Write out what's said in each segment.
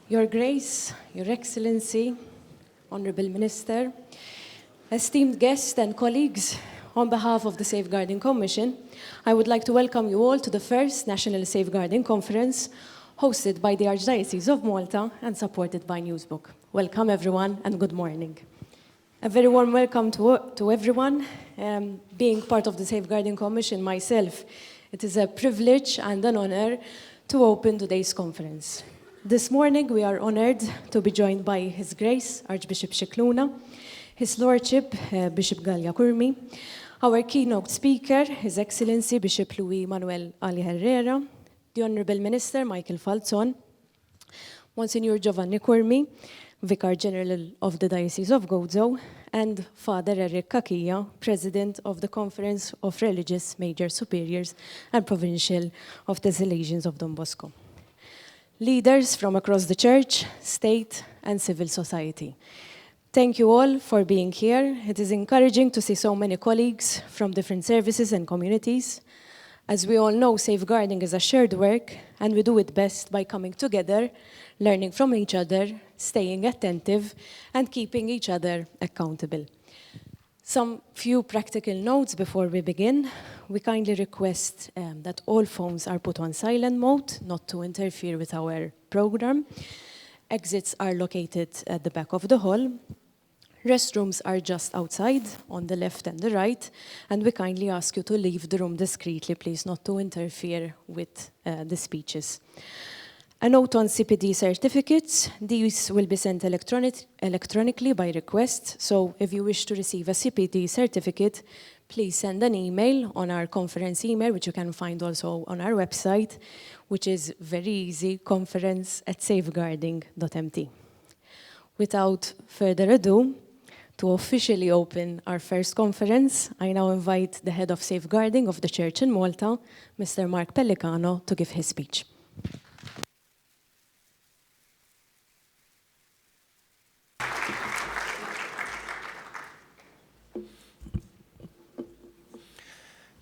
Your Grace, Your Excellency, Honourable Minister, esteemed guests and colleagues, on behalf of the Safeguarding Commission, I would like to welcome you all to the first National Safeguarding Conference hosted by the Archdiocese of Malta and supported by Newsbook. Welcome everyone and good morning. A very warm welcome to everyone. Being part of the Safeguarding Commission myself, it is a privilege and an honor to open today's conference. This morning we are honored to be joined by His Grace, Archbishop Scicluna, His Lordship, Bishop Gallia Kurmi, our keynote speaker, His Excellency Bishop Manuel Ali Herrera, the Honourable Minister Michael Falzon, Monsignor Giovanni Kurmi, Vicar General of the Diocese of Gozo, and Father Eric Cachia, President of the Conference of Religious Major Superiors and Provincial of the Salesians of Don Bosco. Leaders from across the Church, state, and civil society. Thank you all for being here. It is encouraging to see so many colleagues from different services and communities. As we all know, safeguarding is a shared work, and we do it best by coming together, learning from each other, staying attentive, and keeping each other accountable. Some few practical notes before we begin. We kindly request that all phones are put on silent mode, not to interfere with our program. Exits are located at the back of the hall. Restrooms are just outside, on the left and the right, and we kindly ask you to leave the room discreetly, please, not to interfere with the speeches. A note on CPD certificates. These will be sent electronically by request, so if you wish to receive a CPD certificate, please send an email on our conference email, which you can find also on our website, which is very easy, conference@safeguarding.mt. Without further ado, to officially open our first conference, I now invite the Head of Safeguarding of the Church in Malta, Mr. Mark Pellicano, to give his speech.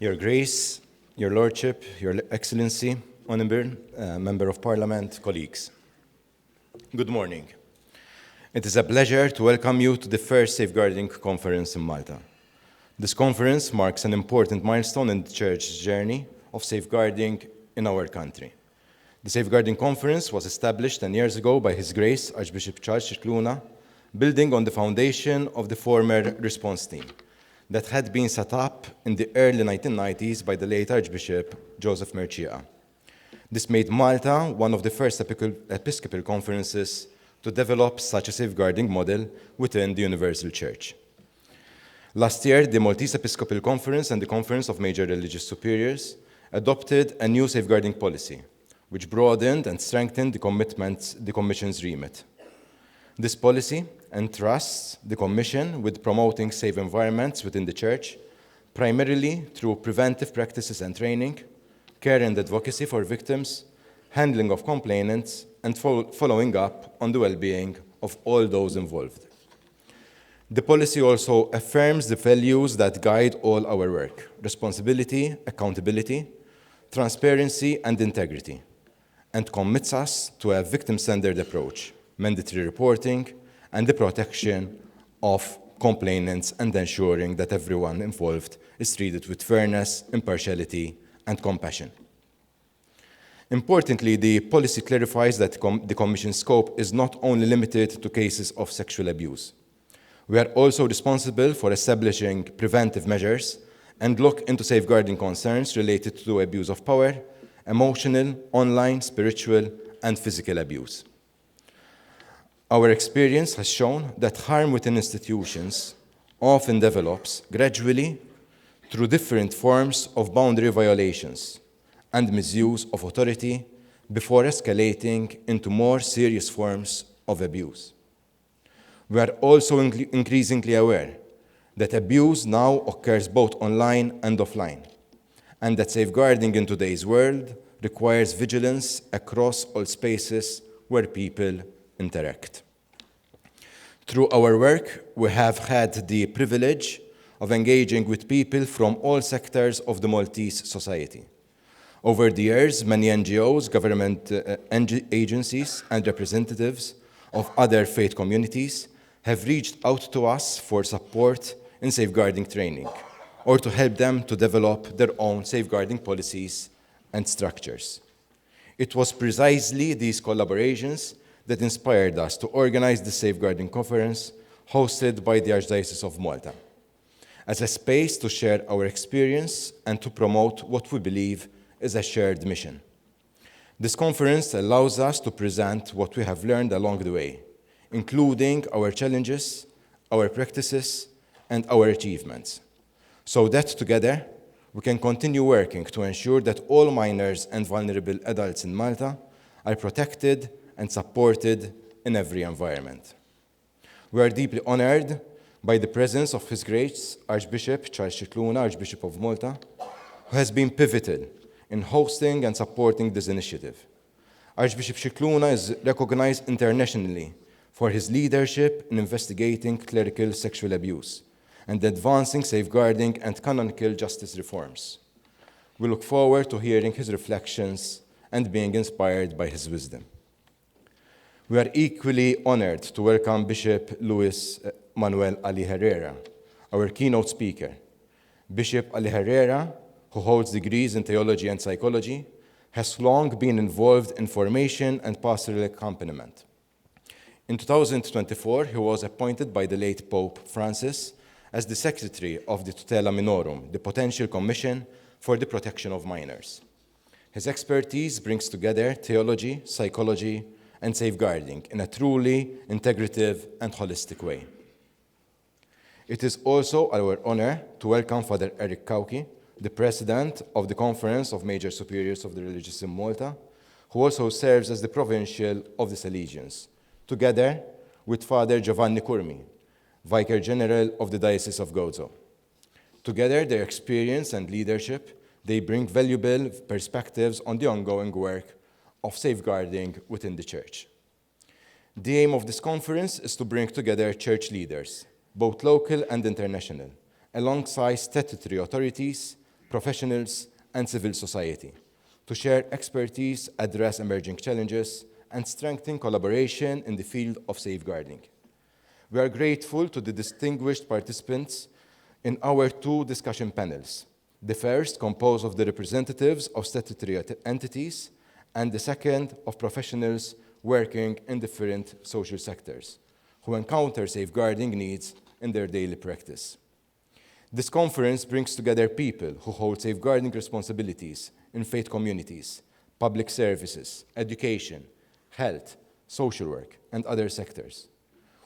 Your Grace, Your Lordship, Your Excellency, Honourable Member of Parliament, colleagues. Good morning. It is a pleasure to welcome you to the first Safeguarding Conference in Malta. This conference marks an important milestone in the Church's journey of safeguarding in our country. The Safeguarding Conference was established 10 years ago by His Grace, Archbishop Charles Scicluna, building on the foundation of the former response team that had been set up in the early 1990s by the late Archbishop Joseph Mercia. This made Malta one of the first episcopal conferences to develop such a safeguarding model within the Universal Church. Last year, the Maltese Episcopal Conference and the Conference of Major Religious Superiors adopted a new safeguarding policy, which broadened and strengthened the Commission's remit. This policy entrusts the Commission with promoting safe environments within the Church, primarily through preventive practices and training, care and advocacy for victims, handling of complainants, and following up on the well-being of all those involved. The policy also affirms the values that guide all our work: responsibility, accountability, transparency, and integrity, and commits us to a victim-centered approach, mandatory reporting, and the protection of complainants, and ensuring that everyone involved is treated with fairness, impartiality, and compassion. Importantly, the policy clarifies that the Commission's scope is not only limited to cases of sexual abuse. We are also responsible for establishing preventive measures and look into safeguarding concerns related to abuse of power, emotional, online, spiritual, and physical abuse. Our experience has shown that harm within institutions often develops gradually through different forms of boundary violations and misuse of authority before escalating into more serious forms of abuse. We are also increasingly aware that abuse now occurs both online and offline, and that safeguarding in today's world requires vigilance across all spaces where people interact. Through our work, we have had the privilege of engaging with people from all sectors of the Maltese society. Over the years, many NGOs, government agencies, and representatives of other faith communities have reached out to us for support in safeguarding training, or to help them to develop their own safeguarding policies and structures. It was precisely these collaborations that inspired us to organize the Safeguarding Conference hosted by the Archdiocese of Malta, as a space to share our experience and to promote what we believe is a shared mission. This conference allows us to present what we have learned along the way, including our challenges, our practices, and our achievements, so that together we can continue working to ensure that all minors and vulnerable adults in Malta are protected and supported in every environment. We are deeply honored by the presence of His Grace Archbishop Charles Scicluna, Archbishop of Malta, who has been pivotal in hosting and supporting this initiative. Archbishop Scicluna is recognized internationally for his leadership in investigating clerical sexual abuse and advancing safeguarding and canonical justice reforms. We look forward to hearing his reflections and being inspired by his wisdom. We are equally honored to welcome Bishop Luis Manuel Ali Herrera, our keynote speaker. Bishop Ali Herrera, who holds degrees in theology and psychology, has long been involved in formation and pastoral accompaniment. In 2024, he was appointed by the late Pope Francis as the Secretary of the Tutela Minorum, the Potential Commission for the Protection of Minors. His expertise brings together theology, psychology, and safeguarding in a truly integrative and holistic way. It is also our honor to welcome Father Eric Kauki, the President of the Conference of Major Superiors of the Religious in Malta, who also serves as the Provincial of this Allegiance, together with Father Giovanni Curmi, Vicar General of the Diocese of Gozo. Together, their experience and leadership, they bring valuable perspectives on the ongoing work of safeguarding within the Church. The aim of this conference is to bring together Church leaders, both local and international, alongside statutory authorities, professionals, and civil society, to share expertise, address emerging challenges, and strengthen collaboration in the field of safeguarding. We are grateful to the distinguished participants in our two discussion panels, the first composed of the representatives of statutory entities, and the second of professionals working in different social sectors, who encounter safeguarding needs in their daily practice. This conference brings together people who hold safeguarding responsibilities in faith communities, public services, education, health, social work, and other sectors.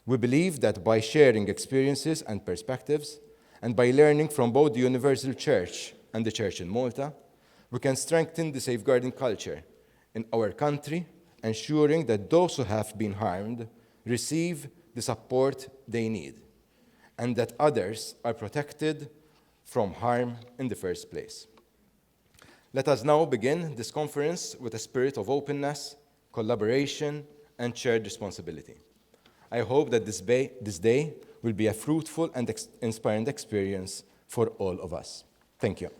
We believe that by sharing experiences and perspectives, and by learning from both the Universal Church and the Church in Malta, we can strengthen the safeguarding culture in our country, ensuring that those who have been harmed receive the support they need, and that others are protected from harm in the first place. Let us now begin this conference with a spirit of openness, collaboration, and shared responsibility. I hope that this day will be a fruitful and inspiring experience for all of us. Thank you.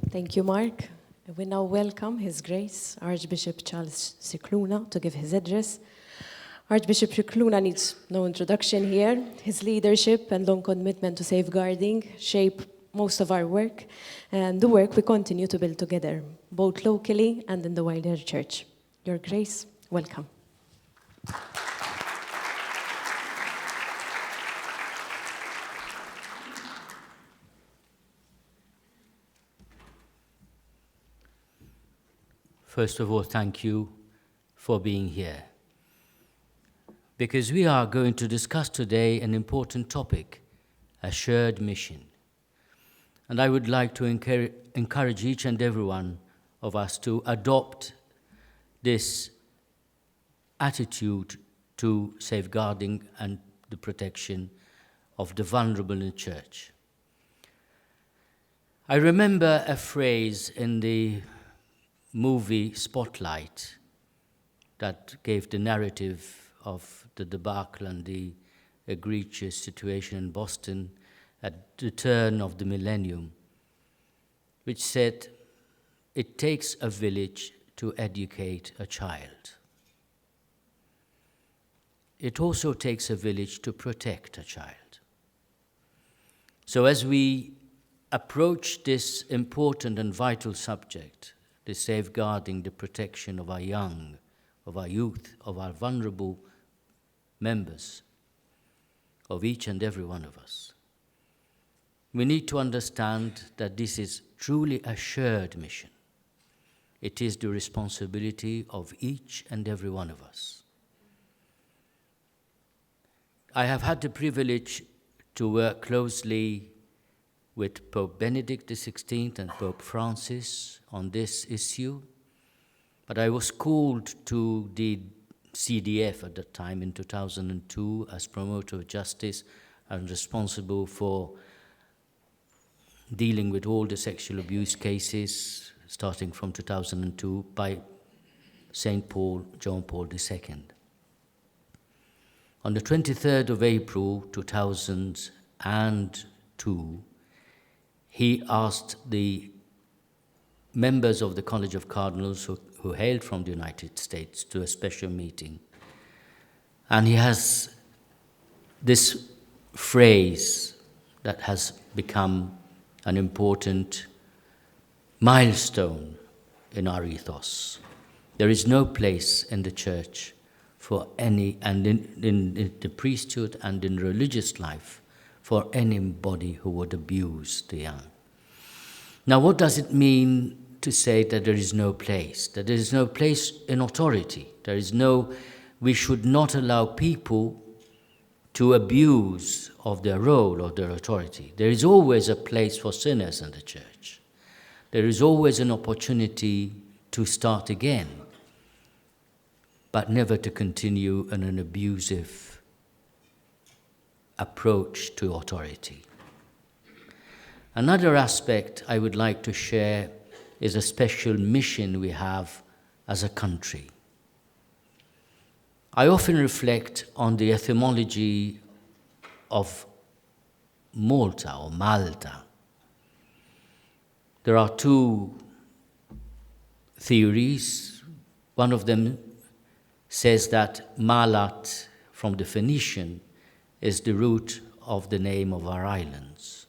Thank you, Mark. We now welcome His Grace, Archbishop Charles Scicluna, to give his address. Archbishop Scicluna needs no introduction here. His leadership and long commitment to safeguarding shape most of our work and the work we continue to build together, both locally and in the wider Church. Your Grace, welcome. First of all, thank you for being here, because we are going to discuss today an important topic, a shared mission. And I would like to encourage each and every one of us to adopt this attitude to safeguarding and the protection of the vulnerable in the Church. I remember a phrase in the movie Spotlight that gave the narrative of the debacle and the egregious situation in Boston at the turn of the millennium, which said, "It takes a village to educate a child. It also takes a village to protect a child." So as we approach this important and vital subject, the safeguarding, the protection of our young, of our youth, of our vulnerable members, of each and every one of us, we need to understand that this is truly a shared mission. It is the responsibility of each and every one of us. I have had the privilege to work closely with Pope Benedict XVI and Pope Francis on this issue, but I was called to the CDF at that time in 2002 as promoter of justice and responsible for dealing with all the sexual abuse cases starting from 2002 by St. John Paul II. On the 23rd of April 2002, he asked the members of the College of Cardinals who hailed from the United States to a special meeting. And he has this phrase that has become an important milestone in our ethos. There is no place in the church for any, and in the priesthood and in religious life, for anybody who would abuse the young. Now, what does it mean to say that there is no place? That there is no place in authority. We should not allow people to abuse of their role or their authority. There is always a place for sinners in the church. There is always an opportunity to start again, but never to continue in an abusive approach to authority. Another aspect I would like to share is a special mission we have as a country. I often reflect on the etymology of Malta or Malta. There are two theories. One of them says that Malat, from the Phoenician, is the root of the name of our islands.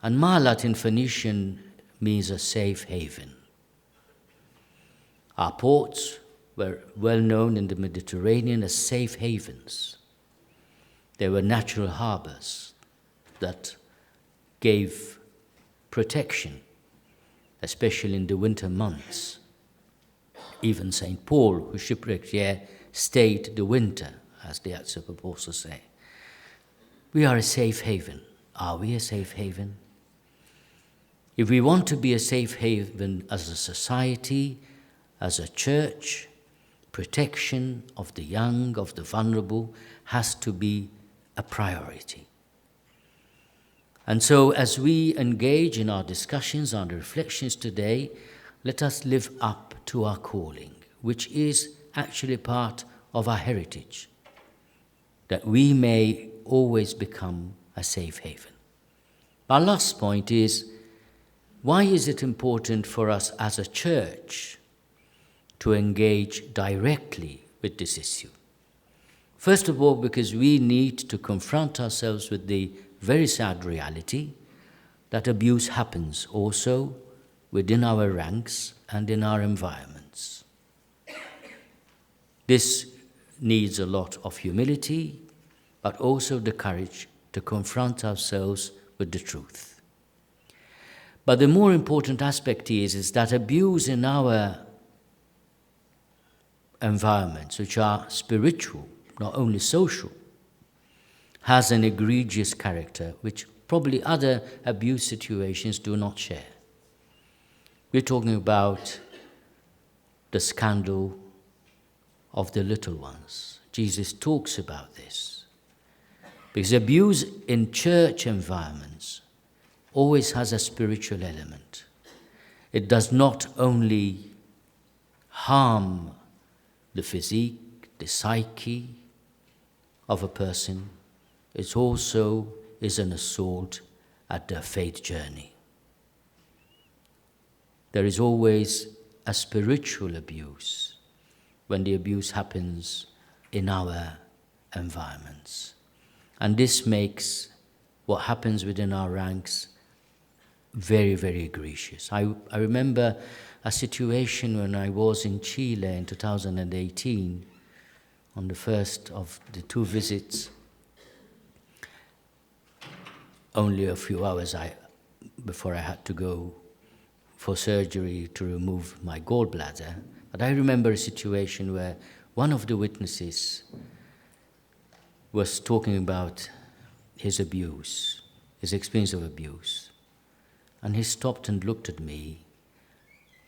And Malat in Phoenician means a safe haven. Our ports were well known in the Mediterranean as safe havens. They were natural harbors that gave protection, especially in the winter months. Even St. Paul, who shipwrecked here, stayed the winter, as the Acts of the Apostles say. We are a safe haven. Are we a safe haven? If we want to be a safe haven as a society, as a church, protection of the young, of the vulnerable, has to be a priority. And so as we engage in our discussions, our reflections today, let us live up to our calling, which is actually part of our heritage, that we may always become a safe haven. Our last point is, why is it important for us as a church to engage directly with this issue? First of all, because we need to confront ourselves with the very sad reality that abuse happens also within our ranks and in our environments. This needs a lot of humility, but also the courage to confront ourselves with the truth. But the more important aspect is that abuse in our environments, which are spiritual, not only social, has an egregious character which probably other abuse situations do not share. We're talking about the scandal of the little ones. Jesus talks about this. Because abuse in church environments always has a spiritual element. It does not only harm the physique, the psyche of a person. It also is an assault at their faith journey. There is always a spiritual abuse when the abuse happens in our environments. And this makes what happens within our ranks very, very egregious. I remember a situation when I was in Chile in 2018, on the first of the two visits, only a few hours before I had to go for surgery to remove my gallbladder. But I remember a situation where one of the witnesses was talking about his abuse, his experience of abuse. And he stopped and looked at me,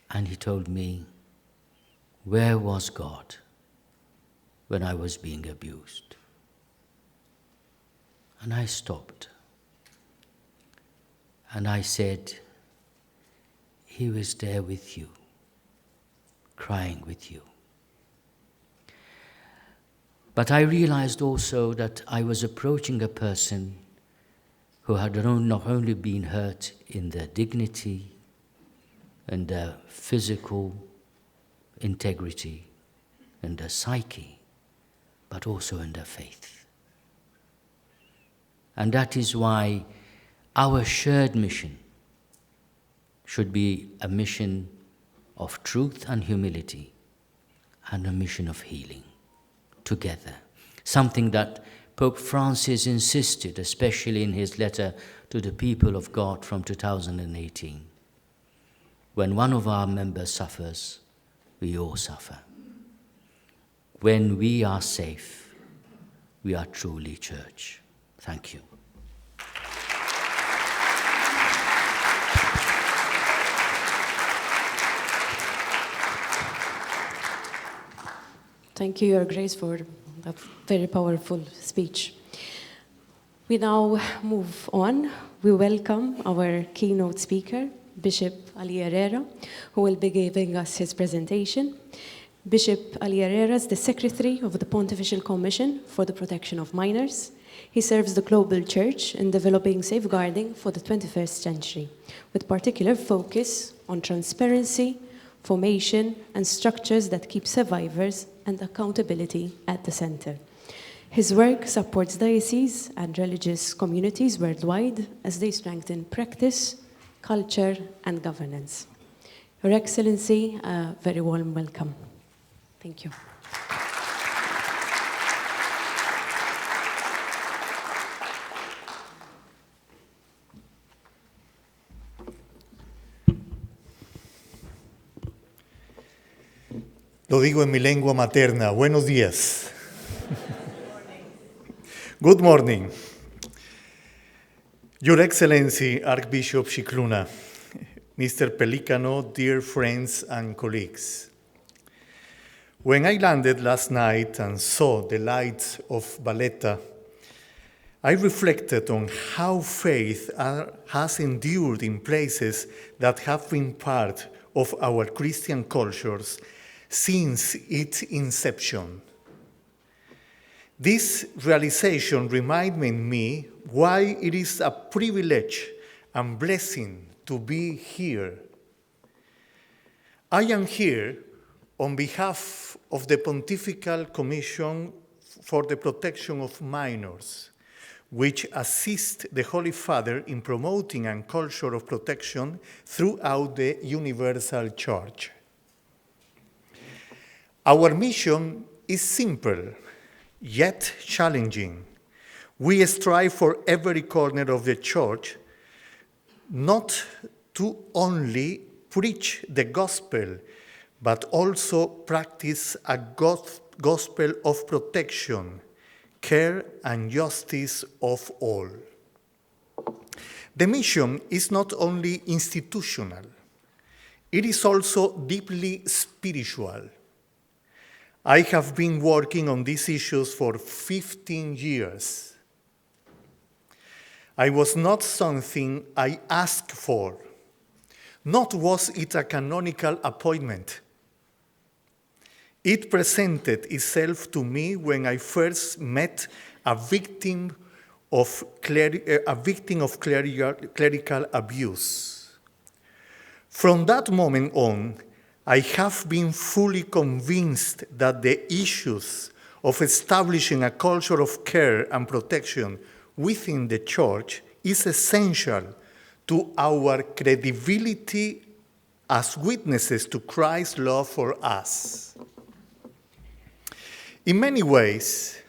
and he told me, "Where was God when I was being abused?" And I stopped. And I said, "He was there with you, crying with you." But I realized also that I was approaching a person who had not only been hurt in their dignity and their physical integrity and their psyche, but also in their faith. And that is why our shared mission should be a mission of truth and humility and a mission of healing together. Something that Pope Francis insisted, especially in his letter to the people of God from 2018. When one of our members suffers, we all suffer. When we are safe, we are truly church. Thank you. Thank you, Your Grace, for that very powerful speech. We now move on. We welcome our keynote speaker, Bishop Ali Herrera, who will be giving us his presentation. Bishop Ali Herrera is the Secretary of the Pontifical Commission for the Protection of Minors. He serves the global church in developing safeguarding for the 21st century, with particular focus on transparency, formation, and structures that keep survivors and accountability at the center. His work supports dioceses and religious communities worldwide as they strengthen practice, culture, and governance. Your Excellency, a very warm welcome. Thank you. Lo digo en mi lengua materna. Buenos días. Good morning. Your Excellency, Archbishop Scicluna, Mr. Pellicano, dear friends and colleagues. When I landed last night and saw the lights of Valletta, I reflected on how faith has endured in places that have been part of our Christian cultures since its inception. This realization reminded me why it is a privilege and blessing to be here. I am here on behalf of the Pontifical Commission for the Protection of Minors, which assists the Holy Father in promoting a culture of protection throughout the universal Church. Our mission is simple, yet challenging. We strive for every corner of the Church not to only preach the gospel, but also practice a gospel of protection, care, and justice of all. The mission is not only institutional, it is also deeply spiritual. I have been working on these issues for 15 years. I was not something I asked for, nor was it a canonical appointment. It presented itself to me when I first met a victim of clerical abuse. From that moment on, I have been fully convinced that the issues of establishing a culture of care and protection within the Church is essential to our credibility as witnesses to Christ's love for us. In many ways,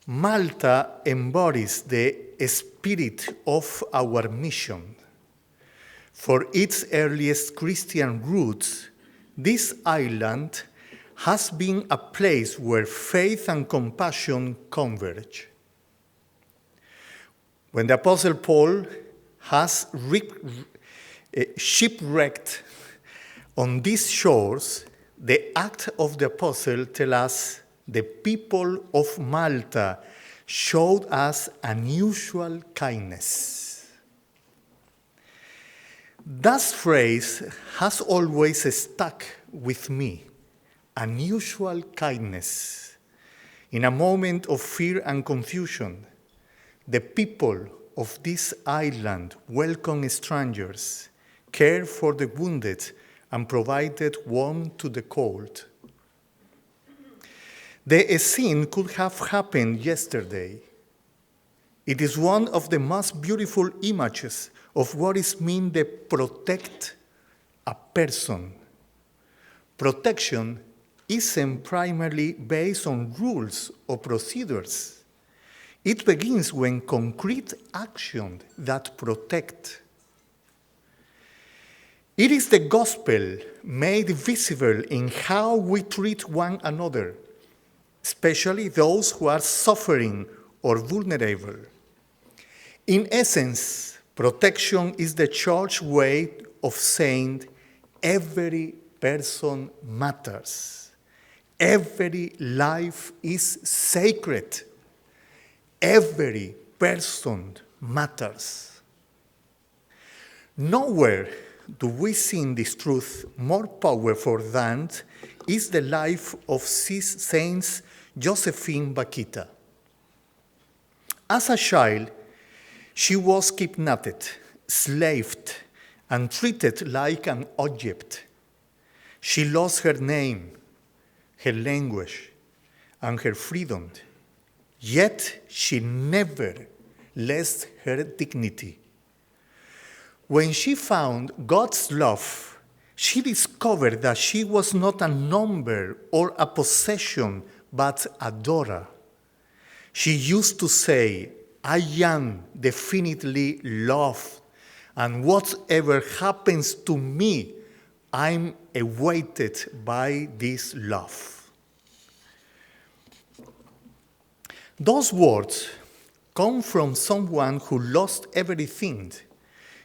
Malta embodies the spirit of our mission. For its earliest Christian roots, this island has been a place where faith and compassion converge. When the Apostle Paul has shipwrecked on these shores, the Acts of the Apostle tell us the people of Malta showed us unusual kindness. That phrase has always stuck with me, unusual kindness. In a moment of fear and confusion, the people of this island welcomed strangers, cared for the wounded, and provided warmth to the cold. The scene could have happened yesterday. It is one of the most beautiful images of what it means to protect a person. Protection isn't primarily based on rules or procedures. It begins when concrete action that protect. It is the gospel made visible in how we treat one another, especially those who are suffering or vulnerable. In essence, protection is the Church's way of saying every person matters. Every life is sacred. Every person matters. Nowhere do we see in this truth more powerful than is the life of Saint Josephine Bakhita. As a child, she was kidnapped, slaved, and treated like an object. She lost her name, her language, and her freedom. Yet she never lost her dignity. When she found God's love, she discovered that she was not a number or a possession, but a daughter. She used to say, I am definitely loved, and whatever happens to me, I'm awaited by this love. Those words come from someone who lost everything,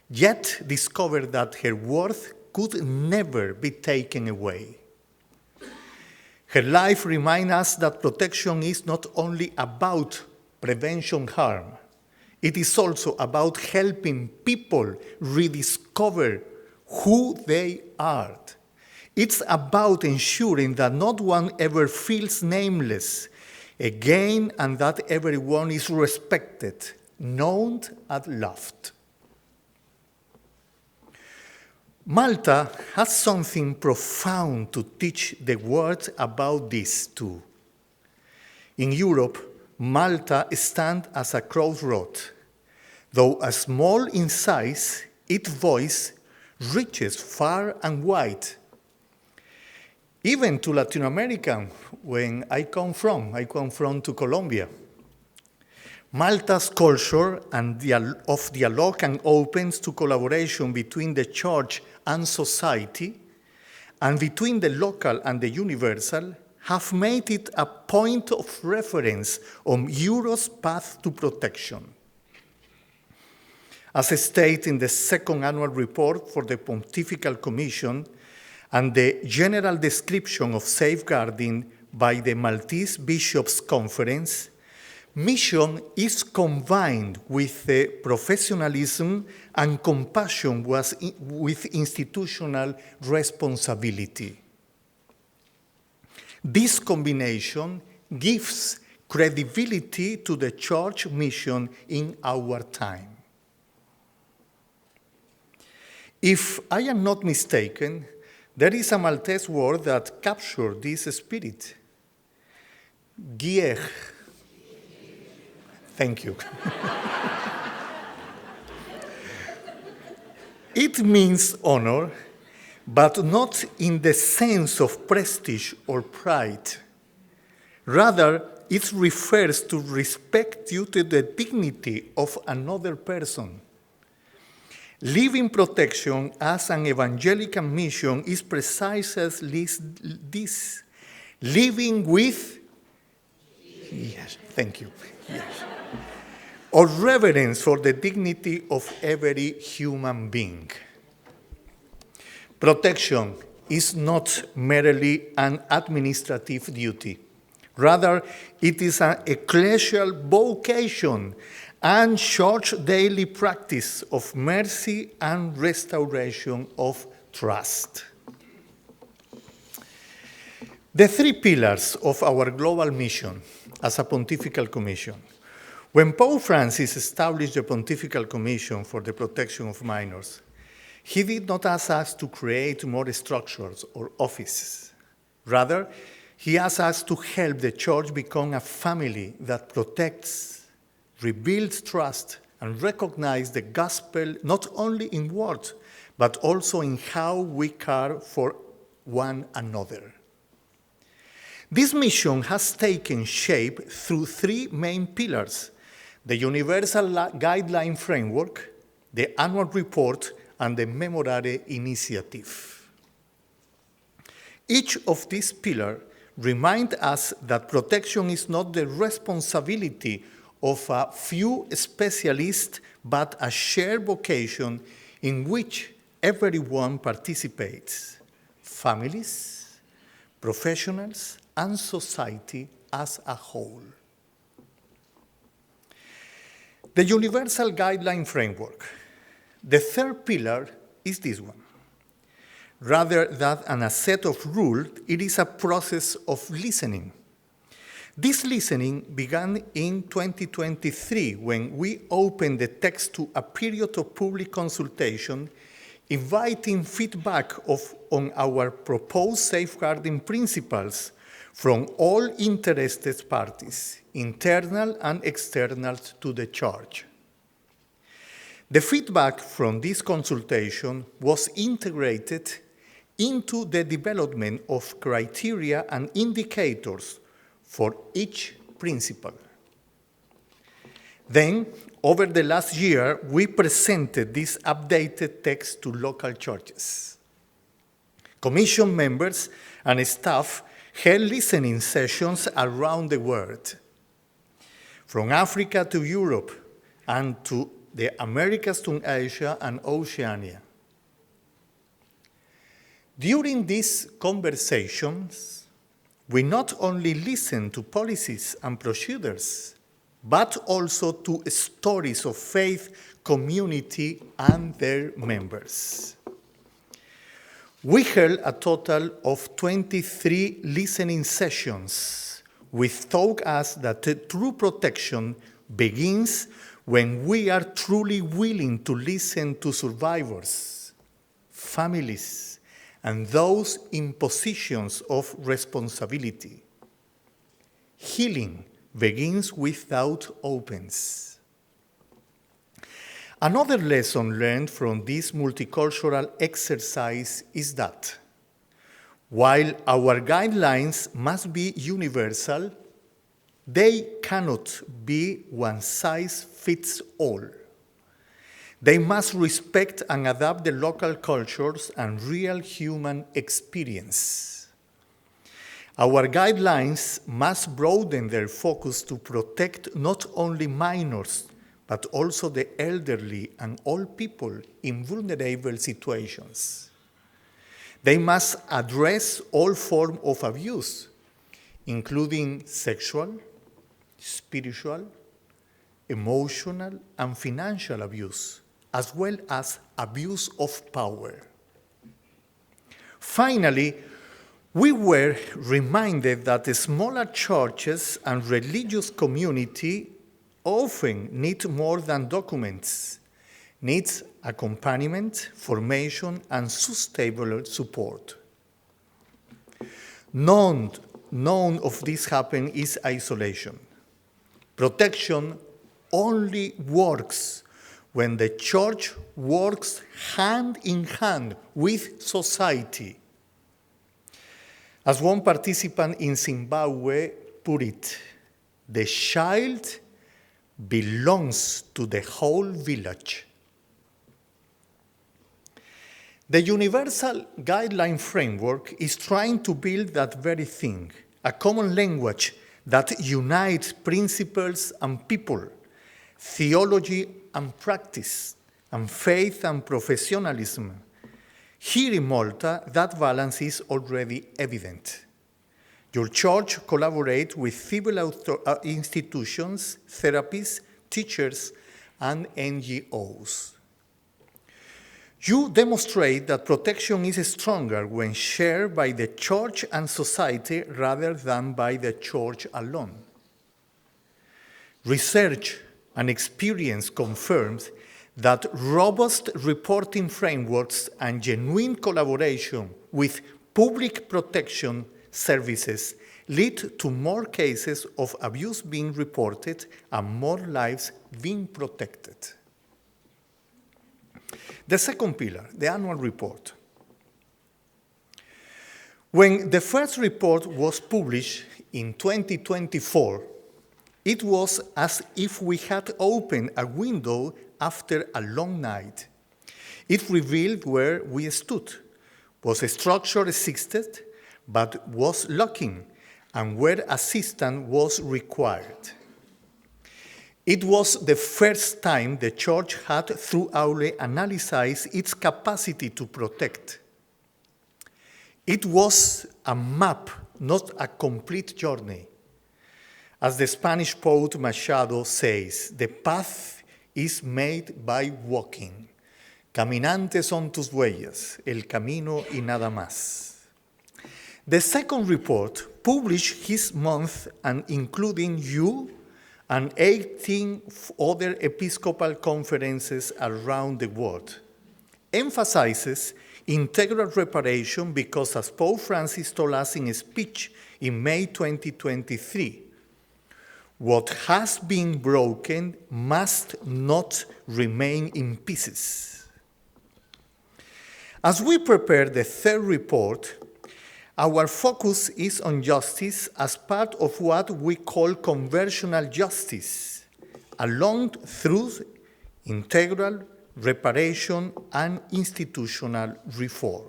yet discovered that her worth could never be taken away. Her life reminds us that protection is not only about preventing harm, it is also about helping people rediscover who they are. It's about ensuring that not one ever feels nameless again and that everyone is respected, known, and loved. Malta has something profound to teach the world about this too. In Europe, Malta stands as a crossroad. Though a small in size, its voice reaches far and wide. Even to Latin America, when I come from to Colombia. Malta's culture of dialogue and opens to collaboration between the Church and society, and between the local and the universal, have made it a point of reference on Europe's path to protection. As stated in the second annual report for the Pontifical Commission and the general description of safeguarding by the Maltese Bishops' Conference, mission is combined with the professionalism and compassion with institutional responsibility. This combination gives credibility to the church mission in our time. If I am not mistaken, there is a Maltese word that captures this spirit. Giech. Thank you. It means honor, but not in the sense of prestige or pride. Rather, it refers to respect due to the dignity of another person. Living protection as an evangelical mission is precisely this. Living with, yes, thank you, yes, or reverence for the dignity of every human being. Protection is not merely an administrative duty. Rather, it is an ecclesial vocation and church daily practice of mercy and restoration of trust. The three pillars of our global mission as a pontifical commission. When Pope Francis established the Pontifical Commission for the Protection of Minors, he did not ask us to create more structures or offices. Rather, he asked us to help the church become a family that protects, rebuilds trust, and recognizes the gospel not only in words, but also in how we care for one another. This mission has taken shape through three main pillars: the Universal Guideline Framework, the Annual Report, and the Memorare Initiative. Each of these pillars reminds us that protection is not the responsibility of a few specialists, but a shared vocation in which everyone participates: families, professionals, and society as a whole. The Universal Guideline Framework. The third pillar is this one. Rather than a set of rules, it is a process of listening. This listening began in 2023 when we opened the text to a period of public consultation, inviting feedback on our proposed safeguarding principles from all interested parties, internal and external to the church. The feedback from this consultation was integrated into the development of criteria and indicators for each principle. Then, over the last year, we presented this updated text to local churches. Commission members and staff held listening sessions around the world, from Africa to Europe and to the Americas to Asia and Oceania. During these conversations, we not only listened to policies and procedures, but also to stories of faith, community, and their members. We held a total of 23 listening sessions, which taught us that true protection begins when we are truly willing to listen to survivors, families, and those in positions of responsibility. Healing begins without opens. Another lesson learned from this multicultural exercise is that while our guidelines must be universal, they cannot be one size fits all. They must respect and adapt the local cultures and real human experience. Our guidelines must broaden their focus to protect not only minors, but also the elderly and old people in vulnerable situations. They must address all forms of abuse, including sexual, spiritual, emotional, and financial abuse, as well as abuse of power. Finally, We were reminded that the smaller churches and religious community often need more than documents, needs accompaniment, formation, and sustainable support. None of this happen is isolation. Protection only works when the church works hand in hand with society. As one participant in Zimbabwe put it, the child belongs to the whole village. The Universal Guideline Framework is trying to build that very thing, a common language that unites principles and people, theology and practice, and faith and professionalism. Here in Malta, that balance is already evident. Your church collaborates with civil institutions, therapists, teachers, and NGOs. You demonstrate that protection is stronger when shared by the church and society rather than by the church alone. Research and experience confirms that robust reporting frameworks and genuine collaboration with public protection services lead to more cases of abuse being reported and more lives being protected. The second pillar, the annual report. When the first report was published in 2024, it was as if we had opened a window after a long night. It revealed where we stood, was a structure existed, but was lacking, and where assistance was required. It was the first time the church had thoroughly analyzed its capacity to protect. It was a map, not a complete journey. As the Spanish poet Machado says, the path is made by walking. Caminante son tus huellas, el camino y nada más. The second report, published this month and including you and 18 other episcopal conferences around the world, emphasizes integral reparation because, as Pope Francis told us in a speech in May 2023, what has been broken must not remain in pieces. As we prepare the third report, our focus is on justice as part of what we call conversional justice, along through integral reparation and institutional reform.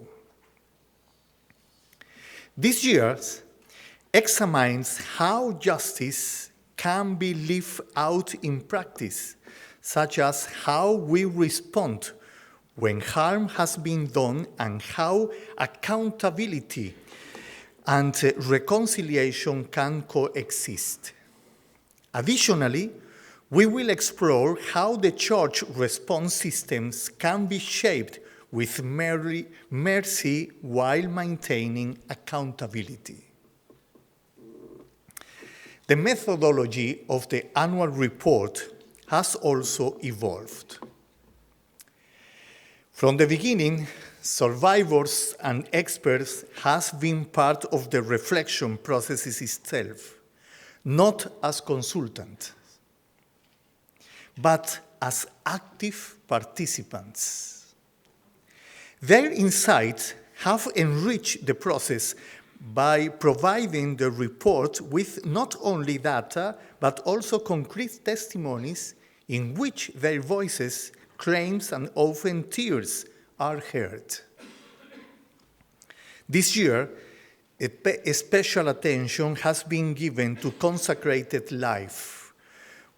This year examines how justice can be lived out in practice, such as how we respond when harm has been done and how accountability and reconciliation can coexist. Additionally, we will explore how the church response systems can be shaped with mercy while maintaining accountability. The methodology of the annual report has also evolved. From the beginning, survivors and experts have been part of the reflection processes itself, not as consultants, but as active participants. Their insights have enriched the process by providing the report with not only data, but also concrete testimonies in which their voices, claims, and often tears are heard. This year, a special attention has been given to consecrated life,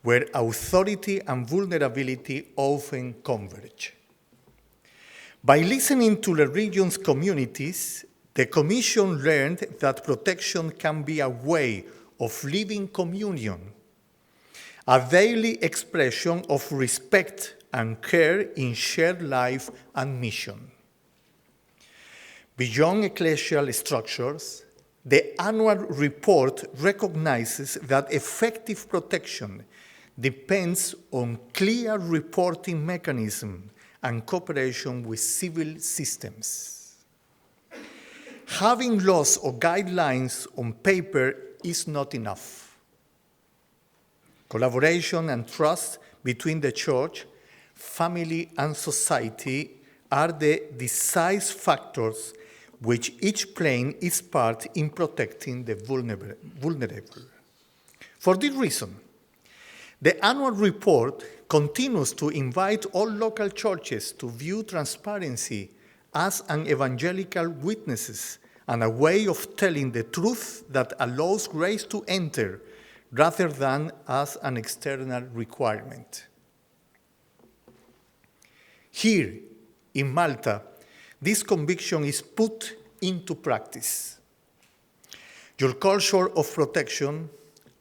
where authority and vulnerability often converge. By listening to the region's communities, the Commission learned that protection can be a way of living communion, a daily expression of respect and care in shared life and mission. Beyond ecclesial structures, the annual report recognizes that effective protection depends on clear reporting mechanism and cooperation with civil systems. Having laws or guidelines on paper is not enough. Collaboration and trust between the church, family, and society are the decisive factors which each playing its part in protecting the vulnerable. For this reason, the annual report continues to invite all local churches to view transparency as an evangelical witness and a way of telling the truth that allows grace to enter rather than as an external requirement. Here in Malta, this conviction is put into practice. Your culture of protection,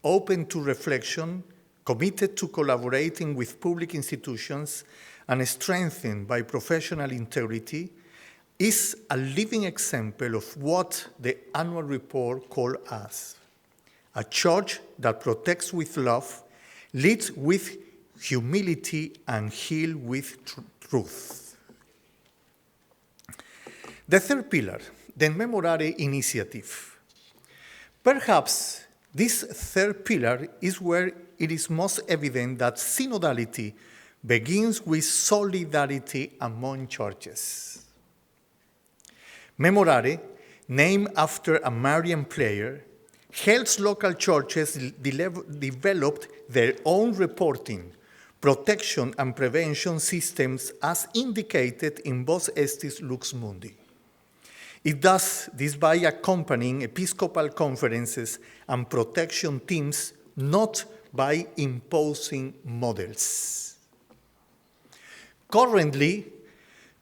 open to reflection, committed to collaborating with public institutions, and strengthened by professional integrity, is a living example of what the annual report calls us: a church that protects with love, leads with humility, and heals with truth. The third pillar, the Memorare initiative. Perhaps this third pillar is where it is most evident that synodality begins with solidarity among churches. Memorare, named after a Marian player, helps local churches develop their own reporting, protection, and prevention systems as indicated in Vos Estis Lux Mundi. It does this by accompanying episcopal conferences and protection teams, not by imposing models. Currently,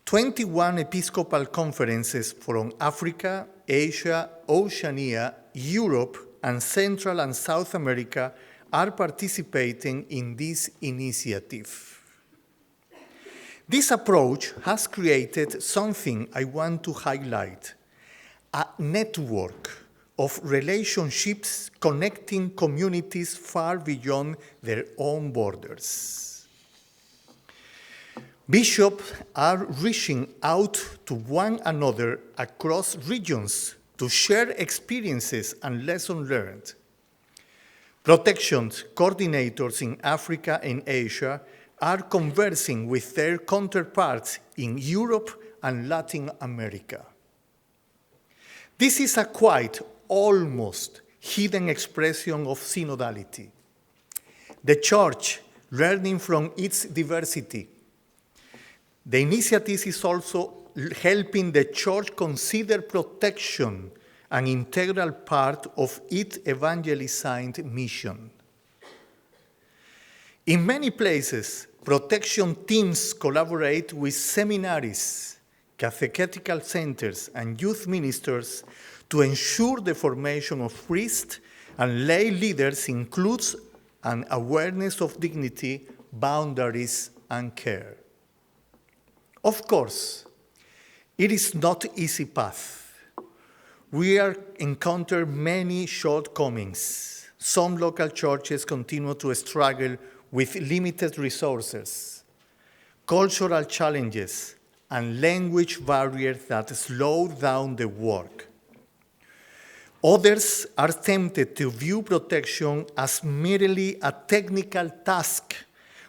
21 episcopal conferences from Africa, Asia, Oceania, Europe, and Central and South America are participating in this initiative. This approach has created something I want to highlight: a network of relationships connecting communities far beyond their own borders. Bishops are reaching out to one another across regions to share experiences and lessons learned. Protection coordinators in Africa and Asia are conversing with their counterparts in Europe and Latin America. This is a quite, almost hidden expression of synodality. The Church learning from its diversity. The initiative is also helping the Church consider protection an integral part of its evangelizing mission. In many places, protection teams collaborate with seminaries, catechetical centers, and youth ministers to ensure the formation of priests and lay leaders includes an awareness of dignity, boundaries, and care. Of course, it is not an easy path. We encounter many shortcomings. Some local churches continue to struggle with limited resources, cultural challenges, and language barriers that slow down the work. Others are tempted to view protection as merely a technical task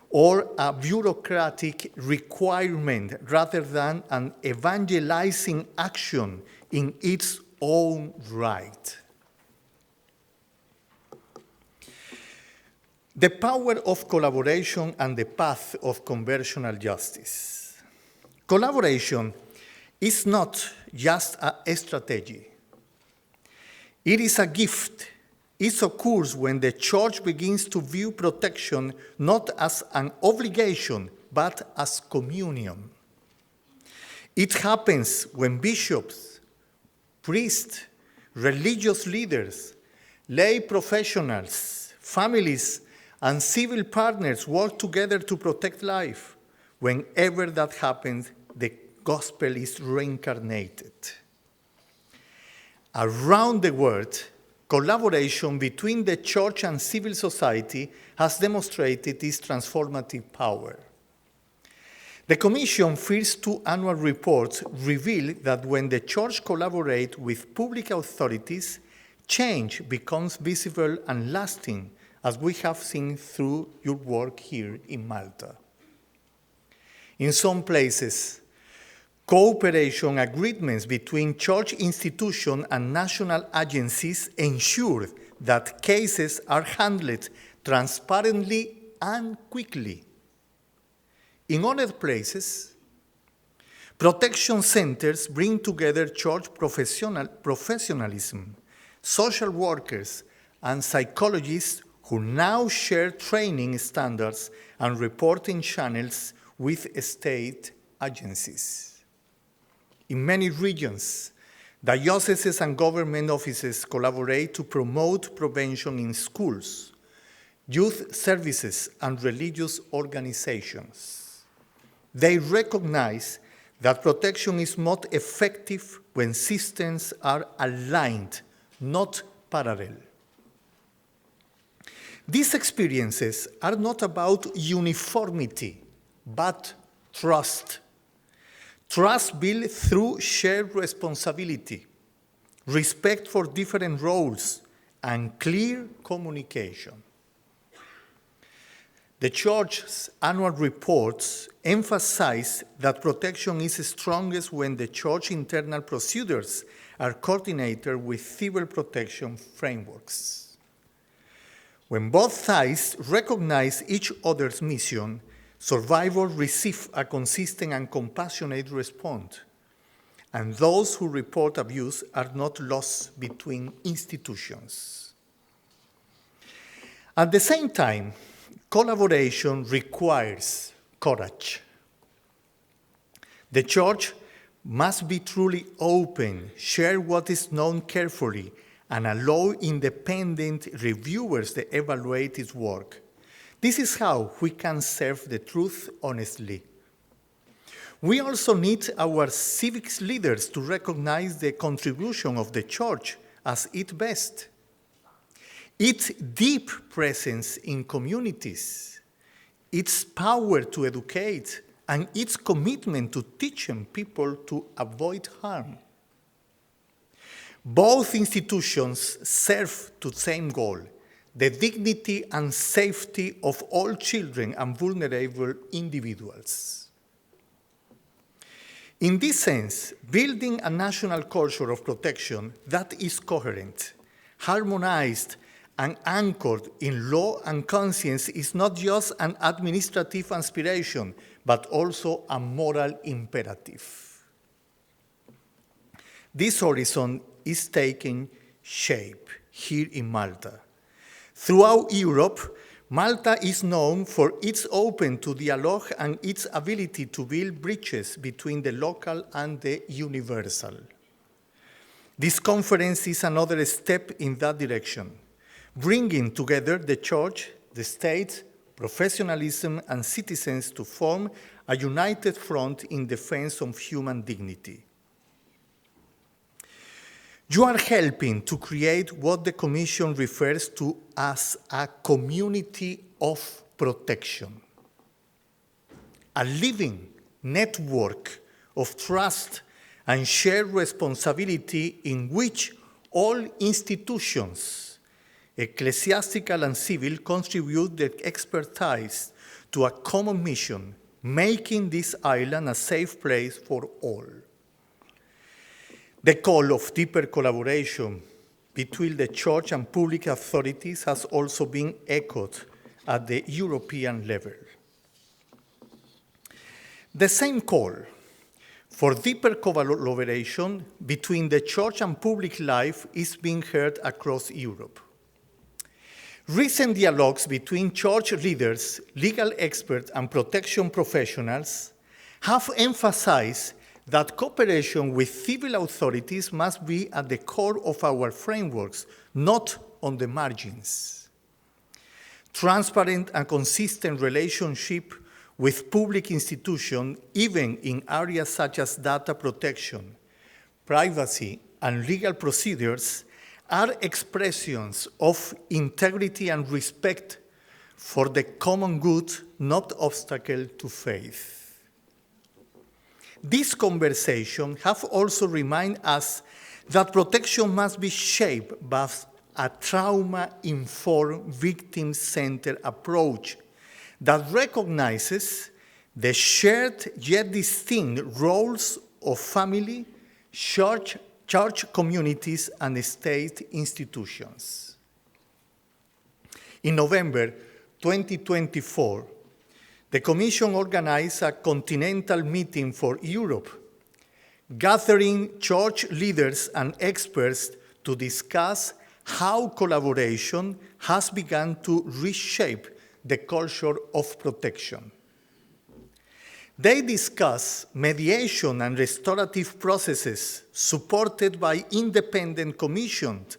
or a bureaucratic requirement rather than an evangelizing action in its own right. The power of collaboration and the path of conversional justice. Collaboration is not just a strategy. It is a gift. It occurs when the Church begins to view protection not as an obligation, but as communion. It happens when bishops, priests, religious leaders, lay professionals, families, and civil partners work together to protect life. Whenever that happens, the gospel is reincarnated. Around the world, collaboration between the church and civil society has demonstrated its transformative power. The Commission's first 2 annual reports reveal that when the church collaborates with public authorities, change becomes visible and lasting, as we have seen through your work here in Malta. In some places, cooperation agreements between church institutions and national agencies ensure that cases are handled transparently and quickly. In other places, protection centers bring together church professionalism, social workers, and psychologists who now share training standards and reporting channels with state agencies. In many regions, dioceses and government offices collaborate to promote prevention in schools, youth services, and religious organizations. They recognize that protection is most effective when systems are aligned, not parallel. These experiences are not about uniformity, but trust. Trust built through shared responsibility, respect for different roles, and clear communication. The Church's annual reports emphasize that protection is strongest when the Church internal procedures are coordinated with civil protection frameworks. When both sides recognize each other's mission, survivors receive a consistent and compassionate response, and those who report abuse are not lost between institutions. At the same time, collaboration requires courage. The Church must be truly open, share what is known carefully, and allow independent reviewers to evaluate its work. This is how we can serve the truth honestly. We also need our civics leaders to recognize the contribution of the Church as its best. Its deep presence in communities, its power to educate, and its commitment to teaching people to avoid harm. Both institutions serve the same goal, the dignity and safety of all children and vulnerable individuals. In this sense, building a national culture of protection that is coherent, harmonized, and anchored in law and conscience is not just an administrative aspiration, but also a moral imperative. This horizon is taking shape here in Malta. Throughout Europe, Malta is known for its open to dialogue and its ability to build bridges between the local and the universal. This conference is another step in that direction, bringing together the Church, the state, professionalism, and citizens to form a united front in defense of human dignity. You are helping to create what the Commission refers to as a community of protection, a living network of trust and shared responsibility in which all institutions, ecclesiastical and civil, contribute their expertise to a common mission, making this island a safe place for all. The call of deeper collaboration between the Church and public authorities has also been echoed at the European level. The same call for deeper collaboration between the Church and public life is being heard across Europe. Recent dialogues between church leaders, legal experts, and protection professionals have emphasized that cooperation with civil authorities must be at the core of our frameworks, not on the margins. Transparent and consistent relationship with public institutions, even in areas such as data protection, privacy, and legal procedures are expressions of integrity and respect for the common good, not obstacle to faith. This conversation have also reminded us that protection must be shaped by a trauma-informed, victim-centered approach that recognizes the shared yet distinct roles of family, church communities, and state institutions. In November 2024, the Commission organized a continental meeting for Europe, gathering church leaders and experts to discuss how collaboration has begun to reshape the culture of protection. They discuss mediation and restorative processes supported by independent commissions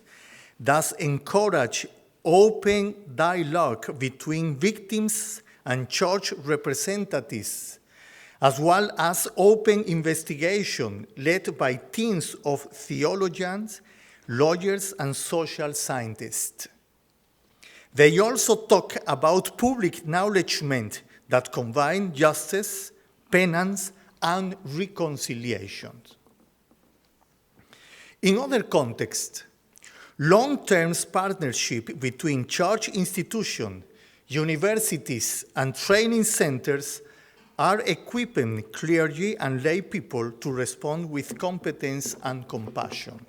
that encourage open dialogue between victims and church representatives, as well as open investigation led by teams of theologians, lawyers, and social scientists. They also talk about public acknowledgement that combine justice, penance, and reconciliation. In other contexts, long-term partnership between church institutions, universities, and training centers are equipping clergy and lay people to respond with competence and compassion.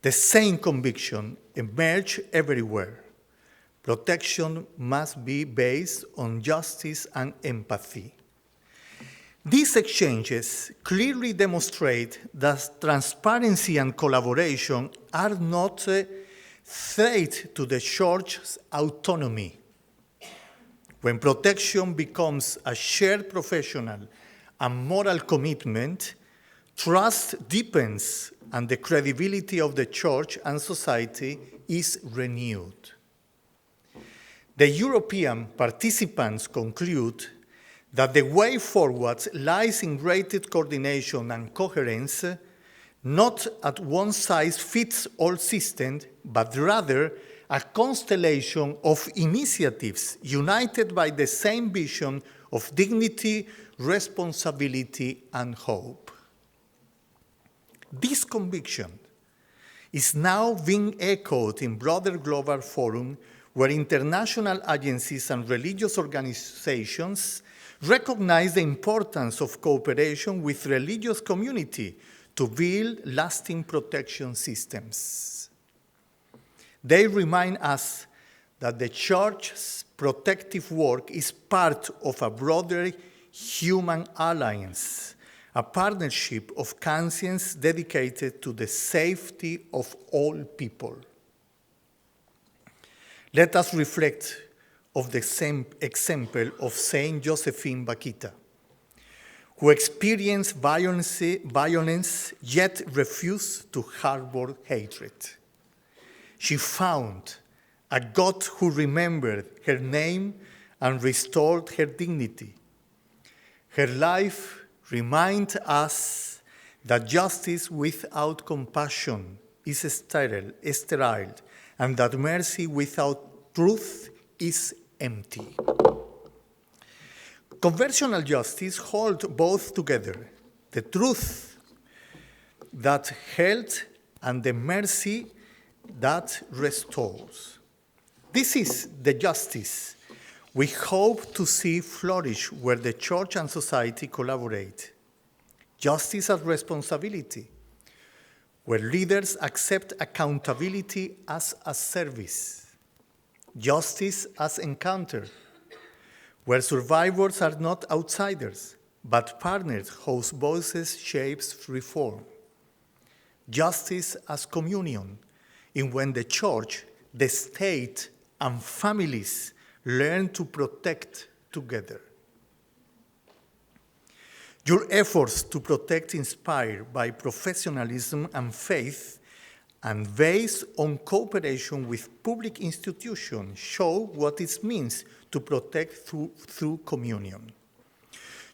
The same conviction emerges everywhere. Protection must be based on justice and empathy. These exchanges clearly demonstrate that transparency and collaboration are not a threat to the church's autonomy. When protection becomes a shared professional and moral commitment, trust deepens and the credibility of the church and society is renewed. The European participants conclude that the way forward lies in greater coordination and coherence, not at one-size-fits-all system, but rather a constellation of initiatives united by the same vision of dignity, responsibility, and hope. This conviction is now being echoed in broader global forums where international agencies and religious organizations recognize the importance of cooperation with religious community to build lasting protection systems. They remind us that the church's protective work is part of a broader human alliance, a partnership of conscience dedicated to the safety of all people. Let us reflect of the same example of Saint Josephine Bakhita, who experienced violence yet refused to harbor hatred. She found a God who remembered her name and restored her dignity. Her life reminds us that justice without compassion is sterile, and that mercy without truth is empty. Conversional justice holds both together, the truth that heals and the mercy that restores. This is the justice we hope to see flourish where the church and society collaborate. Justice as responsibility, where leaders accept accountability as a service. Justice as encounter, where survivors are not outsiders, but partners whose voices shapes reform. Justice as communion, in when the church, the state, and families learn to protect together. Your efforts to protect inspired by professionalism and faith and based on cooperation with public institutions show what it means to protect through communion.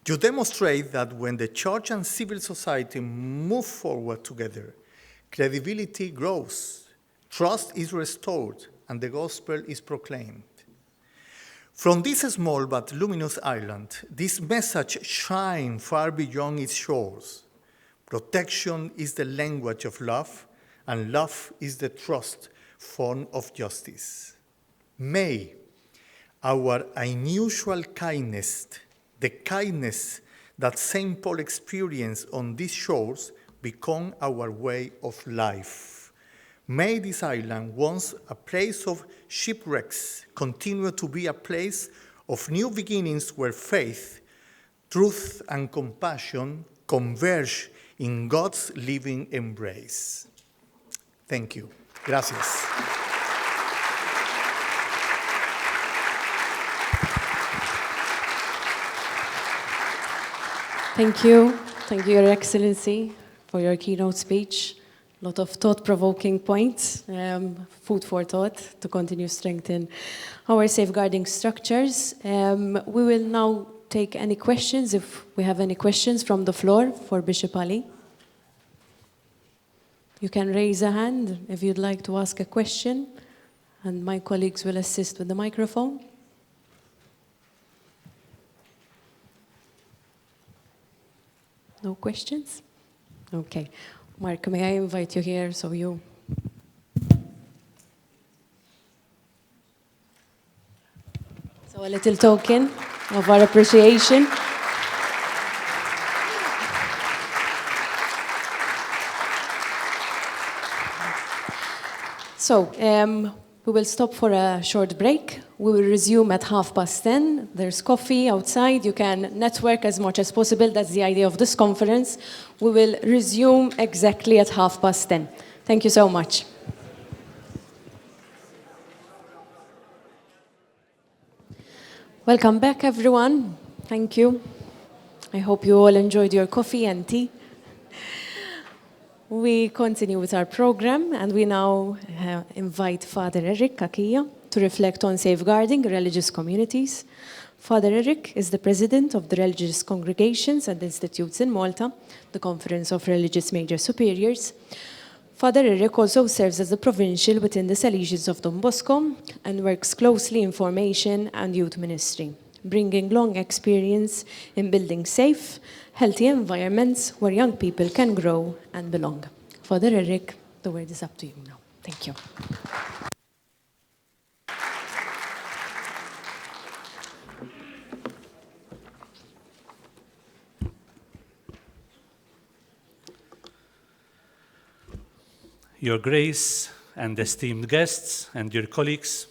You demonstrate that when the church and civil society move forward together, credibility grows, trust is restored, and the gospel is proclaimed. From this small but luminous island, this message shines far beyond its shores. Protection is the language of love, and love is the trust form of justice. May our unusual kindness, the kindness that St. Paul experienced on these shores, become our way of life. May this island, once a place of shipwrecks, continue to be a place of new beginnings where faith, truth, and compassion converge in God's living embrace. Thank you. Gracias. Thank you. Thank you, Your Excellency, for your keynote speech. A lot of thought-provoking points, food for thought to continue strengthen our safeguarding structures. We will now take any questions, if we have any questions from the floor for Bishop Ali. You can raise a hand if you'd like to ask a question, and my colleagues will assist with the microphone. No questions? Okay. Mark, may I invite you here so you... So a little token of our appreciation. So, we will stop for a short break. We will resume at 10:30. There's coffee outside. You can network as much as possible. That's the idea of this conference. We will resume exactly at 10:30. Thank you so much. Welcome back, everyone. Thank you. I hope you all enjoyed your coffee and tea. We continue with our program, and we now invite Father Eric Cachia to reflect on safeguarding religious communities. Father Eric is the president of the Religious Congregations and Institutes in Malta, the Conference of Religious Major Superiors. Father Eric also serves as the provincial within the Salesians of Don Bosco and works closely in formation and youth ministry, bringing long experience in building safe, healthy environments where young people can grow and belong. Father Eric, the word is up to you now. Thank you. Your Grace and esteemed guests and your colleagues,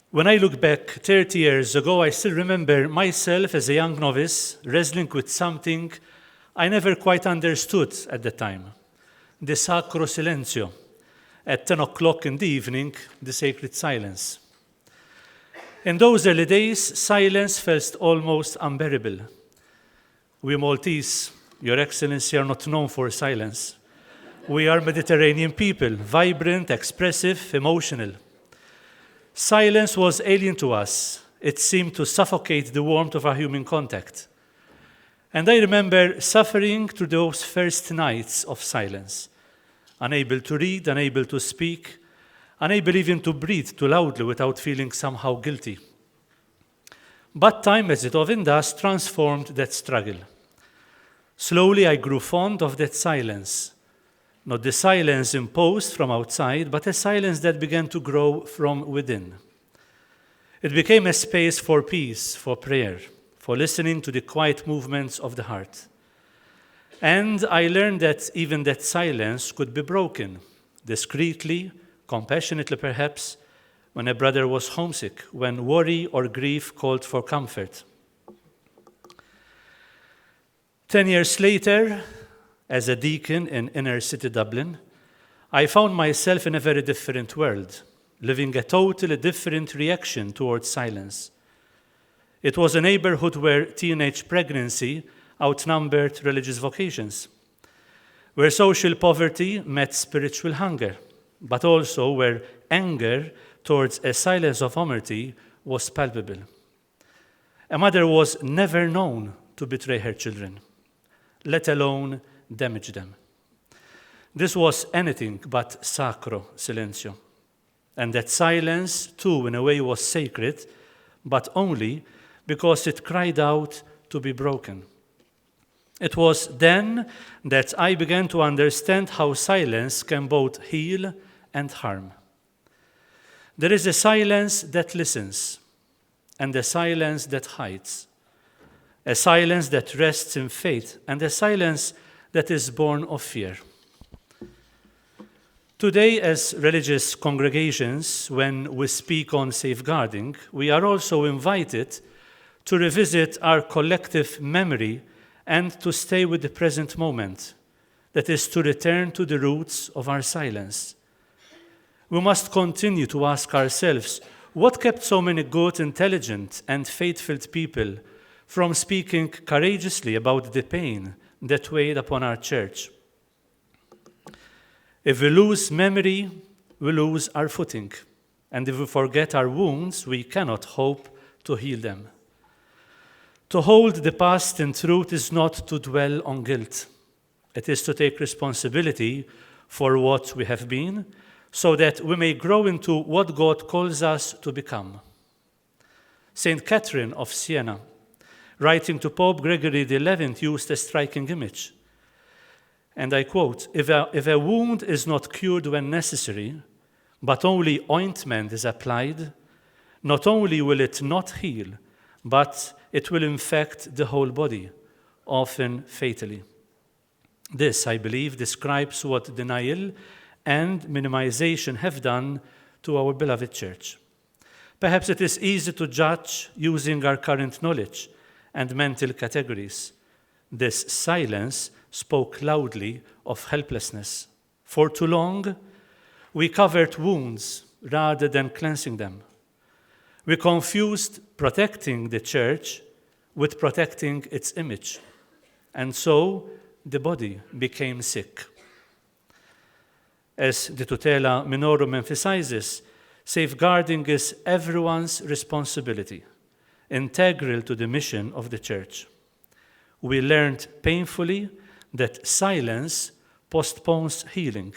when I look back 30 years ago, I still remember myself as a young novice wrestling with something I never quite understood at the time, the sacro silenzio. At 10 o'clock in the evening, the sacred silence. In those early days, silence felt almost unbearable. We Maltese, Your Excellency, are not known for silence. We are Mediterranean people, vibrant, expressive, emotional. Silence was alien to us. It seemed to suffocate the warmth of our human contact. And I remember suffering through those first nights of silence, unable to read, unable to speak, unable even to breathe too loudly without feeling somehow guilty. But time, as it often does, transformed that struggle. Slowly I grew fond of that silence. Not the silence imposed from outside, but a silence that began to grow from within. It became a space for peace, for prayer, for listening to the quiet movements of the heart. And I learned that even that silence could be broken, discreetly, compassionately perhaps, when a brother was homesick, when worry or grief called for comfort. 10 years later, as a deacon in inner city Dublin, I found myself in a very different world, living a totally different reaction towards silence. It was a neighborhood where teenage pregnancy outnumbered religious vocations, where social poverty met spiritual hunger, but also where anger towards a silence of omerty was palpable. A mother was never known to betray her children, let alone damage them. This was anything but sacro silencio. And that silence, too, in a way was sacred, but only because it cried out to be broken. It was then that I began to understand how silence can both heal and harm. There is a silence that listens, and a silence that hides, a silence that rests in faith, and a silence that is born of fear. Today, as religious congregations, when we speak on safeguarding, we are also invited to revisit our collective memory and to stay with the present moment, that is, to return to the roots of our silence. We must continue to ask ourselves, what kept so many good, intelligent, and faithful people from speaking courageously about the pain that weighed upon our church? If we lose memory, we lose our footing. And if we forget our wounds, we cannot hope to heal them. To hold the past in truth is not to dwell on guilt. It is to take responsibility for what we have been, so that we may grow into what God calls us to become. Saint Catherine of Siena, writing to Pope Gregory XI, used a striking image. And I quote, if a wound is not cured when necessary, but only ointment is applied, not only will it not heal, but it will infect the whole body, often fatally. This, I believe, describes what denial and minimization have done to our beloved church. Perhaps it is easy to judge using our current knowledge and mental categories. This silence spoke loudly of helplessness. For too long, we covered wounds rather than cleansing them. We confused protecting the church with protecting its image. And so the body became sick. As the Tutela Minorum emphasizes, safeguarding is everyone's responsibility, integral to the mission of the church. We learned painfully that silence postpones healing,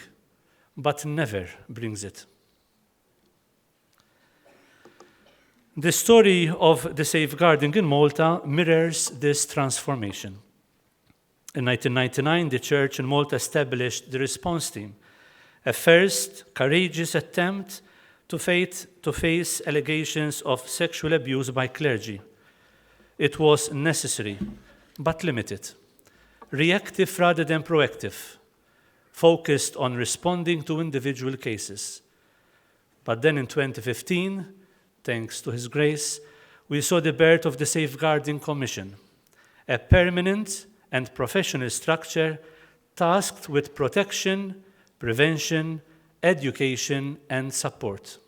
but never brings it. The story of the safeguarding in Malta mirrors this transformation. In 1999, the church in Malta established the response team, a first courageous attempt to face allegations of sexual abuse by clergy. It was necessary, but limited, reactive rather than proactive, focused on responding to individual cases. But then in 2015, thanks to His grace, we saw the birth of the Safeguarding Commission, a permanent and professional structure tasked with protection, prevention, education, and support.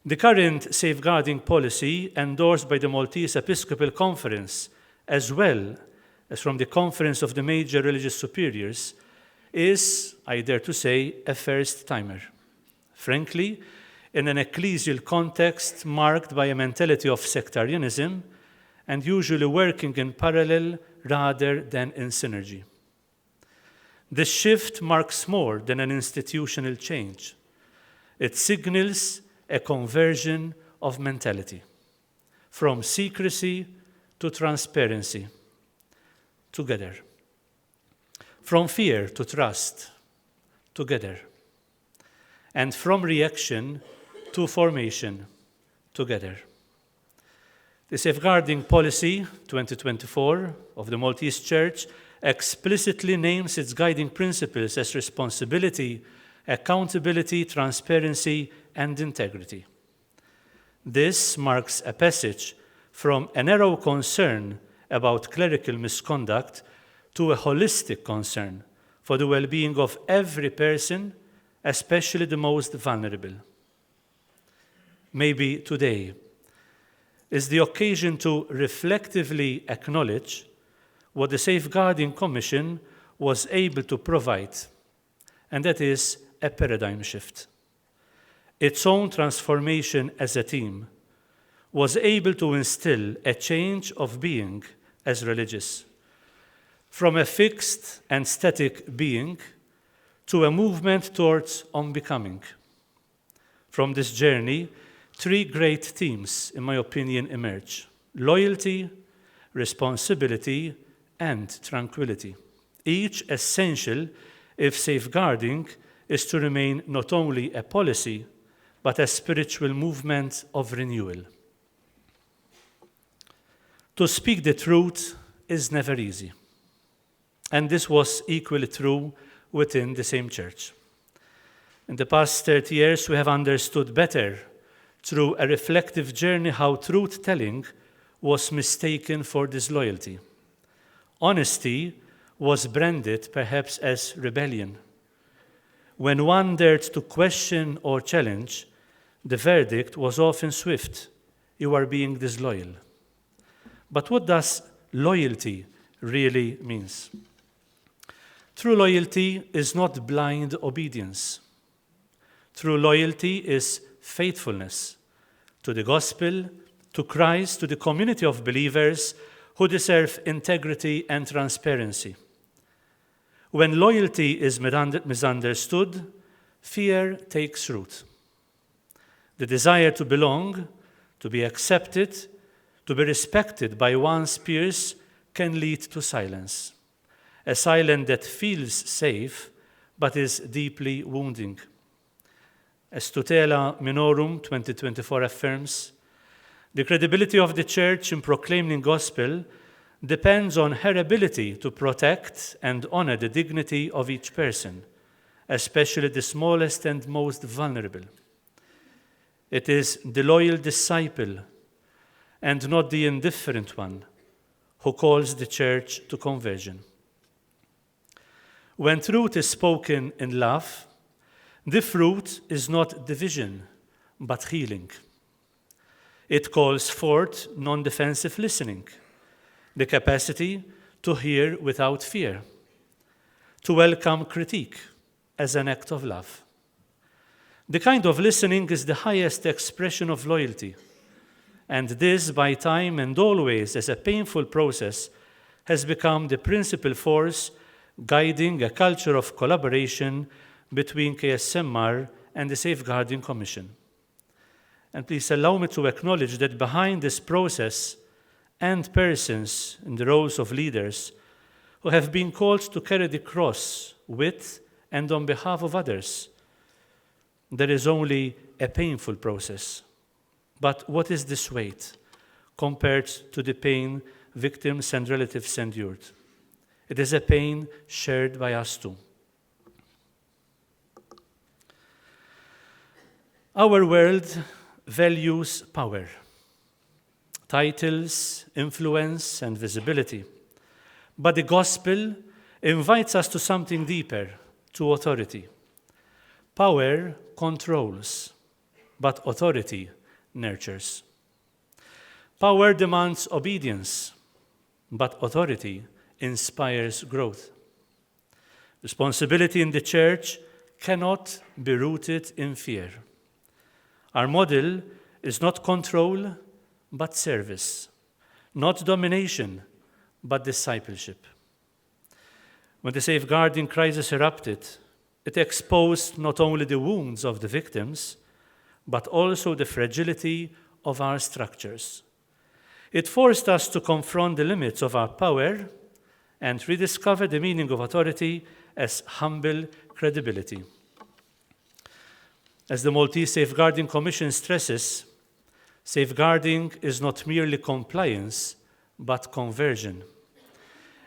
The current safeguarding policy, endorsed by the Maltese Episcopal Conference, as well as from the Conference of the Major Religious Superiors, is, I dare to say, a first-timer. Frankly, in an ecclesial context marked by a mentality of sectarianism and usually working in parallel rather than in synergy. This shift marks more than an institutional change. It signals a conversion of mentality, from secrecy to transparency, together. From fear to trust, together. And from reaction to formation, together. The Safeguarding Policy 2024 of the Maltese Church explicitly names its guiding principles as responsibility, accountability, transparency, and integrity. This marks a passage from a narrow concern about clerical misconduct to a holistic concern for the well-being of every person, especially the most vulnerable. Maybe today is the occasion to reflectively acknowledge what the Safeguarding Commission was able to provide, and that is a paradigm shift. Its own transformation as a team, was able to instill a change of being as religious, from a fixed and static being to a movement towards unbecoming. From this journey, three great themes, in my opinion, emerge: loyalty, responsibility, and tranquility, each essential if safeguarding is to remain not only a policy, but a spiritual movement of renewal. To speak the truth is never easy, and this was equally true within the same church. In the past 30 years, we have understood better through a reflective journey how truth-telling was mistaken for disloyalty. Honesty was branded perhaps as rebellion. When one dared to question or challenge, the verdict was often swift: you are being disloyal. But what does loyalty really mean? True loyalty is not blind obedience. True loyalty is faithfulness to the gospel, to Christ, to the community of believers who deserve integrity and transparency. When loyalty is misunderstood, fear takes root. The desire to belong, to be accepted, to be respected by one's peers can lead to silence, a silence that feels safe but is deeply wounding. As Tutela Minorum 2024 affirms, the credibility of the Church in proclaiming gospel depends on her ability to protect and honor the dignity of each person, especially the smallest and most vulnerable. It is the loyal disciple and not the indifferent one who calls the Church to conversion. When truth is spoken in love, the fruit is not division, but healing. It calls forth non-defensive listening, the capacity to hear without fear, to welcome critique as an act of love. The kind of listening is the highest expression of loyalty, and this, by time and always as a painful process, has become the principal force guiding a culture of collaboration between KSMR and the Safeguarding Commission. And please allow me to acknowledge that behind this process and persons in the roles of leaders who have been called to carry the cross with and on behalf of others, there is only a painful process. But what is this weight compared to the pain victims and relatives endured? It is a pain shared by us too. Our world values power, titles, influence, and visibility. But the gospel invites us to something deeper, to authority. Power controls, but authority nurtures. Power demands obedience, but authority inspires growth. Responsibility in the church cannot be rooted in fear. Our model is not control, but service, not domination, but discipleship. When the safeguarding crisis erupted, it exposed not only the wounds of the victims, but also the fragility of our structures. It forced us to confront the limits of our power and rediscover the meaning of authority as humble credibility. As the Maltese Safeguarding Commission stresses, safeguarding is not merely compliance, but conversion,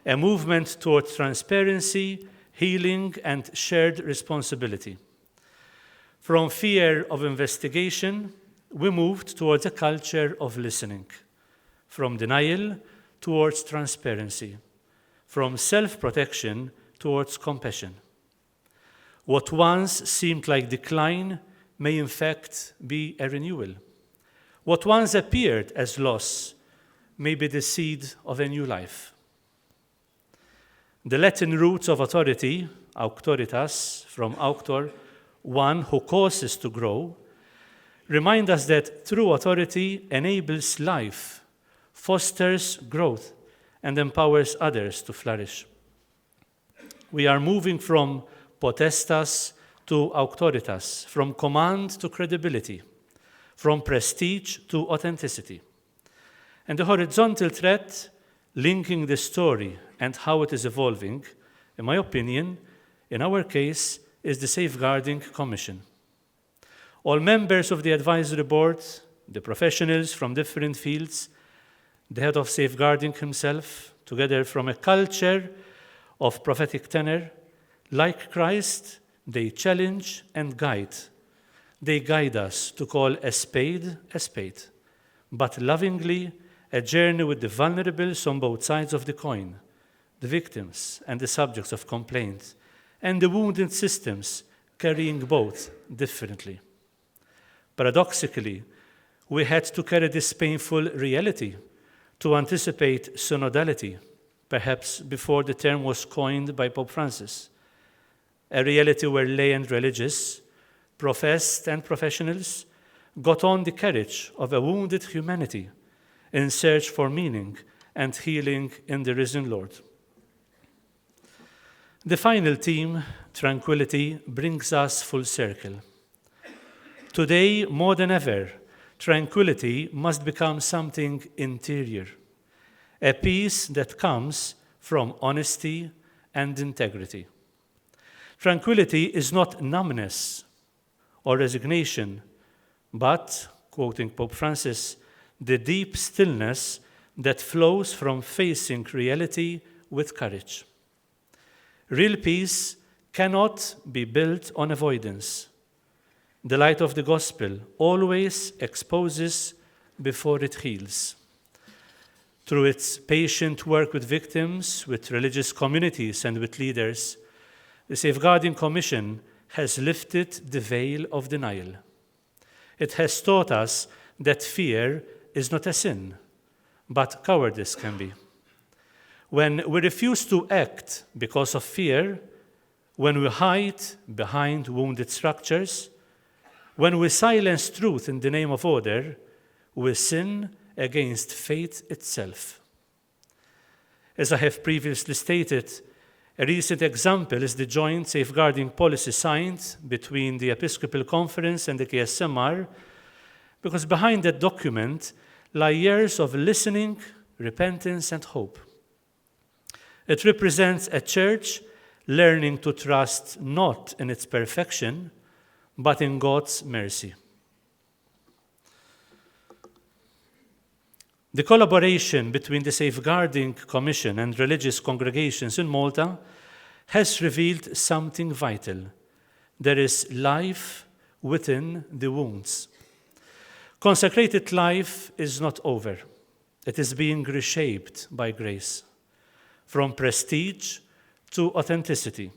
a movement toward transparency, healing, and shared responsibility. From fear of investigation, we moved towards a culture of listening, from denial towards transparency, from self-protection towards compassion. What once seemed like decline may in fact be a renewal. What once appeared as loss may be the seed of a new life. The Latin roots of authority, auctoritas, from auctor, one who causes to grow, remind us that true authority enables life, fosters growth, and empowers others to flourish. We are moving from potestas to auctoritas, from command to credibility, from prestige to authenticity. And the horizontal thread linking the story and how it is evolving, in my opinion, in our case, is the Safeguarding Commission. All members of the advisory board, the professionals from different fields, the head of safeguarding himself, together from a culture of prophetic tenor, like Christ, they challenge and guide. They guide us to call a spade, but lovingly a journey with the vulnerables on both sides of the coin, the victims and the subjects of complaint, and the wounded systems carrying both differently. Paradoxically, we had to carry this painful reality to anticipate synodality, perhaps before the term was coined by Pope Francis, a reality where lay and religious, professed and professionals, got on the courage of a wounded humanity in search for meaning and healing in the risen Lord. The final theme, tranquility, brings us full circle. Today, more than ever, tranquility must become something interior, a peace that comes from honesty and integrity. Tranquility is not numbness or resignation, but, quoting Pope Francis, the deep stillness that flows from facing reality with courage. Real peace cannot be built on avoidance. The light of the gospel always exposes before it heals. Through its patient work with victims, with religious communities, and with leaders, the Safeguarding Commission has lifted the veil of denial. It has taught us that fear is not a sin, but cowardice can be. When we refuse to act because of fear, when we hide behind wounded structures, when we silence truth in the name of order, we sin against faith itself. As I have previously stated, a recent example is the joint safeguarding policy signed between the Episcopal Conference and the KSMR, because behind that document lie years of listening, repentance, and hope. It represents a church learning to trust not in its perfection, but in God's mercy. The collaboration between the Safeguarding Commission and religious congregations in Malta has revealed something vital. There is life within the wounds. Consecrated life is not over. It is being reshaped by grace, from prestige to authenticity,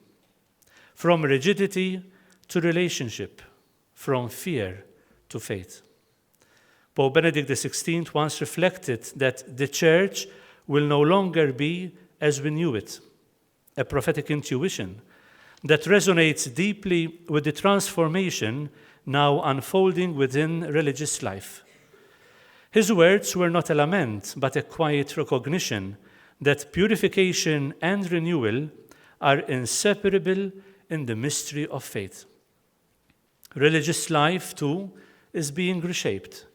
from rigidity to relationship, from fear to faith. Pope Benedict XVI once reflected that the Church will no longer be as we knew it, a prophetic intuition that resonates deeply with the transformation now unfolding within religious life. His words were not a lament, but a quiet recognition that purification and renewal are inseparable in the mystery of faith. Religious life, too, is being reshaped,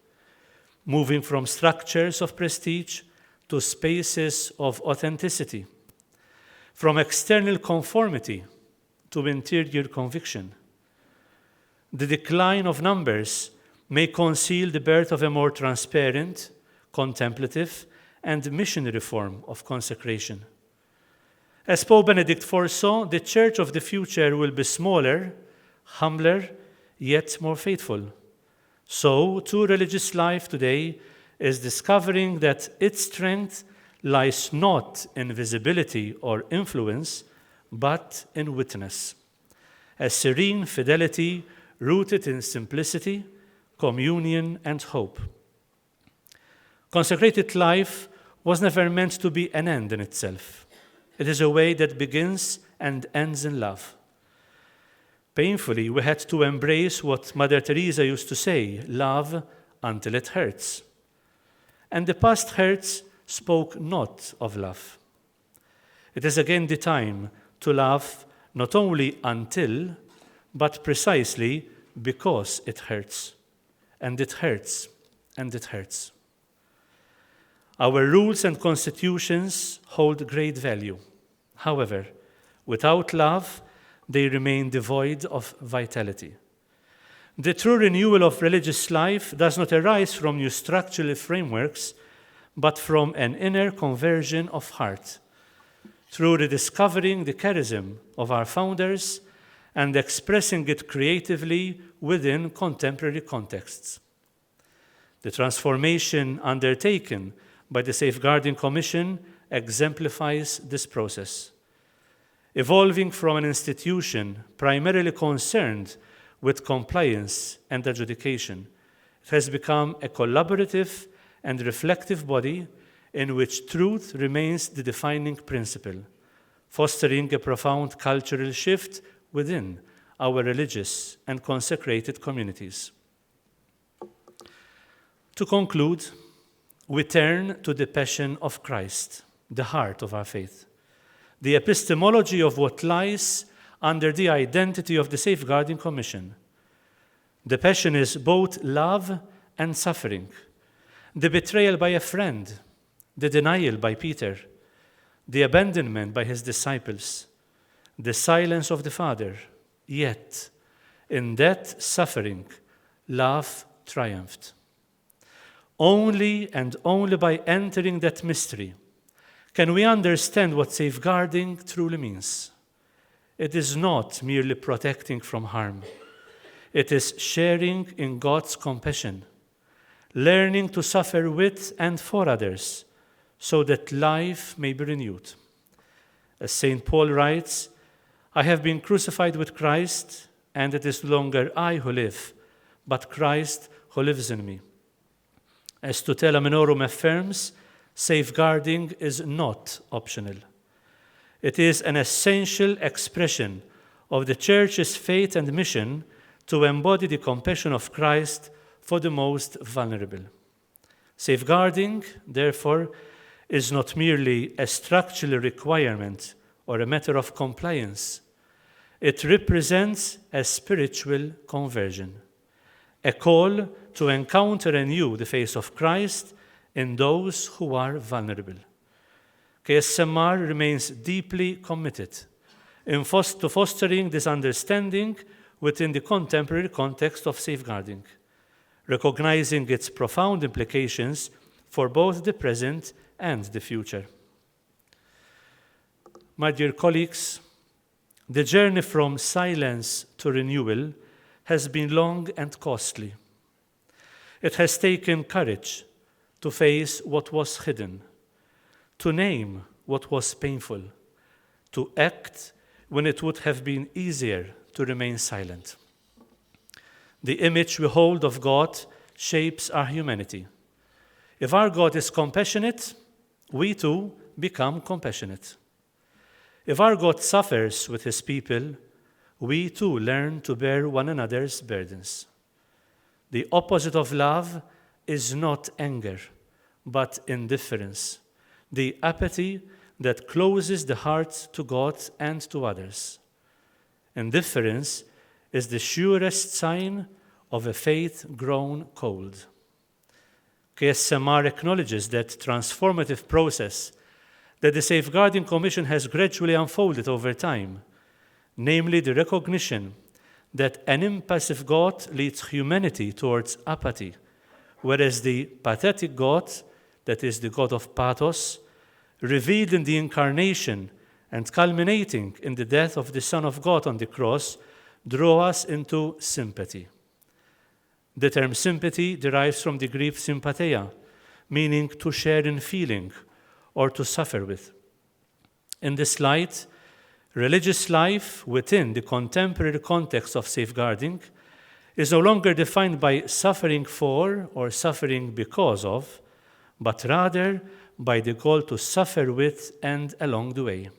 moving from structures of prestige to spaces of authenticity, from external conformity to interior conviction. The decline of numbers may conceal the birth of a more transparent, contemplative, and missionary form of consecration. As Pope Benedict foresaw, the Church of the future will be smaller, humbler, yet more faithful. So, too, religious life today is discovering that its strength lies not in visibility or influence, but in witness. A serene fidelity rooted in simplicity, communion, and hope. Consecrated life was never meant to be an end in itself. It is a way that begins and ends in love. Painfully, we had to embrace what Mother Teresa used to say, love until it hurts. And the past hurts spoke not of love. It is again the time to love not only until, but precisely because it hurts. And it hurts, and it hurts. Our rules and constitutions hold great value. However, without love, they remain devoid of vitality. The true renewal of religious life does not arise from new structural frameworks, but from an inner conversion of heart, through rediscovering the charism of our founders and expressing it creatively within contemporary contexts. The transformation undertaken by the Safeguarding Commission exemplifies this process. Evolving from an institution primarily concerned with compliance and adjudication, it has become a collaborative and reflective body in which truth remains the defining principle, fostering a profound cultural shift within our religious and consecrated communities. To conclude, we turn to the Passion of Christ, the heart of our faith, the epistemology of what lies under the identity of the Safeguarding Commission. The Passion is both love and suffering, the betrayal by a friend, the denial by Peter, the abandonment by his disciples, the silence of the Father. Yet, in that suffering, love triumphed. Only and only by entering that mystery can we understand what safeguarding truly means. It is not merely protecting from harm. It is sharing in God's compassion, learning to suffer with and for others, so that life may be renewed. As St. Paul writes, I have been crucified with Christ, and it is no longer I who live, but Christ who lives in me. As Tutela Minorum affirms, safeguarding is not optional. It is an essential expression of the Church's faith and mission to embody the compassion of Christ for the most vulnerable. Safeguarding, therefore, is not merely a structural requirement or a matter of compliance. It represents a spiritual conversion, a call to encounter anew the face of Christ in those who are vulnerable. KSMR remains deeply committed to fostering this understanding within the contemporary context of safeguarding, recognizing its profound implications for both the present and the future. My dear colleagues, the journey from silence to renewal has been long and costly. It has taken courage to face what was hidden, to name what was painful, to act when it would have been easier to remain silent. The image we hold of God shapes our humanity. If our God is compassionate, we too become compassionate. If our God suffers with his people, we too learn to bear one another's burdens. The opposite of love is not anger, but indifference, the apathy that closes the heart to God and to others. Indifference is the surest sign of a faith grown cold. KSMR acknowledges that transformative process that the Safeguarding Commission has gradually unfolded over time, namely the recognition that an impassive God leads humanity towards apathy, whereas the pathetic God, that is the God of pathos, revealed in the Incarnation and culminating in the death of the Son of God on the cross, draw us into sympathy. The term sympathy derives from the Greek sympatheia, meaning to share in feeling or to suffer with. In this light, religious life within the contemporary context of safeguarding is no longer defined by suffering for or suffering because of, but rather by the goal to suffer with and along the way.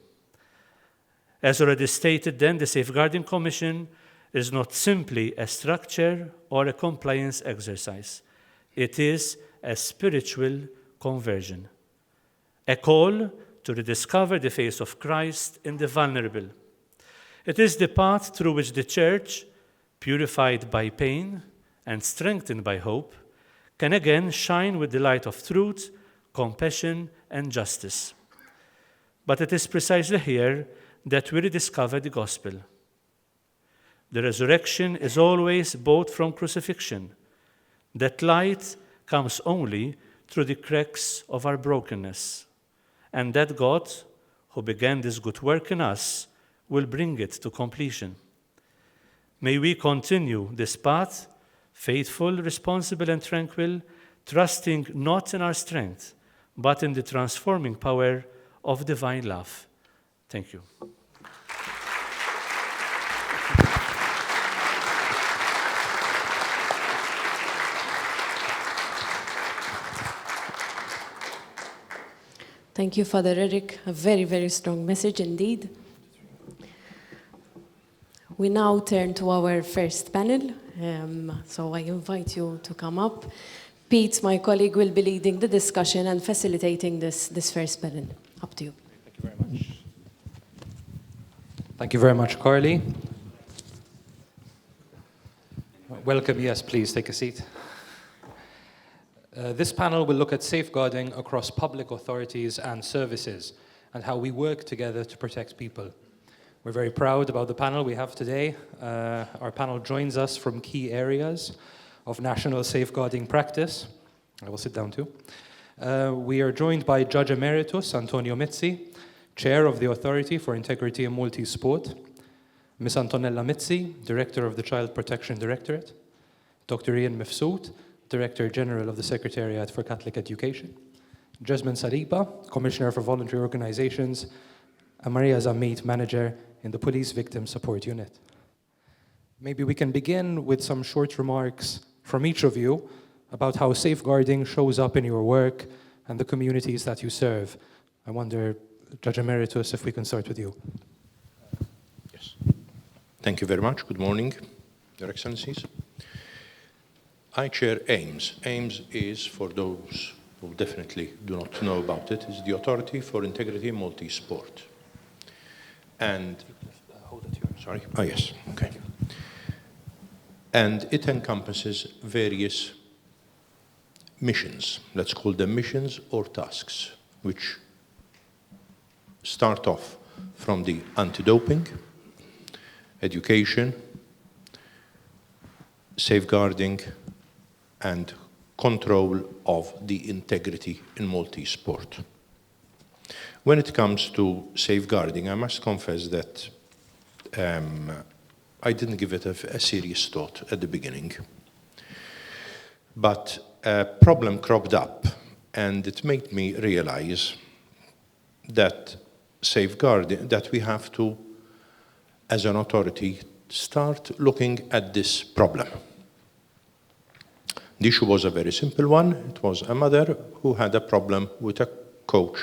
As already stated then, the Safeguarding Commission is not simply a structure or a compliance exercise. It is a spiritual conversion, a call to rediscover the face of Christ in the vulnerable. It is the path through which the Church, purified by pain and strengthened by hope, can again shine with the light of truth, compassion, and justice. But it is precisely here that we rediscover the gospel. The resurrection is always bought from crucifixion. That light comes only through the cracks of our brokenness. And that God, who began this good work in us, will bring it to completion. May we continue this path, faithful, responsible, and tranquil, trusting not in our strength, but in the transforming power of divine love. Thank you. Thank you, Father Eric. A very, very strong message indeed. We now turn to our first panel. So I invite you to come up. Pete, my colleague, will be leading the discussion and facilitating this first panel. Up to you. Thank you very much. Thank you very much, Carly. Welcome. Yes, please take a seat. This panel will look at safeguarding across public authorities and services and how we work together to protect people. We're very proud about the panel we have today. Our panel joins us from key areas of national safeguarding practice. I will sit down too. We are joined by Judge Emeritus Antonio Mizzi, Chair of the Authority for Integrity in Maltese Sport, Ms. Antonella Mizzi, Director of the Child Protection Directorate, Dr. Ian Mifsud, Director General of the Secretariat for Catholic Education, Jasmine Sariba, Commissioner for Voluntary Organizations, and Maria Zammit, Manager in the Police Victim Support Unit. Maybe we can begin with some short remarks from each of you about how safeguarding shows up in your work and the communities that you serve. I wonder, Judge Emeritus, if we can start with you. Yes. Thank you very much. Good morning, Your Excellencies. I chair AIMS. AIMS is, for those who definitely do not know about it, is the Authority for Integrity in Maltese Sport. And, sorry? Oh, yes, okay. And it encompasses various missions, let's call them missions or tasks, which start off from the anti-doping, education, safeguarding, and control of the integrity in Maltese sport. When it comes to safeguarding, I must confess that I didn't give it a serious thought at the beginning. But a problem cropped up, and it made me realize that safeguarding, that we have to, as an authority, start looking at this problem. The issue was a very simple one. It was a mother who had a problem with a coach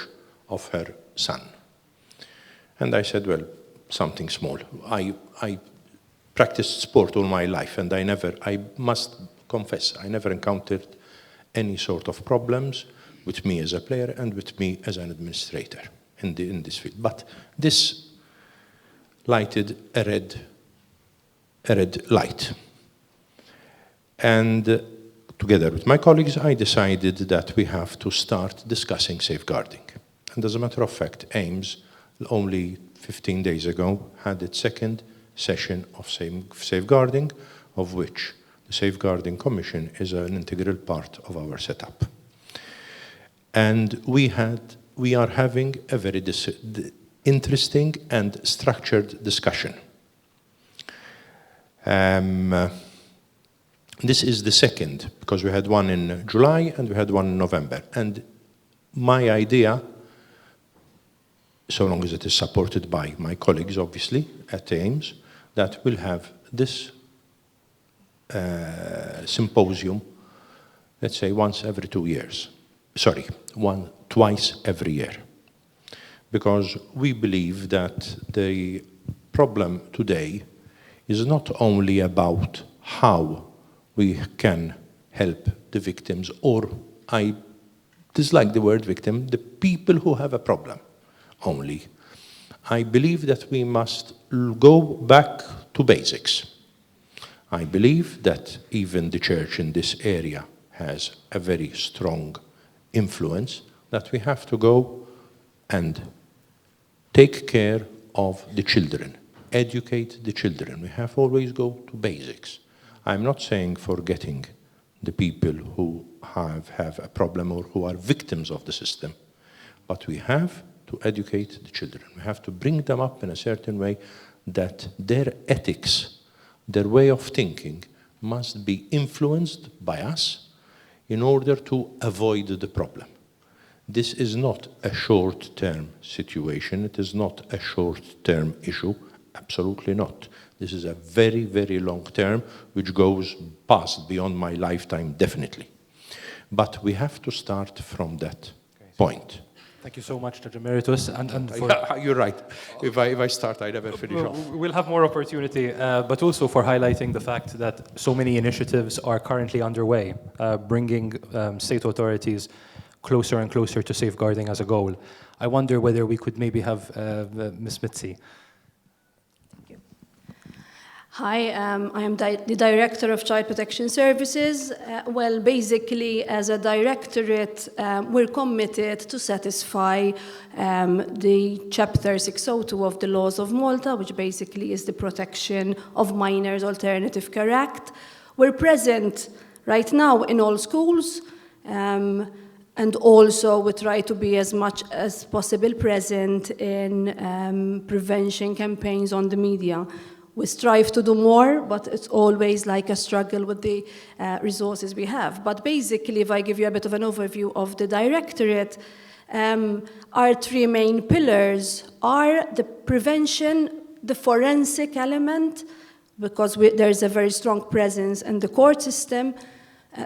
of her son. And I said, well, something small. I practiced sport all my life, and I must confess, I never encountered any sort of problems with me as a player and with me as an administrator in this field. But this lighted a red light. And together with my colleagues, I decided that we have to start discussing safeguarding. And as a matter of fact, AIMS, only 15 days ago, had its second session of safeguarding, of which the Safeguarding Commission is an integral part of our setup. And we are having a very interesting and structured discussion. This is the second, because we had one in July and we had one in November. And my idea, so long as it is supported by my colleagues, obviously, at AIMS, that we'll have this symposium, let's say once every 2 years. Sorry, twice every year. Because we believe that the problem today is not only about how we can help the victims, or I dislike the word victim, the people who have a problem only. I believe that we must go back to basics. I believe that even the church in this area has a very strong influence, that we have to go and take care of the children, educate the children. We have always go to basics. I'm not saying forgetting the people who have a problem or who are victims of the system, but we have to educate the children. We have to bring them up in a certain way that their ethics, their way of thinking must be influenced by us in order to avoid the problem. This is not a short-term situation. It is not a short-term issue. Absolutely not. This is a very, very long term, which goes past beyond my lifetime, definitely. But we have to start from that point. Thank you so much, Judge Emeritus. And for, You're right. If I start, I never finish off. We'll have more opportunity, but also for highlighting the fact that so many initiatives are currently underway, bringing state authorities closer and closer to safeguarding as a goal. I wonder whether we could maybe have Ms. Mitzi. Hi, I am the Director of Child Protection Services. Well, basically, as a directorate, we're committed to satisfy the Chapter 602 of the Laws of Malta, which basically is the Protection of Minors Alternative Care Act. We're present right now in all schools, and also we try to be as much as possible present in prevention campaigns on the media. We strive to do more, but it's always like a struggle with the resources we have. But basically, if I give you a bit of an overview of the directorate, our three main pillars are the prevention, the forensic element, because there's a very strong presence in the court system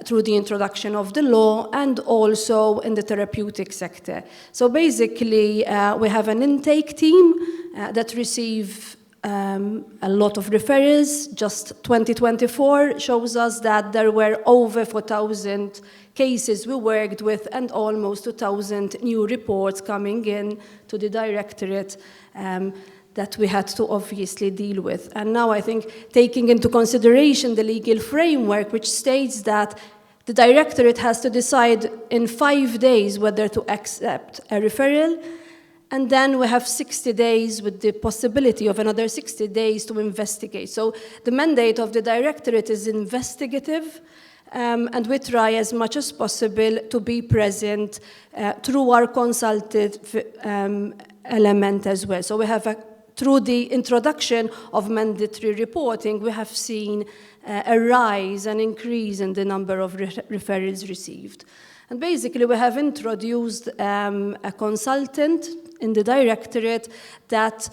through the introduction of the law, and also in the therapeutic sector. So basically, we have an intake team that receive a lot of referrals. Just 2024 shows us that there were over 4,000 cases we worked with and almost 2,000 new reports coming in to the directorate that we had to obviously deal with. And now I think taking into consideration the legal framework, which states that the directorate has to decide in 5 days whether to accept a referral, and then we have 60 days with the possibility of another 60 days to investigate. So the mandate of the directorate is investigative, and we try as much as possible to be present through our consultative element as well. So we have through the introduction of mandatory reporting, we have seen a rise, an increase in the number of referrals received. And basically, we have introduced a consultant in the directorate that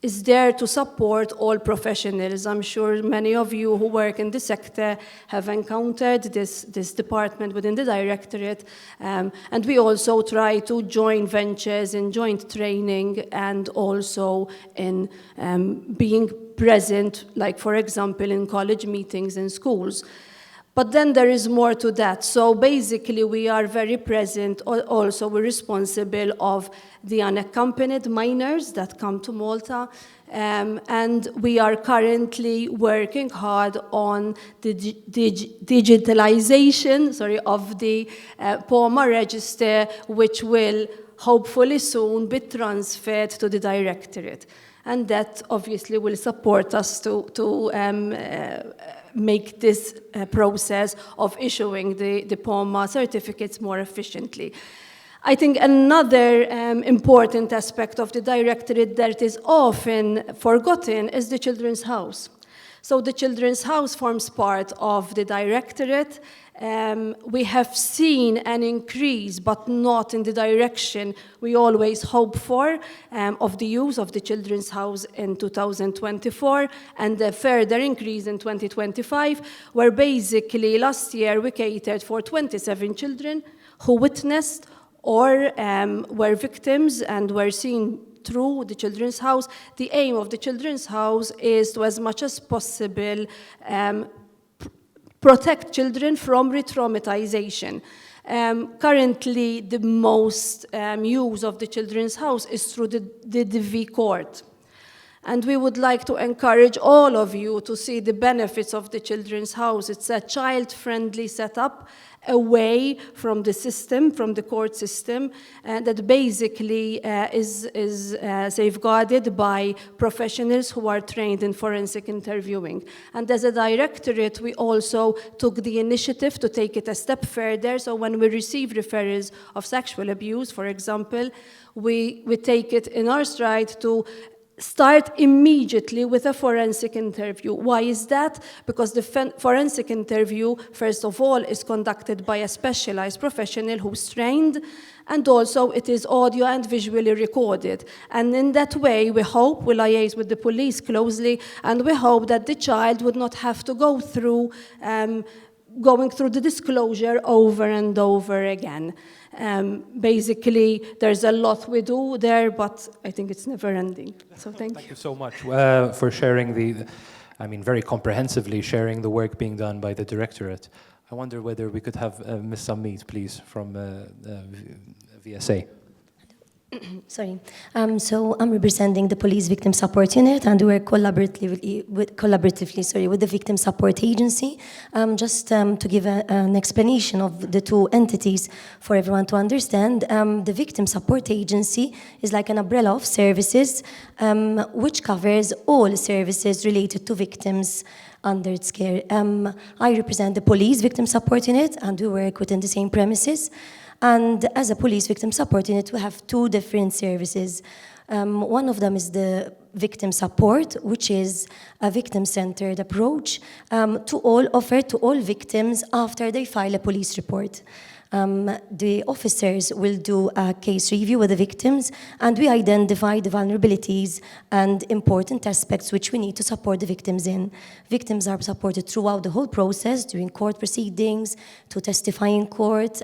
is there to support all professionals. I'm sure many of you who work in the sector have encountered this department within the directorate. And we also try to join ventures in joint training and also in being present, like, for example, in college meetings in schools. But then there is more to that. So basically, we are very present. Also, we're responsible of the unaccompanied minors that come to Malta. And we are currently working hard on the digitalization of the POMA register, which will hopefully soon be transferred to the directorate. And that obviously will support us to make this process of issuing the POMA certificates more efficiently. I think another important aspect of the directorate that is often forgotten is the Children's House. So the Children's House forms part of the directorate. We have seen an increase, but not in the direction we always hope for, of the use of the Children's House in 2024, and a further increase in 2025, where basically last year we catered for 27 children who witnessed or were victims and were seen through the Children's House. The aim of the Children's House is to, as much as possible, protect children from re-traumatization. Currently, the most use of the Children's House is through the DV court. And we would like to encourage all of you to see the benefits of the Children's House. It's a child-friendly setup away from the system, from the court system, that basically is safeguarded by professionals who are trained in forensic interviewing. And as a directorate, we also took the initiative to take it a step further. So when we receive referrals of sexual abuse, for example, we take it in our stride to start immediately with a forensic interview. Why is that? Because the forensic interview, first of all, is conducted by a specialized professional who's trained, and also it is audio and visually recorded. And in that way, we hope, we liaise with the police closely, and we hope that the child would not have to go through going through the disclosure over and over again. Basically, there's a lot we do there, but I think it's never ending. So thank you. Thank you so much for sharing very comprehensively sharing the work being done by the Directorate. I wonder whether we could have Ms. Samit, please, from VSA. Sorry. So I'm representing the Police Victim Support Unit, and we work collaboratively with the Victim Support Agency. Just to give an explanation of the two entities for everyone to understand, the Victim Support Agency is like an umbrella of services which covers all services related to victims under its care. I represent the Police Victim Support Unit, and we work within the same premises. And as a police victim support unit, we have two different services. One of them is the victim support, which is a victim-centered approach offered to all victims after they file a police report. The officers will do a case review with the victims, and we identify the vulnerabilities and important aspects which we need to support the victims in. Victims are supported throughout the whole process, during court proceedings, to testify in court,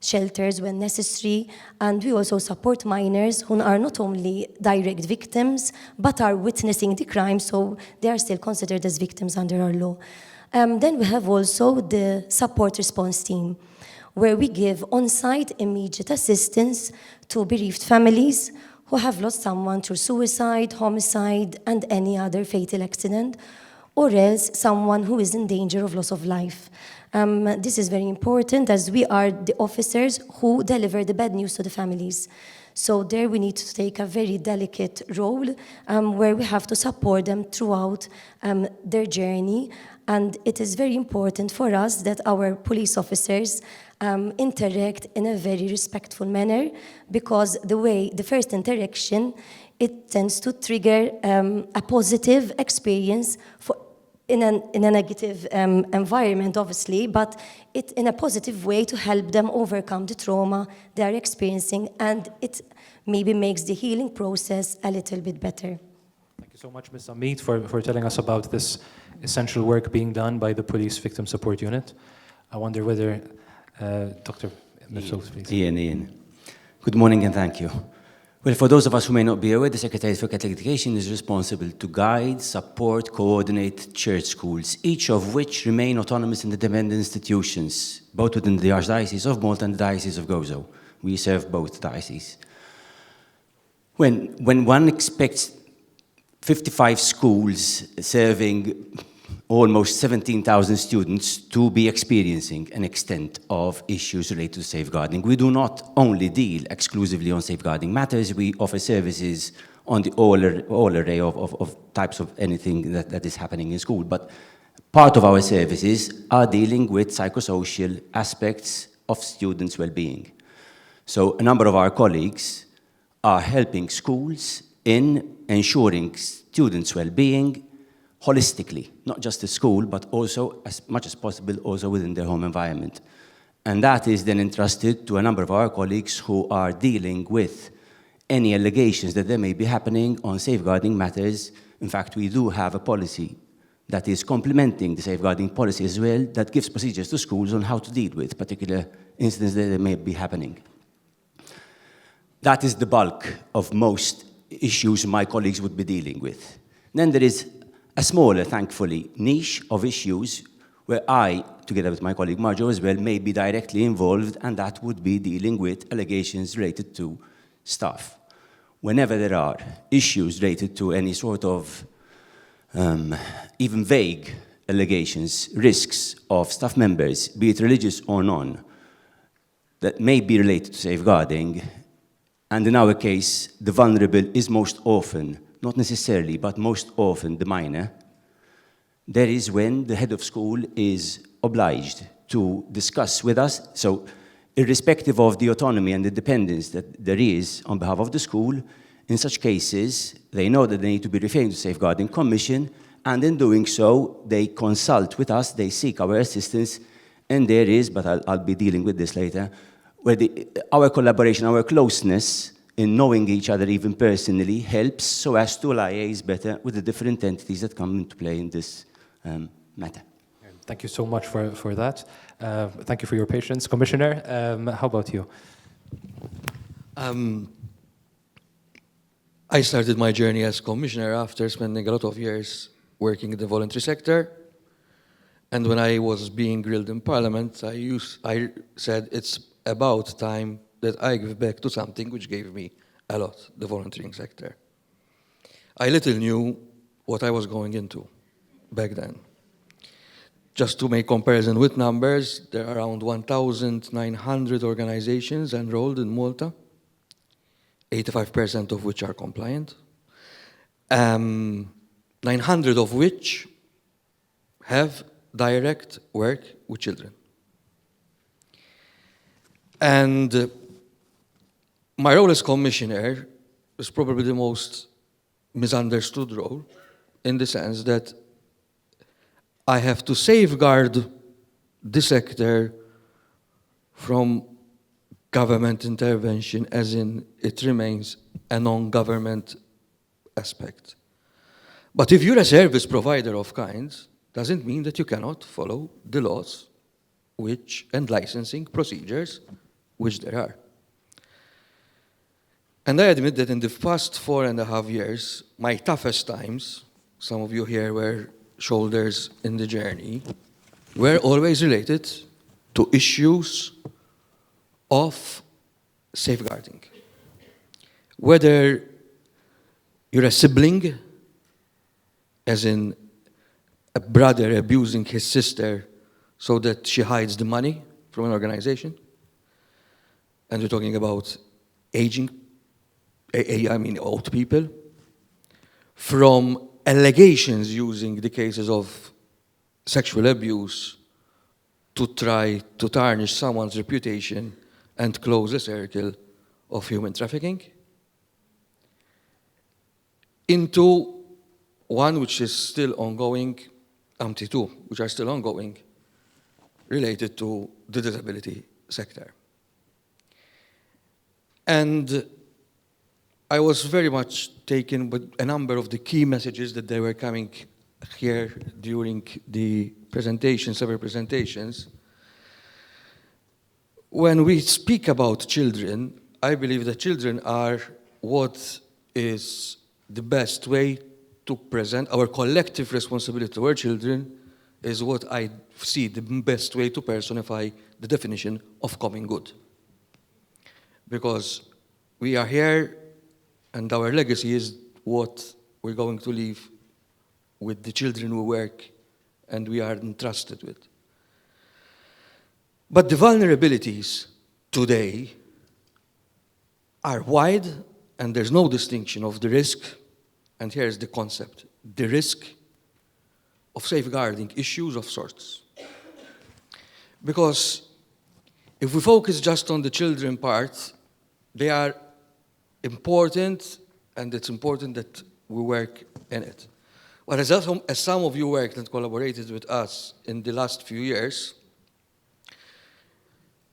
shelters when necessary, and we also support minors who are not only direct victims, but are witnessing the crime, so they are still considered as victims under our law. Then we have also the support response team, where we give on-site immediate assistance to bereaved families who have lost someone through suicide, homicide, and any other fatal accident, or else someone who is in danger of loss of life. This is very important, as we are the officers who deliver the bad news to the families. So there we need to take a very delicate role where we have to support them throughout their journey. And it is very important for us that our police officers interact in a very respectful manner, because the first interaction, it tends to trigger a positive experience in a negative environment, obviously, but in a positive way to help them overcome the trauma they are experiencing, and it maybe makes the healing process a little bit better. Thank you so much, Ms. Amit, for telling us about this essential work being done by the Police Victim Support Unit. I wonder whether Dr. Mitchell, please. Ian. Good morning and thank you. Well, for those of us who may not be aware, the Secretariat for Catholic Education is responsible to guide, support, coordinate church schools, each of which remain autonomous and independent institutions, both within the Archdiocese of Malta and the Diocese of Gozo. We serve both dioceses. When one expects 55 schools serving almost 17,000 students to be experiencing an extent of issues related to safeguarding, we do not only deal exclusively on safeguarding matters, we offer services on the all array of types of anything that is happening in school. But part of our services are dealing with psychosocial aspects of students' well-being. So a number of our colleagues are helping schools in ensuring students' well-being holistically, not just at school, but also, as much as possible, also within their home environment. And that is then entrusted to a number of our colleagues who are dealing with any allegations that there may be happening on safeguarding matters. In fact, we do have a policy that is complementing the safeguarding policy as well, that gives procedures to schools on how to deal with particular incidents that may be happening. that is the bulk of most issues my colleagues would be dealing with. Then there is a smaller, thankfully, niche of issues where I, together with my colleague Marjo as well, may be directly involved, and that would be dealing with allegations related to staff. Whenever there are issues related to any sort of even vague allegations, risks of staff members, be it religious or non, that may be related to safeguarding, and in our case, the vulnerable is most often, not necessarily, but most often the minor, there is when the head of school is obliged to discuss with us. So irrespective of the autonomy and the dependence that there is on behalf of the school, in such cases, they know that they need to be referring to Safeguarding Commission, and in doing so, they consult with us, they seek our assistance, and there is, but I'll be dealing with this later, where our collaboration, our closeness in knowing each other even personally helps so as to liaise better with the different entities that come into play in this matter. Thank you so much for that. Thank you for your patience. Commissioner, how about you? I started my journey as commissioner after spending a lot of years working in the voluntary sector. And when I was being grilled in Parliament, I said it's about time that I give back to something which gave me a lot, the volunteering sector. I little knew what I was going into back then. Just to make comparison with numbers, there are around 1,900 organizations enrolled in Malta, 85% of which are compliant, 900 of which have direct work with children. And my role as commissioner is probably the most misunderstood role, in the sense that I have to safeguard the sector from government intervention, as in it remains a non-government aspect. But if you're a service provider of kinds, doesn't mean that you cannot follow the laws and licensing procedures which there are. And I admit that in the past 4.5 years, my toughest times, some of you here were shoulders in the journey, were always related to issues of safeguarding. Whether you're a sibling, as in a brother abusing his sister so that she hides the money from an organization, and we're talking about old people, from allegations using the cases of sexual abuse to try to tarnish someone's reputation and close a circle of human trafficking, into one which is still ongoing, two, which are still ongoing, related to the disability sector. And I was very much taken with a number of the key messages that they were coming here during the presentation, several presentations. When we speak about children, I believe that children are what is the best way to present our collective responsibility toward children, is what I see the best way to personify the definition of common good. Because we are here, and our legacy is what we're going to leave with the children we work and we are entrusted with. But the vulnerabilities today are wide, and there's no distinction of the risk, and here's the concept, the risk of safeguarding issues of sorts. Because if we focus just on the children part, they are important, and it's important that we work in it. But as some of you worked and collaborated with us in the last few years,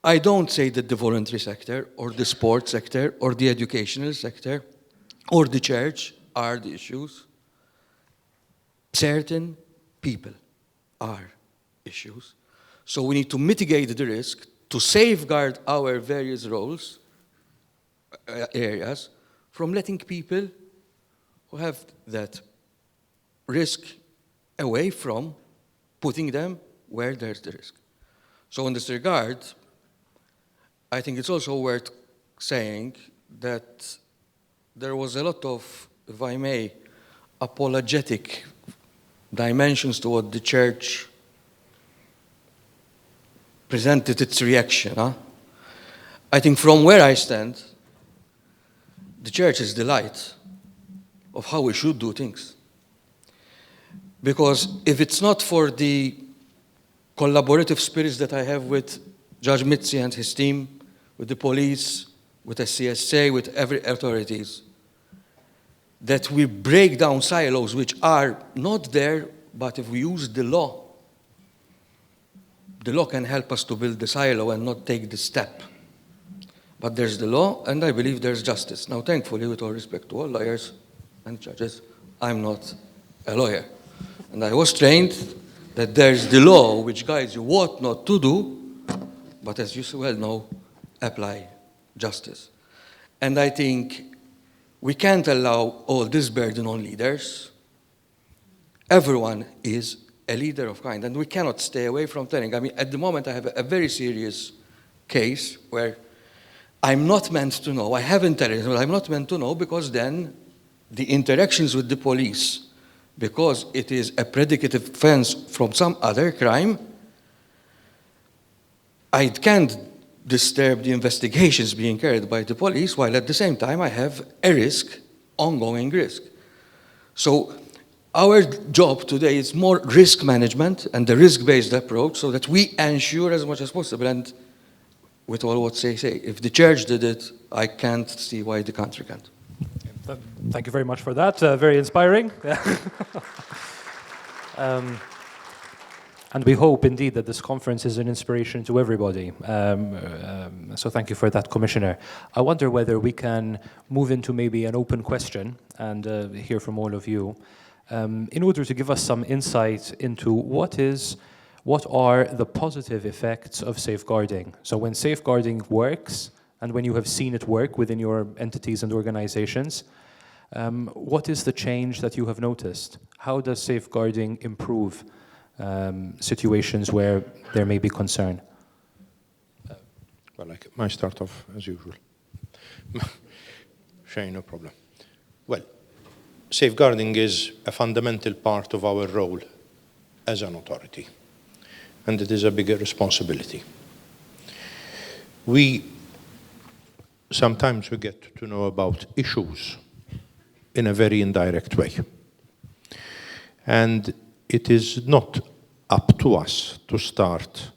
I don't say that the voluntary sector, or the sports sector, or the educational sector, or the church are the issues. Certain people are issues. So we need to mitigate the risk to safeguard our various roles areas from letting people who have that risk away from putting them where there's the risk. So in this regard, I think it's also worth saying that there was a lot of, if I may, apologetic dimensions to what the church presented its reaction. I think from where I stand, the church is the light of how we should do things. Because if it's not for the collaborative spirits that I have with Judge Mitzi and his team, with the police, with the CSA, with every authorities, that we break down silos which are not there, but if we use the law can help us to build the silo and not take the step. But there's the law, and I believe there's justice. Now, thankfully, with all respect to all lawyers and judges, I'm not a lawyer. And I was trained that there's the law which guides you what not to do, but as you well know, apply justice. And I think we can't allow all this burden on leaders. Everyone is a leader of kind, and we cannot stay away from telling. I mean, at the moment, I have a very serious case where I'm not meant to know. I have intelligence, but I'm not meant to know because then the interactions with the police, because it is a predicate offense from some other crime, I can't disturb the investigations being carried by the police, while at the same time I have a risk, ongoing risk. So our job today is more risk management and the risk-based approach so that we ensure as much as possible. And with all what they say, if the church did it, I can't see why the country can't. Thank you very much for that. Very inspiring. And we hope indeed that this conference is an inspiration to everybody. So thank you for that, Commissioner. I wonder whether we can move into maybe an open question and hear from all of you in order to give us some insight into what are the positive effects of safeguarding. So when safeguarding works and when you have seen it work within your entities and organizations, what is the change that you have noticed? How does safeguarding improve situations where there may be concern? Well, I might start off as usual. Shane, no problem. Well, safeguarding is a fundamental part of our role as an authority, and it is a bigger responsibility. Sometimes we get to know about issues in a very indirect way. And it is not up to us to start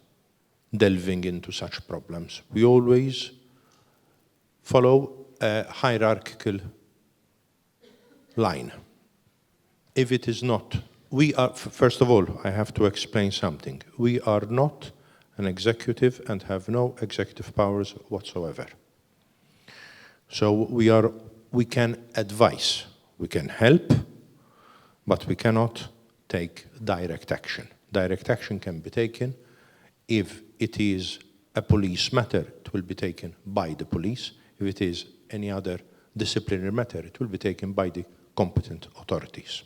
delving into such problems. We always follow a hierarchical line. If it is not, first of all, I have to explain something. We are not an executive and have no executive powers whatsoever. So we can advise, we can help, but we cannot take direct action. Direct action can be taken if it is a police matter, it will be taken by the police. If it is any other disciplinary matter, it will be taken by the competent authorities.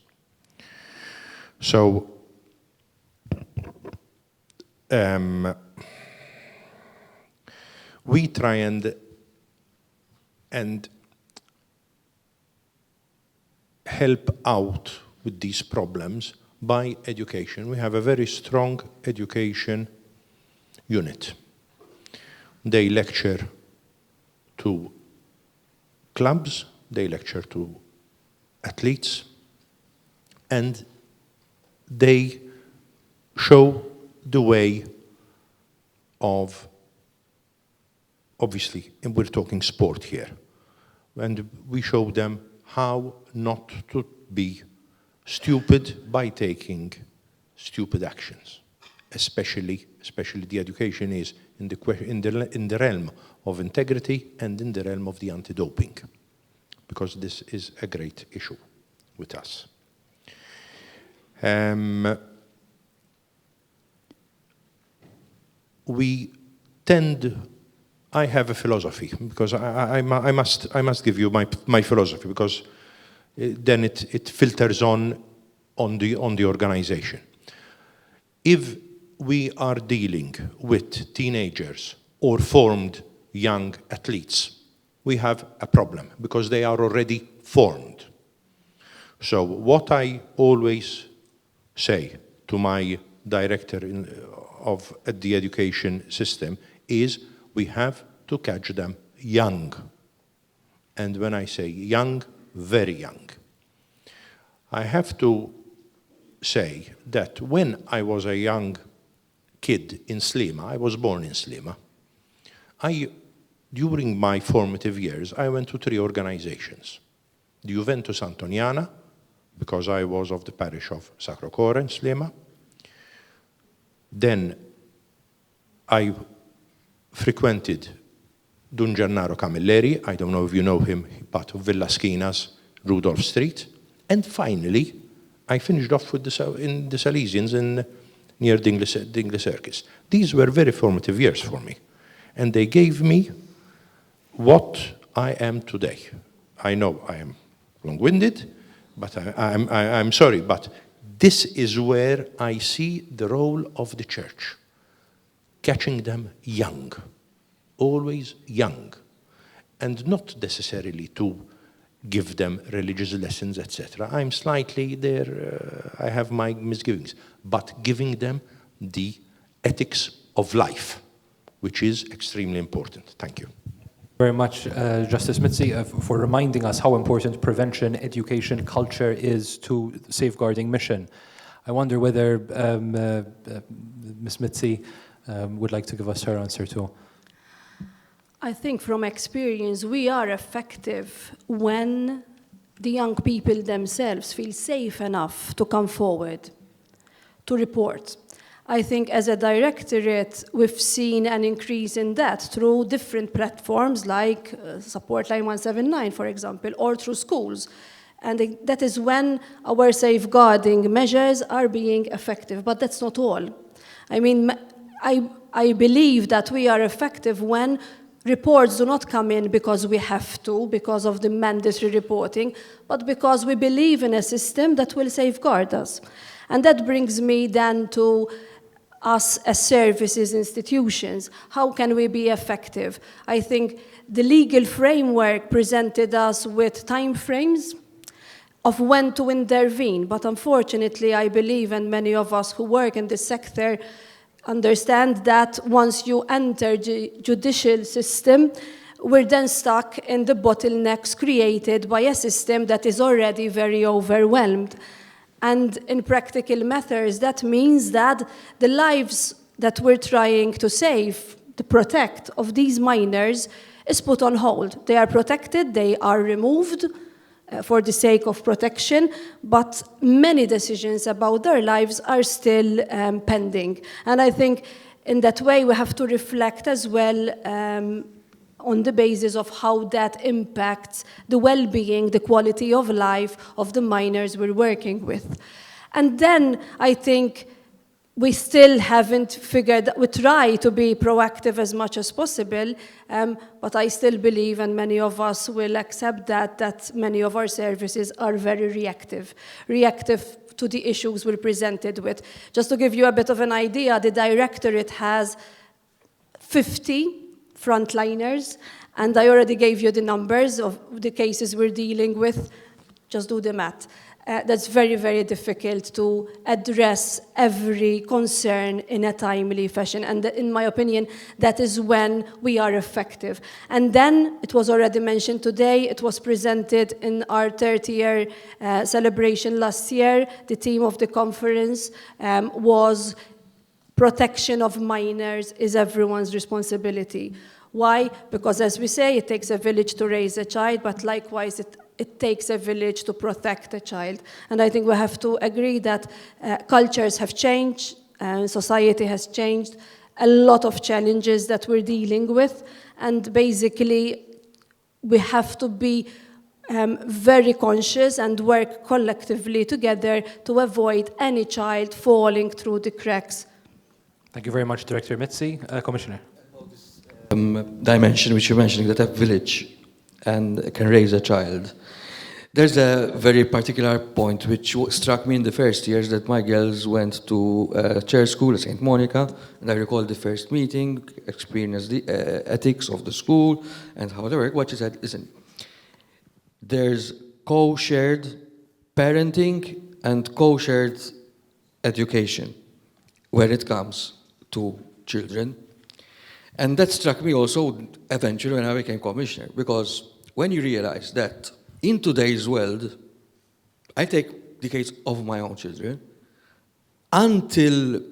So, we try and help out with these problems by education. We have a very strong education unit. They lecture to clubs, they lecture to athletes, and they show the way of, obviously, and we're talking sport here, and we show them how not to be stupid by taking stupid actions. Especially the education is in the realm of integrity and in the realm of the anti-doping, because this is a great issue with us. We tend I have a philosophy, because I must give you my philosophy, because then it filters on the organization. If we are dealing with teenagers or formed young athletes, we have a problem, because they are already formed. So what I always say to my director of the education system is, we have to catch them young. And when I say young, very young. I have to say that when I was a young kid in Slima, I was born in Slima, during my formative years, I went to 3 organizations. The Juventus Antoniana, because I was of the parish of Sacro Cuore in Slima. Then I frequented Don Gennaro Camilleri, I don't know if you know him, but of Villa Schinas, Rudolph Street. And finally, I finished off with in the Salesians near Dingley Circus. These were very formative years for me. And they gave me what I am today. I know I am long-winded, but I'm sorry, but this is where I see the role of the church. Catching them young, always young, and not necessarily to give them religious lessons, etc. I'm slightly there, I have my misgivings, but giving them the ethics of life, which is extremely important. Thank you. Very much, Justice Mitzi, for reminding us how important prevention, education, culture is to safeguarding mission. I wonder whether Ms. Mitzi would like to give us her answer too. I think from experience, we are effective when the young people themselves feel safe enough to come forward, to report. I think as a directorate, we've seen an increase in that through different platforms like Support Line 179, for example, or through schools. And that is when our safeguarding measures are being effective, but that's not all. I mean, I believe that we are effective when reports do not come in because we have to, because of the mandatory reporting, but because we believe in a system that will safeguard us. And that brings me then to us as services institutions. How can we be effective? I think the legal framework presented us with time frames of when to intervene, but unfortunately I believe, and many of us who work in this sector understand, that once you enter the judicial system, we're then stuck in the bottlenecks created by a system that is already very overwhelmed. And in practical matters, that means that the lives that we're trying to save, to protect, of these minors is put on hold. They are protected, they are removed for the sake of protection, but many decisions about their lives are still pending. And I think in that way we have to reflect as well on the basis of how that impacts the well-being, the quality of life of the minors we're working with. And then I think we still haven't figured, we try to be proactive as much as possible, but I still believe, and many of us will accept that many of our services are very reactive to the issues we're presented with. Just to give you a bit of an idea, the directorate has 50 frontliners, and I already gave you the numbers of the cases we're dealing with. Just do the math. That's very, very difficult to address every concern in a timely fashion. And in my opinion, that is when we are effective. And then, it was already mentioned today, it was presented in our 30-year celebration last year. The theme of the conference was protection of minors is everyone's responsibility. Why? Because as we say, it takes a village to raise a child, but likewise it takes a village to protect a child. And I think we have to agree that cultures have changed, society has changed, a lot of challenges that we're dealing with, and basically we have to be very conscious and work collectively together to avoid any child falling through the cracks. Thank you very much, Director Mitzi. Commissioner. dimension which you're mentioning, that a village and can raise a child. There's a very particular point which struck me in the first years, that my girls went to church school at St. Monica, and I recall the first meeting, experienced the ethics of the school and how they work. What she said, listen, there's co-shared parenting and co-shared education where it comes to children. And that struck me also eventually when I became commissioner, because when you realize that in today's world, I take the case of my own children, until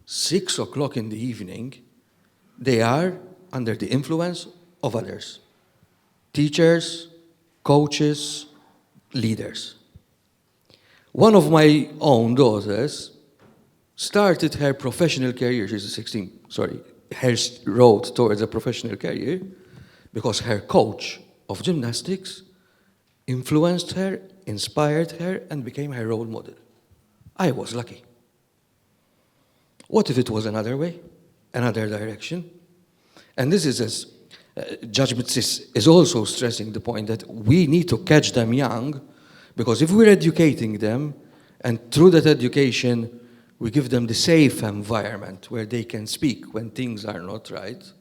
6 o'clock in the evening, they are under the influence of others. Teachers, coaches, leaders. One of my own daughters started her professional career, she's 16, her road towards a professional career, because her coach of gymnastics influenced her, inspired her, and became her role model. I was lucky. What if it was another way, another direction? And this is, as Judge Mitsis is also stressing the point, that we need to catch them young, because if we're educating them, and through that education, we give them the safe environment where they can speak when things are not right.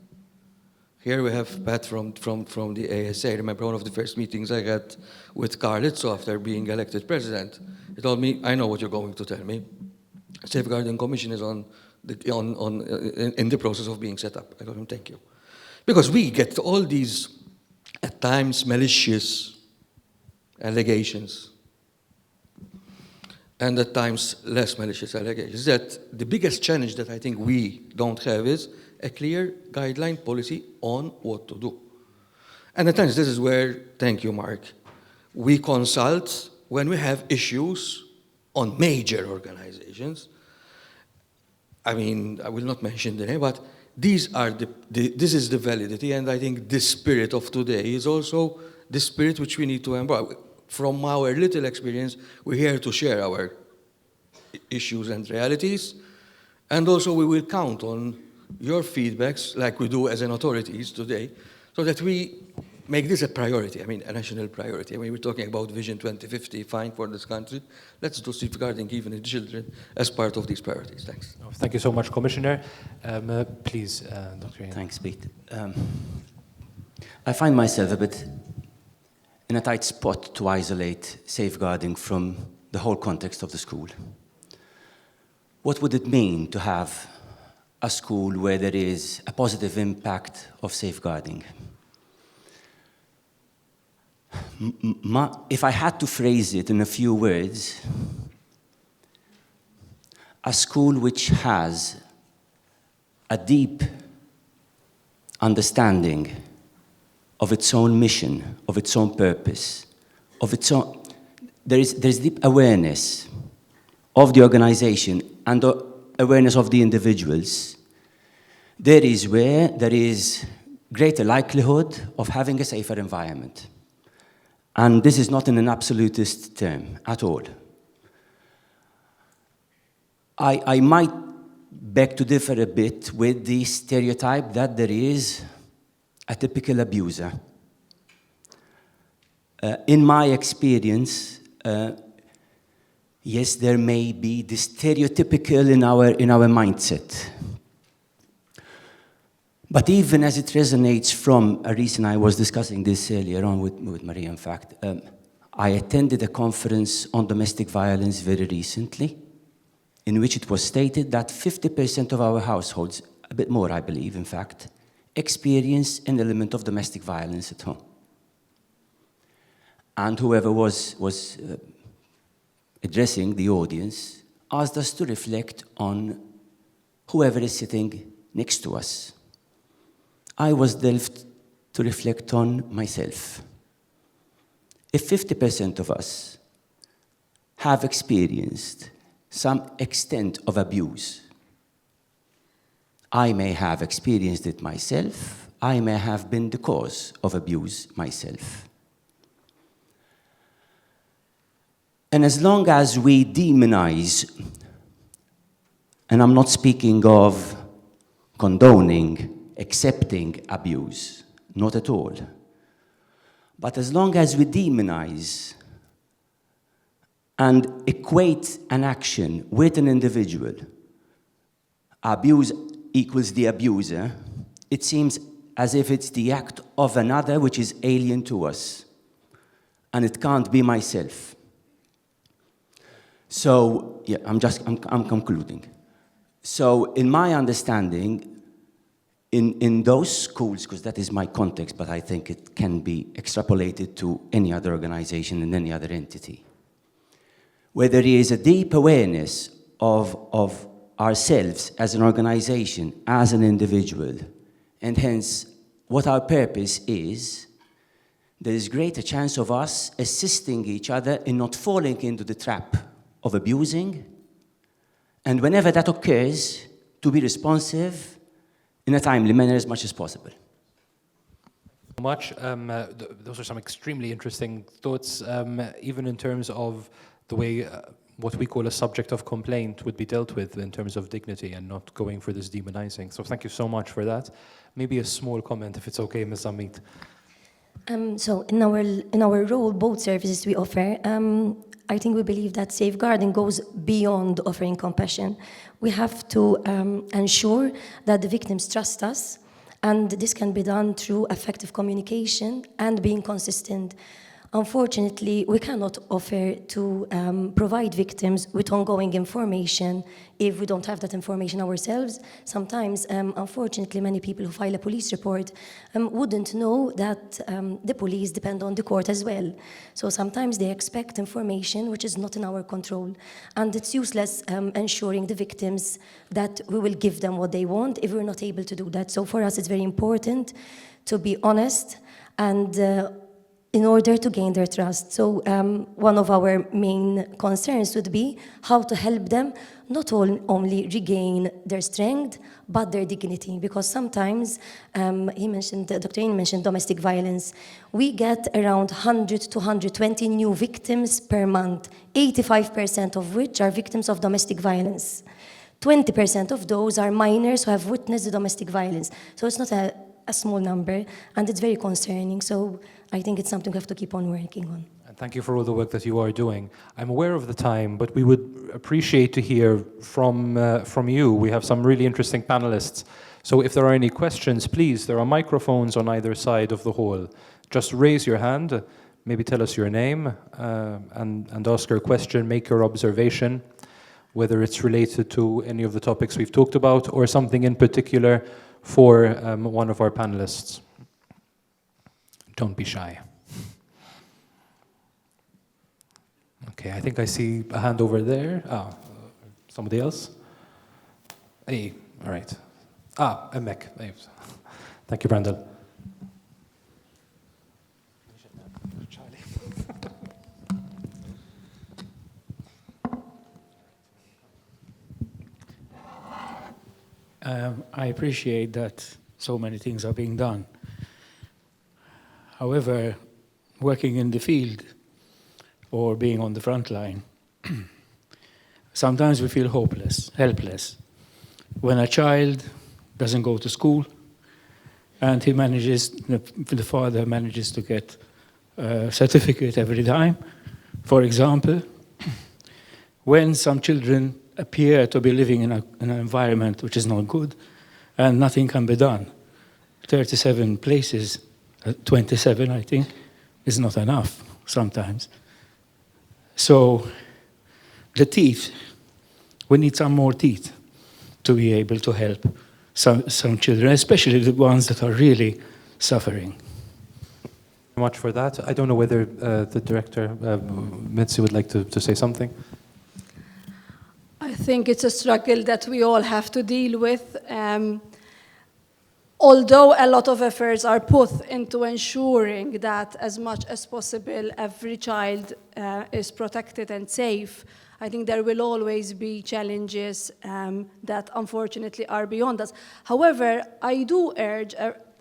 Here we have Pat from the ASA. I remember one of the first meetings I had with Carlitzo after being elected president. He told me, I know what you're going to tell me. Safeguarding Commission is in the process of being set up. I told him, thank you. Because we get all these, at times, malicious allegations, and at times less malicious allegations. That the biggest challenge that I think we don't have is a clear guideline policy on what to do. And at times this is where, thank you, Mark, we consult when we have issues on major organizations. I mean, I will not mention the name, but these are this is the validity, and I think the spirit of today is also the spirit which we need to embrace. From our little experience, we're here to share our issues and realities, and also we will count on your feedbacks, like we do as an authorities today, so that we make this a priority, I mean, a national priority. I mean, we're talking about Vision 2050, fine for this country. Let's do safeguarding even the children as part of these priorities. Thanks. Oh, thank you so much, Commissioner. Please, Dr. Ian. Thanks, Pete. I find myself a bit in a tight spot to isolate safeguarding from the whole context of the school. What would it mean to have a school where there is a positive impact of safeguarding? If I had to phrase it in a few words, a school which has a deep understanding of its own mission, of its own purpose, of its own, there's deep awareness of the organization and awareness of the individuals. There is where there is greater likelihood of having a safer environment. And this is not in an absolutist term at all. I might beg to differ a bit with the stereotype that there is a typical abuser. In my experience, yes, there may be the stereotypical in our mindset. But even as it resonates from a reason, I was discussing this earlier on with Maria, in fact, I attended a conference on domestic violence very recently, in which it was stated that 50% of our households, a bit more I believe, in fact, experience an element of domestic violence at home. And whoever was addressing the audience asked us to reflect on whoever is sitting next to us. I was delved to reflect on myself. If 50% of us have experienced some extent of abuse, I may have experienced it myself, I may have been the cause of abuse myself. And as long as we demonize, and I'm not speaking of condoning accepting abuse, not at all. But as long as we demonize and equate an action with an individual, abuse equals the abuser, it seems as if it's the act of another which is alien to us, and it can't be myself. So, yeah, I'm concluding. So, in my understanding, in those schools, because that is my context, but I think it can be extrapolated to any other organization and any other entity, where there is a deep awareness of ourselves as an organization, as an individual, and hence what our purpose is, there is greater chance of us assisting each other in not falling into the trap of abusing, and whenever that occurs, to be responsive in a timely manner as much as possible. Much. Those are some extremely interesting thoughts, even in terms of the way what we call a subject of complaint would be dealt with in terms of dignity and not going for this demonizing. So thank you so much for that. Maybe a small comment, if it's okay, Ms. Amit. So in our role, both services we offer, I think we believe that safeguarding goes beyond offering compassion. We have to ensure that the victims trust us, and this can be done through effective communication and being consistent. Unfortunately, we cannot offer to provide victims with ongoing information if we don't have that information ourselves. Sometimes, unfortunately, many people who file a police report wouldn't know that the police depend on the court as well. So sometimes they expect information which is not in our control. And it's useless ensuring the victims that we will give them what they want if we're not able to do that. So for us, it's very important to be honest and in order to gain their trust. So one of our main concerns would be how to help them not only regain their strength, but their dignity. Because sometimes, Dr. Ian mentioned domestic violence. We get around 100 to 120 new victims per month, 85% of which are victims of domestic violence. 20% of those are minors who have witnessed the domestic violence. So it's not a small number, and it's very concerning. So I think it's something we have to keep on working on. And thank you for all the work that you are doing. I'm aware of the time, but we would appreciate to hear from you. We have some really interesting panelists. So if there are any questions, please, there are microphones on either side of the hall. Just raise your hand, maybe tell us your name, and ask your question, make your observation, whether it's related to any of the topics we've talked about or something in particular for one of our panelists. Don't be shy. Okay, I think I see a hand over there. Somebody else? Hey, all right. Emek. Thank you, Brandon. I appreciate that so many things are being done. However, working in the field or being on the front line, sometimes we feel hopeless, helpless. When a child doesn't go to school and the father manages to get a certificate every time, for example, when some children appear to be living in an environment which is not good and nothing can be done. 37 places, 27 I think, is not enough sometimes. So the teeth, we need some more teeth to be able to help some children, especially the ones that are really suffering. Much for that. I don't know whether the director, Mitzi, would like to say something. I think it's a struggle that we all have to deal with. Although a lot of efforts are put into ensuring that as much as possible every child is protected and safe, I think there will always be challenges that unfortunately are beyond us. However, I do urge,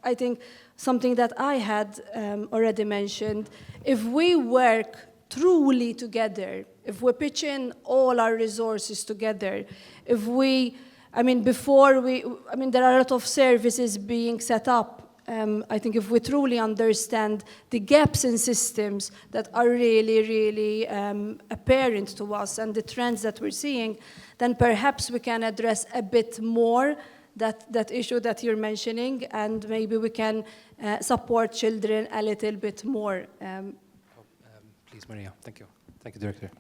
I think something that I had already mentioned, if we work truly together, if we pitch in all our resources together, if we I mean, there are a lot of services being set up. I think if we truly understand the gaps in systems that are really, really apparent to us and the trends that we're seeing, then perhaps we can address a bit more that issue that you're mentioning, and maybe we can support children a little bit more. Please, Maria. Thank you. Thank you, Director.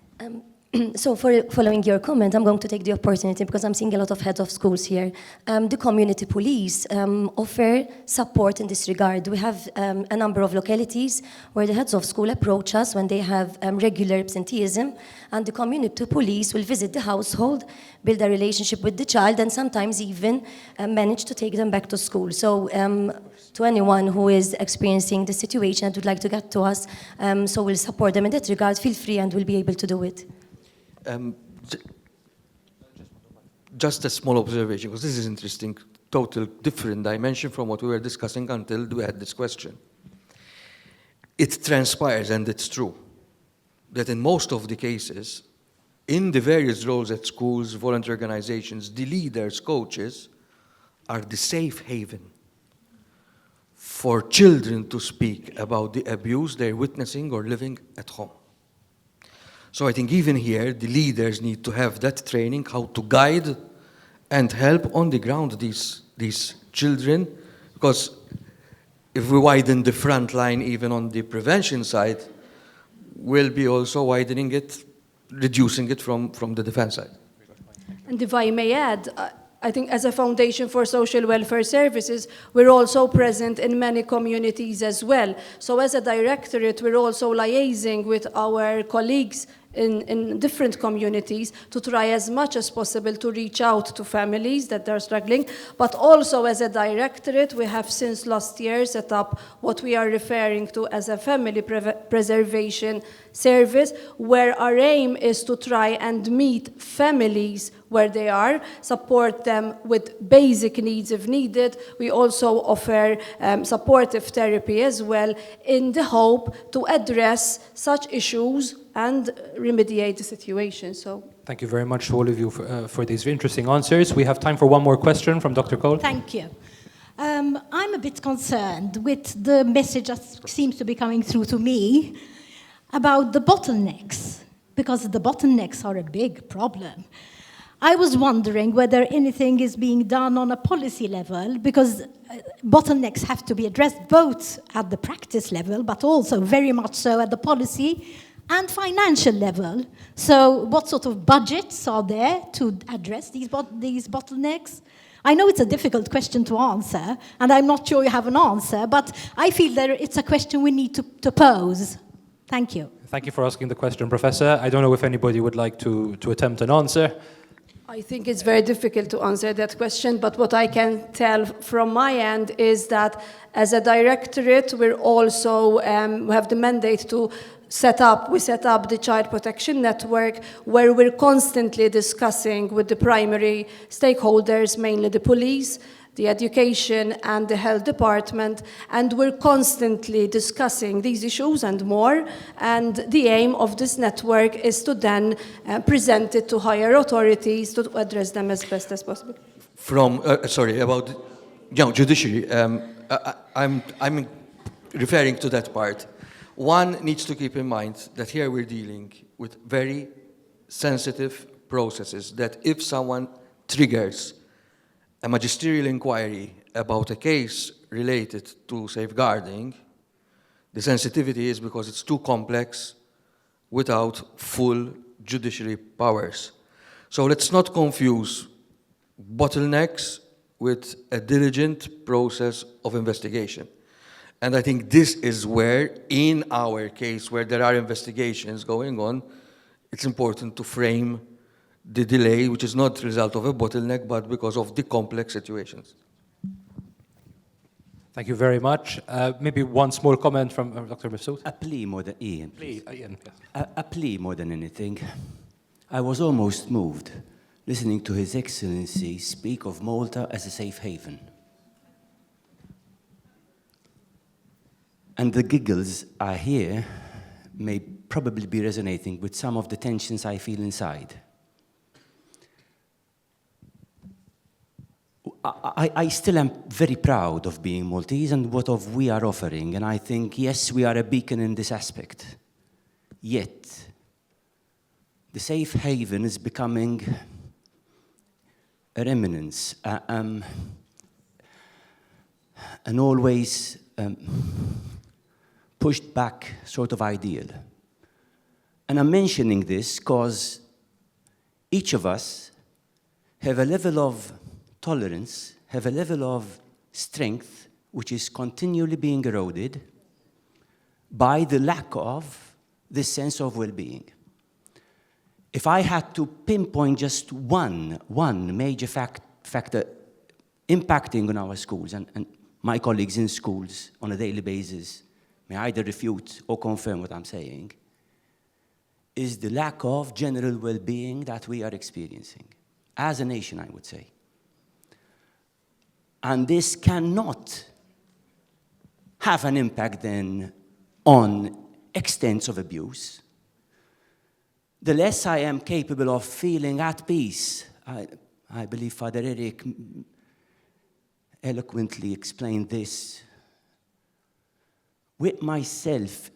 So following your comment, I'm going to take the opportunity, because I'm seeing a lot of heads of schools here. The community police offer support in this regard. We have a number of localities where the heads of school approach us when they have regular absenteeism, and the community police will visit the household, build a relationship with the child, and sometimes even manage to take them back to school. So to anyone who is experiencing the situation and would like to get to us, so we'll support them in that regard, feel free and we'll be able to do it. Just a small observation, because this is interesting, total different dimension from what we were discussing until we had this question. It transpires, and it's true, that in most of the cases, in the various roles at schools, volunteer organizations, the leaders, coaches, are the safe haven for children to speak about the abuse they're witnessing or living at home. So I think even here, the leaders need to have that training, how to guide and help on the ground these children, because if we widen the front line even on the prevention side, we'll be also widening it, reducing it from the defense side. And if I may add, I think as a foundation for social welfare services, we're also present in many communities as well. So as a directorate, we're also liaising with our colleagues in different communities to try as much as possible to reach out to families that are struggling. But also as a directorate, we have since last year set up what we are referring to as a family preservation service, where our aim is to try and meet families where they are, support them with basic needs if needed. We also offer supportive therapy as well, in the hope to address such issues and remediate the situation. So, thank you very much to all of you for these interesting answers. We have time for one more question from Dr. Cole. Thank you. I'm a bit concerned with the message that seems to be coming through to me about the bottlenecks, because the bottlenecks are a big problem. I was wondering whether anything is being done on a policy level, because bottlenecks have to be addressed both at the practice level, but also very much so at the policy and financial level. So what sort of budgets are there to address these bottlenecks? I know it's a difficult question to answer, and I'm not sure you have an answer, but I feel that it's a question we need to pose. Thank you. Thank you for asking the question, Professor. I don't know if anybody would like to attempt an answer. I think it's very difficult to answer that question, but what I can tell from my end is that as a directorate, we're also, we have the mandate to set up the Child Protection Network, where we're constantly discussing with the primary stakeholders, mainly the police, the education and the health department, and we're constantly discussing these issues and more, and the aim of this network is to then present it to higher authorities to address them as best as possible. About judiciary, I'm referring to that part. One needs to keep in mind that here we're dealing with very sensitive processes, that if someone triggers a magisterial inquiry about a case related to safeguarding, the sensitivity is because it's too complex without full judiciary powers. So let's not confuse bottlenecks with a diligent process of investigation. And I think this is where, in our case, where there are investigations going on, it's important to frame the delay, which is not the result of a bottleneck, but because of the complex situations. Thank you very much. Maybe one small comment from Dr. Masood. A plea more than Ian. Please. Ian. A plea more than anything. I was almost moved listening to His Excellency speak of Malta as a safe haven. And the giggles I hear may probably be resonating with some of the tensions I feel inside. I still am very proud of being Maltese and what of we are offering. And I think, yes, we are a beacon in this aspect. Yet, the safe haven is becoming a remnants, an always pushed back sort of ideal. And I'm mentioning this because each of us have a level of tolerance, have a level of strength which is continually being eroded by the lack of this sense of well-being. If I had to pinpoint just one major factor impacting on our schools and my colleagues in schools on a daily basis may either refute or confirm what I'm saying, is the lack of general well-being that we are experiencing, as a nation, I would say. And this cannot have an impact then on extents of abuse. The less I am capable of feeling at peace, I believe Father Eric eloquently explained this, with myself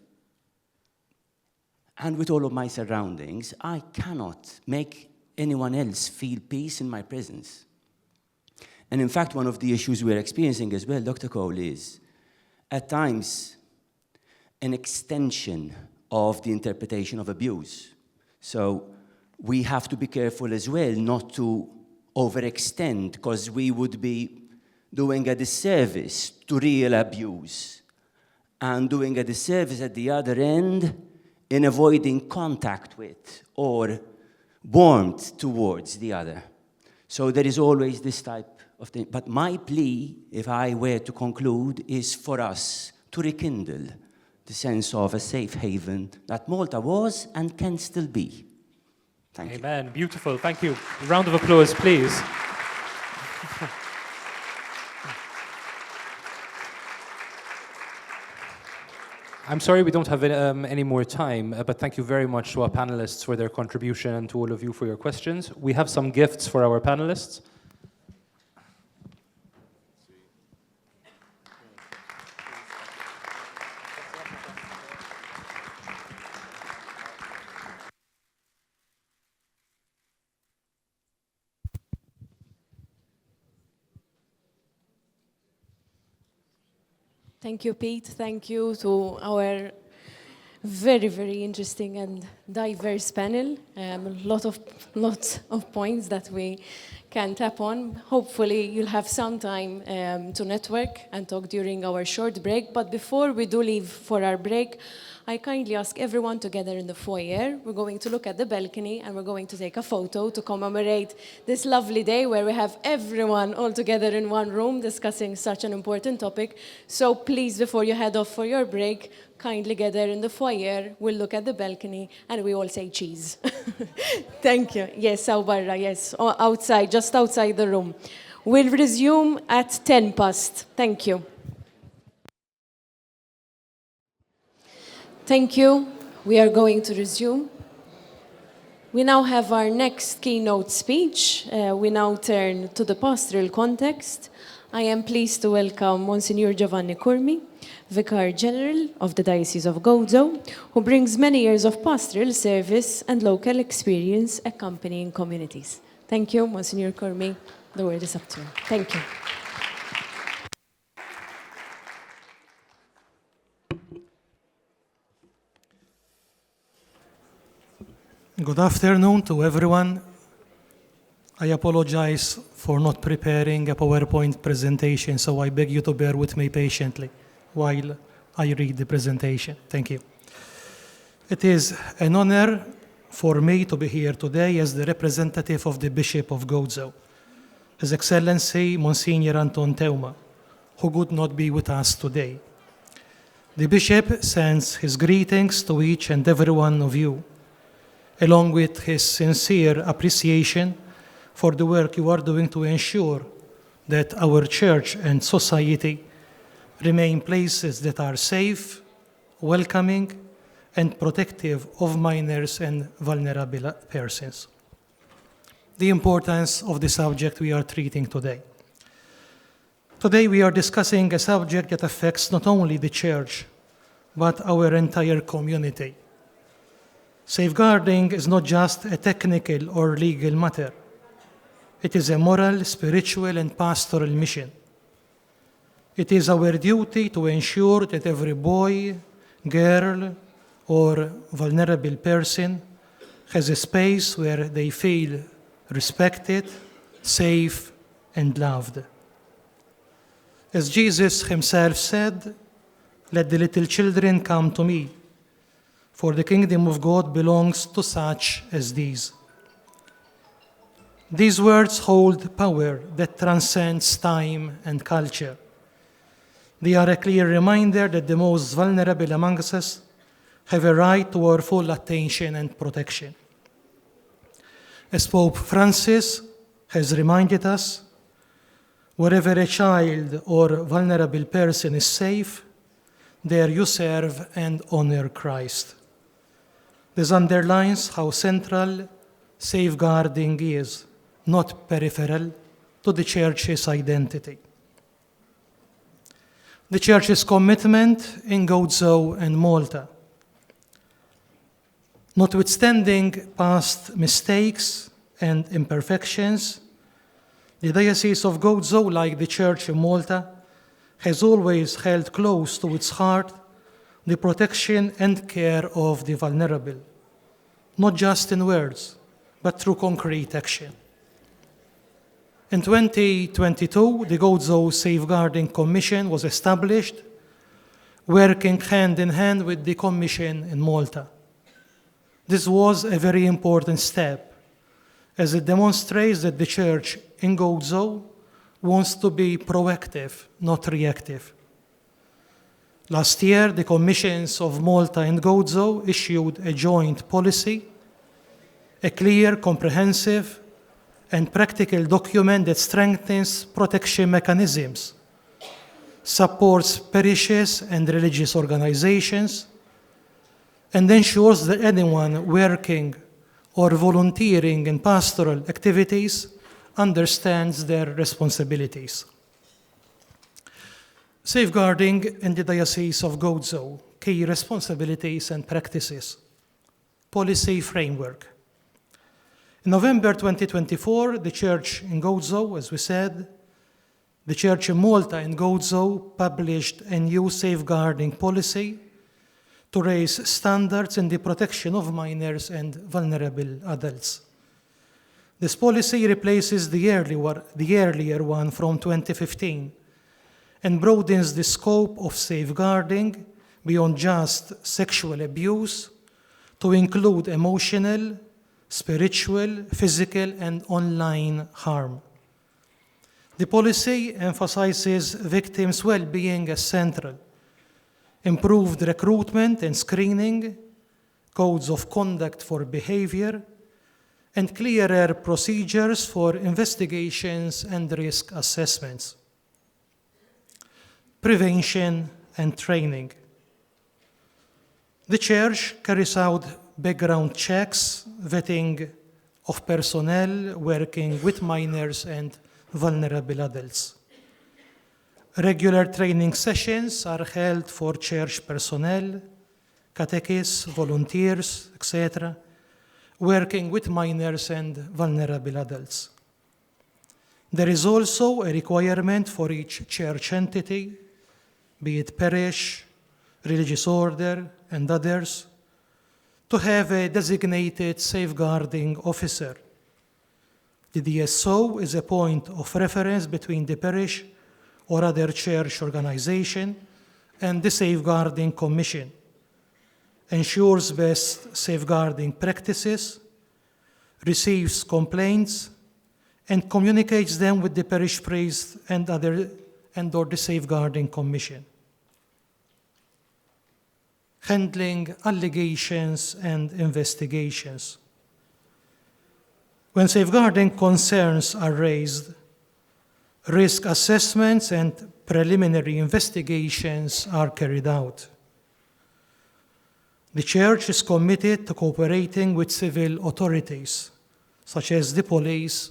and with all of my surroundings, I cannot make anyone else feel peace in my presence. And in fact, one of the issues we're experiencing as well, Dr. Cole, is at times an extension of the interpretation of abuse. So we have to be careful as well not to overextend, because we would be doing a disservice to real abuse and doing a disservice at the other end in avoiding contact with or warmth towards the other. So there is always this type of thing. But my plea, if I were to conclude, is for us to rekindle the sense of a safe haven that Malta was and can still be. Thank you. Amen. Beautiful. Thank you. A round of applause, please. I'm sorry we don't have any more time, but thank you very much to our panelists for their contribution and to all of you for your questions. We have some gifts for our panelists. Thank you, Pete. Thank you to our very, very interesting and diverse panel. Lots of points that we can tap on. Hopefully, you'll have some time to network and talk during our short break. But before we do leave for our break, I kindly ask everyone to gather in the foyer. We're going to look at the balcony and we're going to take a photo to commemorate this lovely day where we have everyone all together in one room discussing such an important topic. So please, before you head off for your break, kindly gather in the foyer. We'll look at the balcony and we all say cheese. Thank you. Yes, barra, yes, outside, just outside the room. We'll resume at 10 past. Thank you. Thank you. We are going to resume. We now have our next keynote speech. We now turn to the pastoral context. I am pleased to welcome Monsignor Giovanni Curmi, Vicar General of the Diocese of Gozo, who brings many years of pastoral service and local experience accompanying communities. Thank you, Monsignor Curmi. The word is up to you. Thank you. Good afternoon to everyone. I apologize for not preparing a PowerPoint presentation, so I beg you to bear with me patiently while I read the presentation. Thank you. It is an honor for me to be here today as the representative of the Bishop of Gozo, His Excellency Monsignor Anton Teuma, who could not be with us today. The Bishop sends his greetings to each and every one of you, along with his sincere appreciation for the work you are doing to ensure that our church and society remain places that are safe, welcoming, and protective of minors and vulnerable persons. The importance of the subject we are treating today. Today we are discussing a subject that affects not only the church, but our entire community. Safeguarding is not just a technical or legal matter. It is a moral, spiritual, and pastoral mission. It is our duty to ensure that every boy, girl, or vulnerable person has a space where they feel respected, safe, and loved. As Jesus himself said, "Let the little children come to me, for the kingdom of God belongs to such as these." These words hold power that transcends time and culture. They are a clear reminder that the most vulnerable amongst us have a right to our full attention and protection. As Pope Francis has reminded us, wherever a child or vulnerable person is safe, there you serve and honor Christ. This underlines how central safeguarding is, not peripheral, to the Church's identity. The Church's commitment in Gozo and Malta. Notwithstanding past mistakes and imperfections, the Diocese of Gozo, like the Church in Malta, has always held close to its heart the protection and care of the vulnerable, not just in words, but through concrete action. In 2022, the Gozo Safeguarding Commission was established, working hand in hand with the Commission in Malta. This was a very important step, as it demonstrates that the Church in Gozo wants to be proactive, not reactive. Last year, the Commissions of Malta and Gozo issued a joint policy, a clear, comprehensive, and practical document that strengthens protection mechanisms, supports parishes and religious organizations, and ensures that anyone working or volunteering in pastoral activities understands their responsibilities. Safeguarding in the Diocese of Gozo, key responsibilities and practices. Policy framework. In November 2024, the Church in Gozo, as we said, the Church in Malta and Gozo published a new safeguarding policy to raise standards in the protection of minors and vulnerable adults. This policy replaces the earlier one from 2015 and broadens the scope of safeguarding beyond just sexual abuse to include emotional, spiritual, physical, and online harm. The policy emphasizes victims' well-being as central, improved recruitment and screening, codes of conduct for behavior, and clearer procedures for investigations and risk assessments. Prevention and training. The Church carries out background checks, vetting of personnel working with minors and vulnerable adults. Regular training sessions are held for church personnel, catechists, volunteers, etc., working with minors and vulnerable adults. There is also a requirement for each church entity, be it parish, religious order, and others, to have a designated safeguarding officer. The DSO is a point of reference between the parish or other church organization and the Safeguarding Commission, ensures best safeguarding practices, receives complaints, and communicates them with the parish priest and or the Safeguarding Commission. Handling allegations and investigations. When safeguarding concerns are raised, risk assessments and preliminary investigations are carried out. The Church is committed to cooperating with civil authorities, such as the police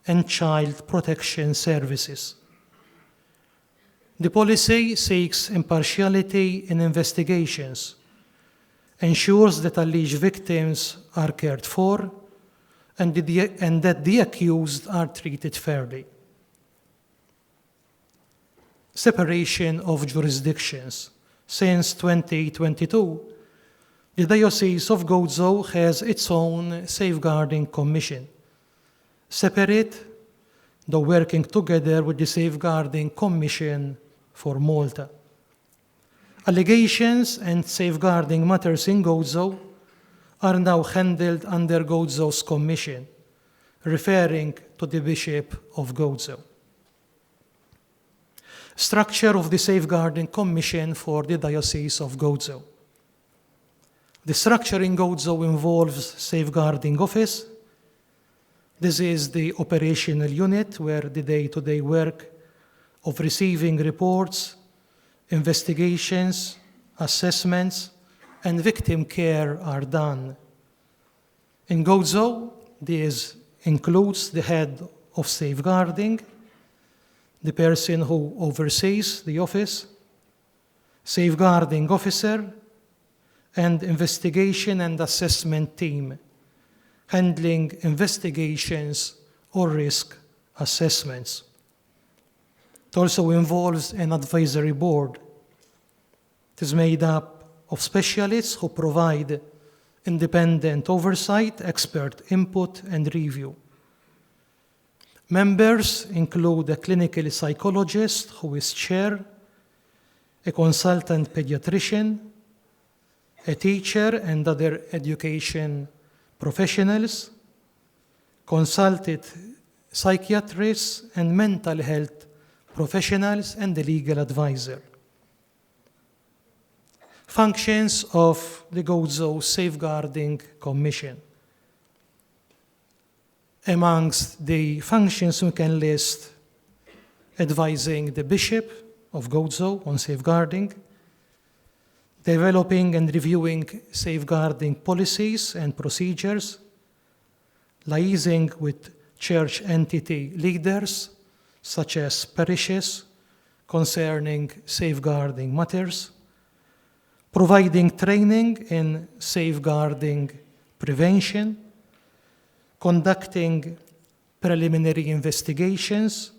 and child protection services. The policy seeks impartiality in investigations, ensures that alleged victims are cared for, and that the accused are treated fairly. Separation of jurisdictions. Since 2022, the Diocese of Gozo has its own Safeguarding Commission, separate, though working together with the Safeguarding Commission for Malta. Allegations and safeguarding matters in Gozo are now handled under Gozo's commission, referring to the Bishop of Gozo. Structure of the Safeguarding Commission for the Diocese of Gozo. The structure in Gozo involves Safeguarding Office. This is the operational unit where the day-to-day work of receiving reports, investigations, assessments, and victim care are done. In Gozo, this includes the head of safeguarding, the person who oversees the office, safeguarding officer, and investigation and assessment team, handling investigations or risk assessments. It also involves an advisory board. It is made up of specialists who provide independent oversight, expert input, and review. Members include a clinical psychologist who is chair, a consultant pediatrician, a teacher and other education professionals, consulted psychiatrists and mental health professionals, and a legal advisor. Functions of the Gozo Safeguarding Commission. Amongst the functions we can list advising the Bishop of Gozo on safeguarding, developing and reviewing safeguarding policies and procedures, liaising with church entity leaders, such as parishes, concerning safeguarding matters, providing training in safeguarding prevention, conducting preliminary investigations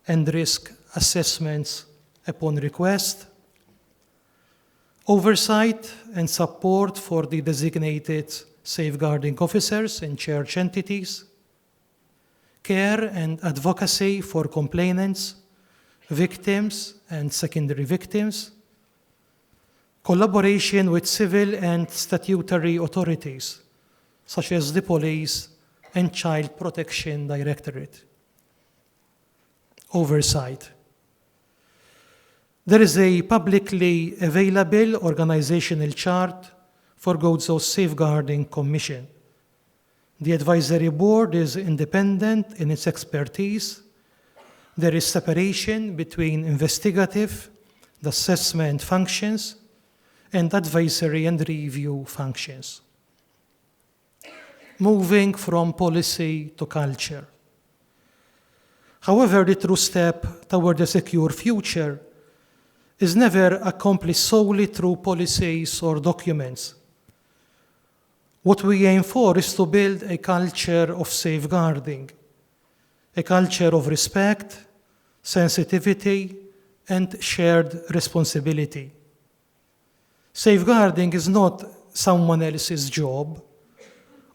and risk assessments upon request, oversight and support for the designated safeguarding officers in church entities, care and advocacy for complainants, victims and secondary victims, collaboration with civil and statutory authorities, such as the police and Child Protection Directorate. Oversight. There is a publicly available organizational chart for Gozo's Safeguarding Commission. The advisory board is independent in its expertise. There is separation between investigative, the assessment functions, and advisory and review functions. Moving from policy to culture. However, the true step toward a secure future is never accomplished solely through policies or documents. What we aim for is to build a culture of safeguarding, a culture of respect, sensitivity, and shared responsibility. Safeguarding is not someone else's job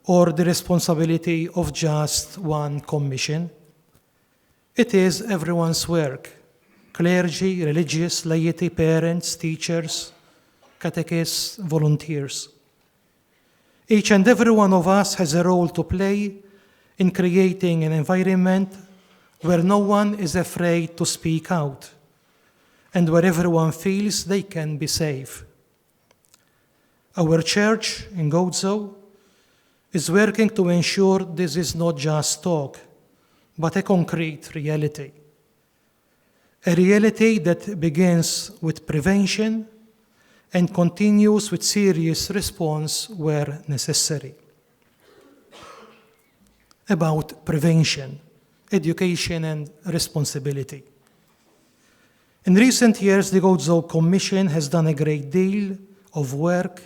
or the responsibility of just one commission. It is everyone's work: clergy, religious, laity, parents, teachers, catechists, volunteers. Each and every one of us has a role to play in creating an environment where no one is afraid to speak out and where everyone feels they can be safe. Our church in Gozo is working to ensure this is not just talk, but a concrete reality. A reality that begins with prevention and continues with serious response where necessary. About prevention, education, and responsibility. In recent years, the Gozo Commission has done a great deal of work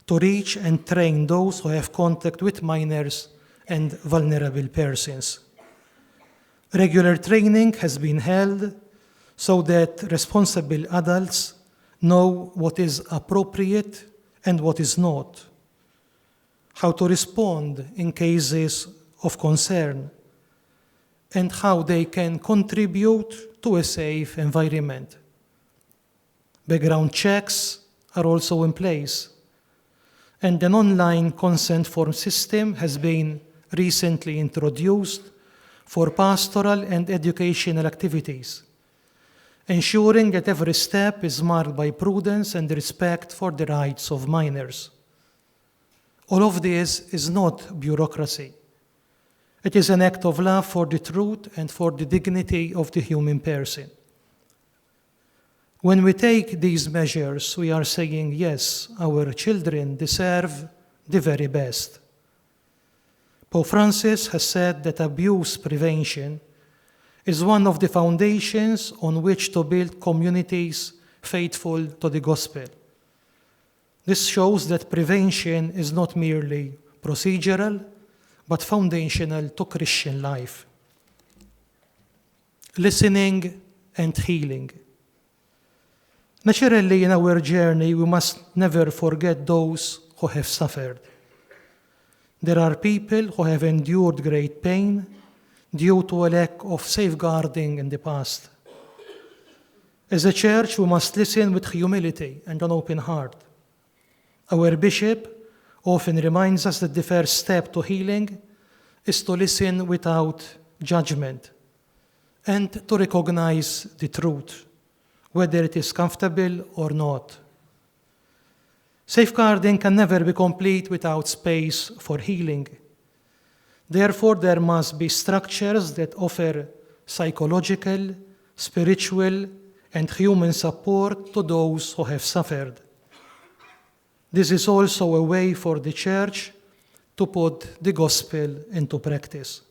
to reach and train those who have contact with minors and vulnerable persons. Regular training has been held so that responsible adults know what is appropriate and what is not, how to respond in cases of concern, and how they can contribute to a safe environment. Background checks are also in place, and an online consent form system has been recently introduced for pastoral and educational activities, ensuring that every step is marked by prudence and respect for the rights of minors. All of this is not bureaucracy. It is an act of love for the truth and for the dignity of the human person. When we take these measures, we are saying, yes, our children deserve the very best. Pope Francis has said that abuse prevention is one of the foundations on which to build communities faithful to the gospel. This shows that prevention is not merely procedural, but foundational to Christian life. Listening and healing. Naturally, in our journey, we must never forget those who have suffered. There are people who have endured great pain due to a lack of safeguarding in the past. As a church, we must listen with humility and an open heart. Our bishop often reminds us that the first step to healing is to listen without judgment and to recognize the truth, whether it is comfortable or not. Safeguarding can never be complete without space for healing. Therefore, there must be structures that offer psychological, spiritual, and human support to those who have suffered. This is also a way for the Church to put the gospel into practice.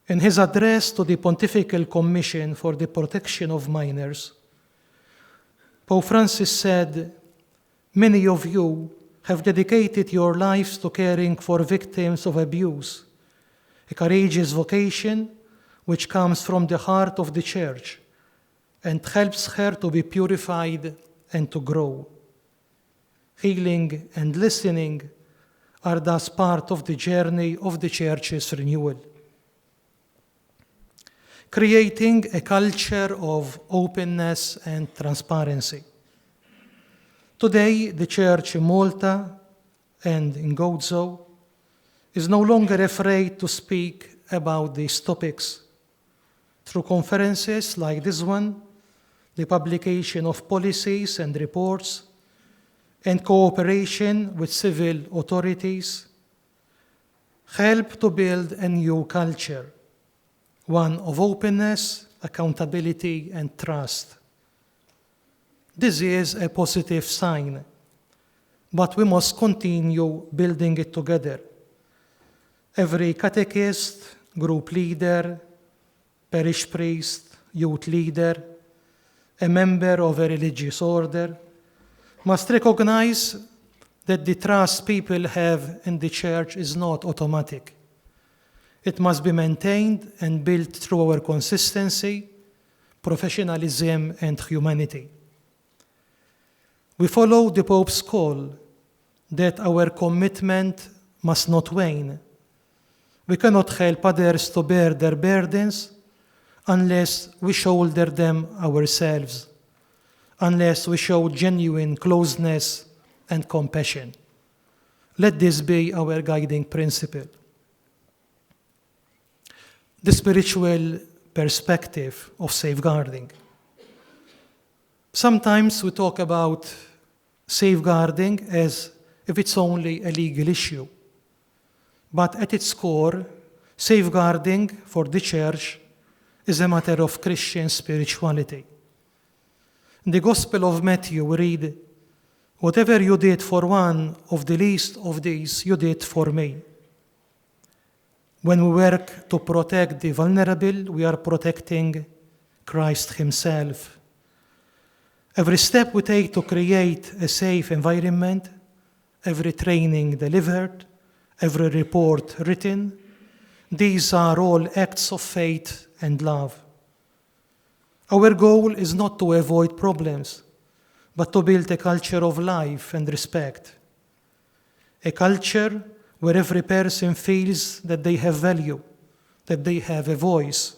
In his address to the Pontifical Commission for the Protection of Minors, Pope Francis said, "Many of you have dedicated your lives to caring for victims of abuse, a courageous vocation which comes from the heart of the Church and helps her to be purified and to grow. Healing and listening are thus part of the journey of the Church's renewal. Creating a culture of openness and transparency. Today, the Church in Malta and in Gozo is no longer afraid to speak about these topics. Through conferences like this one, the publication of policies and reports, and cooperation with civil authorities, help to build a new culture, one of openness, accountability, and trust. This is a positive sign, but we must continue building it together. Every catechist, group leader, parish priest, youth leader, a member of a religious order, must recognize that the trust people have in the Church is not automatic. It must be maintained and built through our consistency, professionalism, and humanity. We follow the Pope's call that our commitment must not wane. We cannot help others to bear their burdens unless we shoulder them ourselves, unless we show genuine closeness and compassion. Let this be our guiding principle. The spiritual perspective of safeguarding. Sometimes we talk about safeguarding as if it's only a legal issue. But at its core, safeguarding for the Church is a matter of Christian spirituality. In the Gospel of Matthew, we read, "Whatever you did for one of the least of these, you did for me." When we work to protect the vulnerable, we are protecting Christ himself. Every step we take to create a safe environment, every training delivered, every report written, these are all acts of faith and love. Our goal is not to avoid problems, but to build a culture of life and respect. A culture where every person feels that they have value, that they have a voice,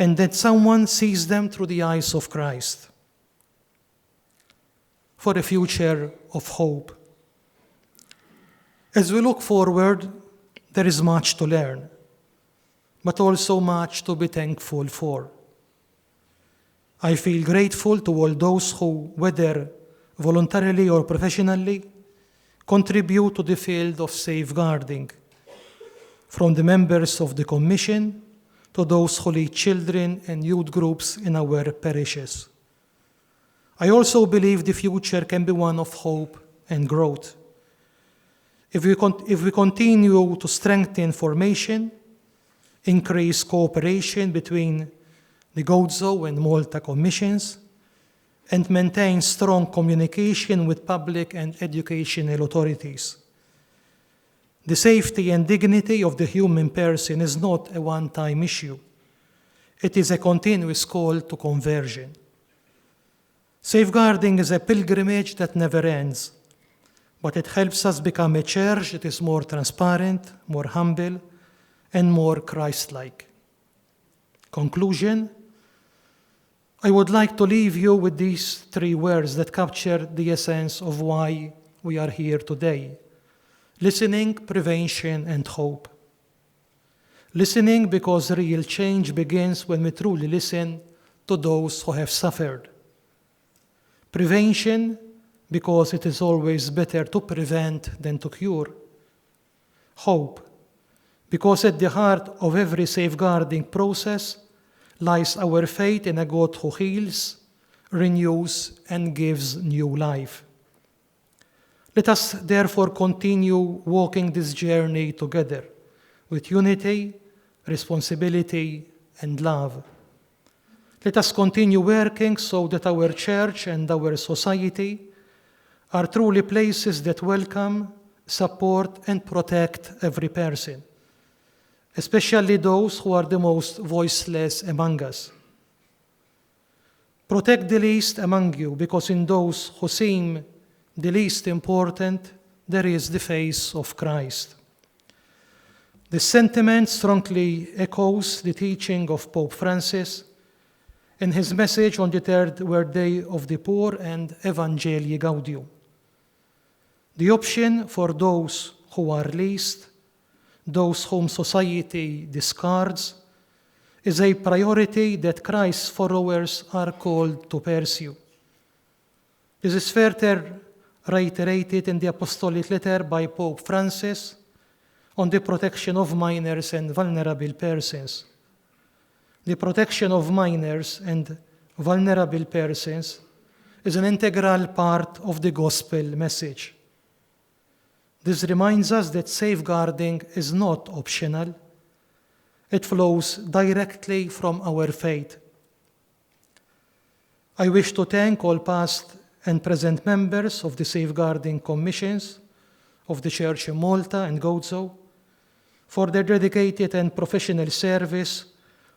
and that someone sees them through the eyes of Christ. For a future of hope. As we look forward, there is much to learn, but also much to be thankful for. I feel grateful to all those who, whether voluntarily or professionally, contribute to the field of safeguarding, from the members of the Commission to those who lead children and youth groups in our parishes. I also believe the future can be one of hope and growth. If we continue to strengthen formation, increase cooperation between the Gozo and Malta commissions, and maintain strong communication with public and educational authorities. The safety and dignity of the human person is not a one-time issue. It is a continuous call to conversion. Safeguarding is a pilgrimage that never ends, but it helps us become a church that is more transparent, more humble, and more Christ-like. Conclusion, I would like to leave you with these 3 words that capture the essence of why we are here today. Listening, prevention, and hope. Listening because real change begins when we truly listen to those who have suffered. Prevention because it is always better to prevent than to cure. Hope because at the heart of every safeguarding process lies our faith in a God who heals, renews, and gives new life. Let us therefore continue walking this journey together with unity, responsibility, and love. Let us continue working so that our church and our society are truly places that welcome, support, and protect every person, especially those who are the most voiceless among us. Protect the least among you, because in those who seem the least important, there is the face of Christ. This sentiment strongly echoes the teaching of Pope Francis in his message on the third Day of the Poor and Evangelii Gaudium. The option for those who are least, those whom society discards, is a priority that Christ's followers are called to pursue. This is further reiterated in the apostolic letter by Pope Francis on the protection of minors and vulnerable persons. The protection of minors and vulnerable persons is an integral part of the gospel message. This reminds us that safeguarding is not optional. It flows directly from our faith. I wish to thank all past and present members of the safeguarding commissions of the Church in Malta and Gozo for their dedicated and professional service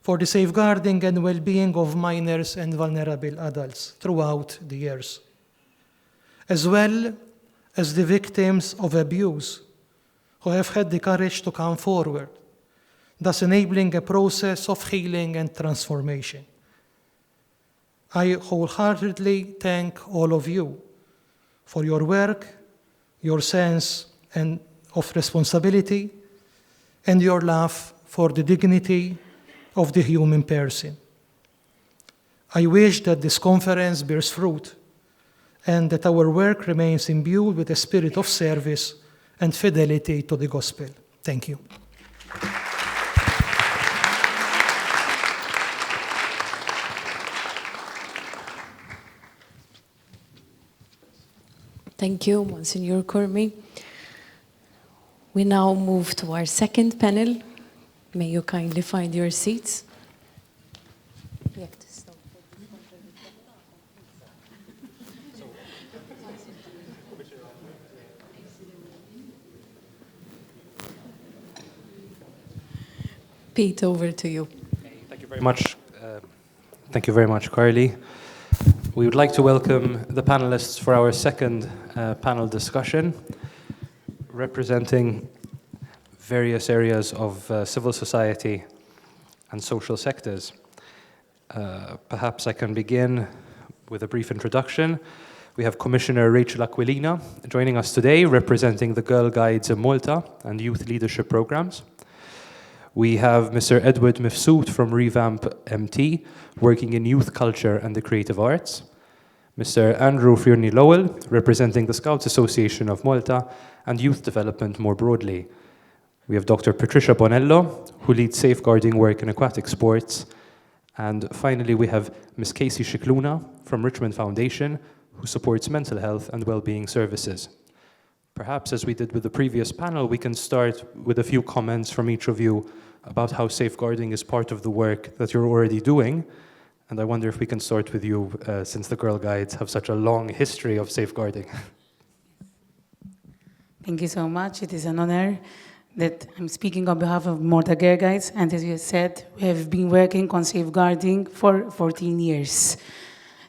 for the safeguarding and well-being of minors and vulnerable adults throughout the years, as well as the victims of abuse who have had the courage to come forward, thus enabling a process of healing and transformation. I wholeheartedly thank all of you for your work, your sense of responsibility, and your love for the dignity of the human person. I wish that this conference bears fruit and that our work remains imbued with a spirit of service and fidelity to the gospel. Thank you. Thank you, Monsignor Cormi. We now move to our second panel. May you kindly find your seats. You have to stop. Pete, over to you. Thank you very much. Thank you very much, Carly. We would like to welcome the panelists for our second panel discussion, representing various areas of civil society and social sectors. Perhaps I can begin with a brief introduction. We have Commissioner Rachel Aquilina joining us today, representing the Girl Guides in Malta and youth leadership programs. We have Mr. Edward Mifsud from Revamp MT, working in youth culture and the creative arts. Mr. Andrew Fiorni Lowell, representing the Scouts Association of Malta and youth development more broadly. We have Dr. Patricia Bonello, who leads safeguarding work in aquatic sports. And finally, we have Ms. Casey Scicluna from Richmond Foundation, who supports mental health and well-being services. Perhaps, as we did with the previous panel, we can start with a few comments from each of you about how safeguarding is part of the work that you're already doing. And I wonder if we can start with you, since the Girl Guides have such a long history of safeguarding. Thank you so much. It is an honor that I'm speaking on behalf of Malta Girl Guides. And as you said, we have been working on safeguarding for 14 years.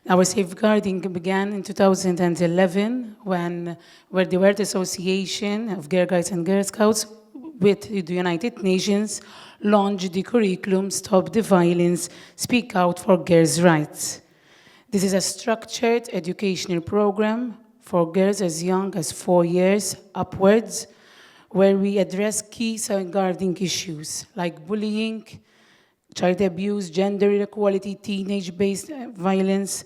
Our safeguarding began in 2011 where the World Association of Girl Guides and Girl Scouts with the United Nations launched the curriculum Stop the Violence, Speak Out for Girls' Rights. This is a structured educational program for girls as young as 4 years upwards, where we address key safeguarding issues like bullying, child abuse, gender inequality, teenage-based violence,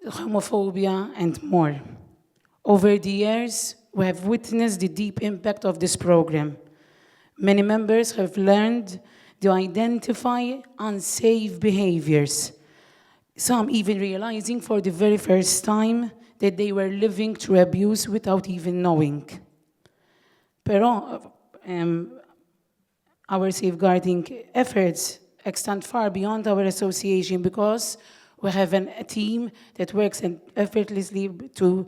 homophobia, and more. Over the years, we have witnessed the deep impact of this program. Many members have learned to identify unsafe behaviors, some even realizing for the very first time that they were living through abuse without even knowing. Pero our safeguarding efforts extend far beyond our association because we have a team that works effortlessly to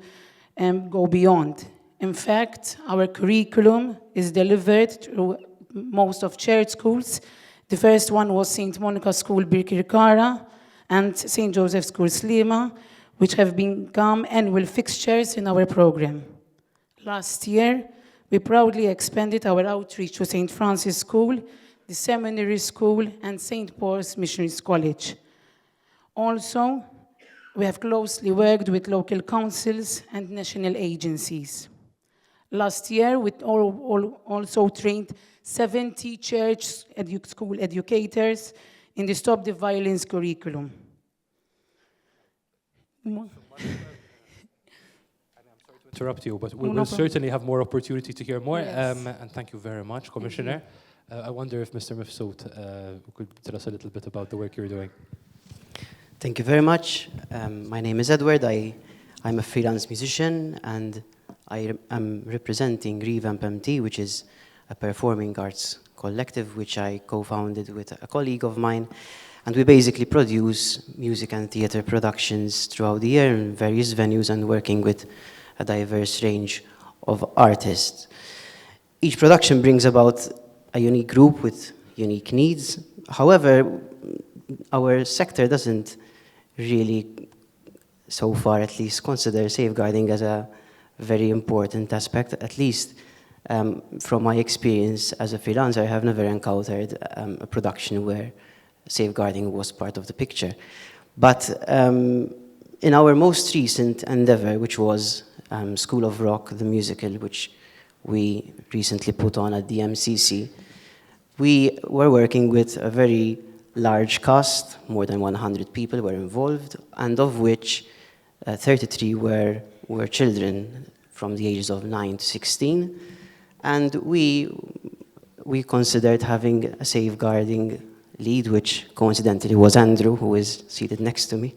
go beyond. In fact, our curriculum is delivered through most of church schools. The first one was St. Monica School, Birkirkara, and St. Joseph School, Slima, which have become annual fixtures in our program. Last year, we proudly expanded our outreach to St. Francis School, the Seminary School, and St. Paul's Missionary College. Also, we have closely worked with local councils and national agencies. Last year, we also trained 70 church school educators in the Stop the Violence curriculum. Interrupt you, but we'll certainly have more opportunity to hear more. Yes. And thank you very much, Commissioner. I wonder if Mr. Mifsud could tell us a little bit about the work you're doing. Thank you very much. My name is Edward. I'm a freelance musician, and I am representing Revamp MT, which is a performing arts collective, which I co-founded with a colleague of mine. And we basically produce music and theater productions throughout the year in various venues and working with a diverse range of artists. Each production brings about a unique group with unique needs. However, our sector doesn't really, so far at least, consider safeguarding as a very important aspect. At least from my experience as a freelancer, I have never encountered a production where safeguarding was part of the picture. But in our most recent endeavor, which was School of Rock, the musical, which we recently put on at the MCC, we were working with a very large cast. More than 100 people were involved, and of which 33 were children from the ages of 9 to 16. And we considered having a safeguarding lead, which coincidentally was Andrew, who is seated next to me.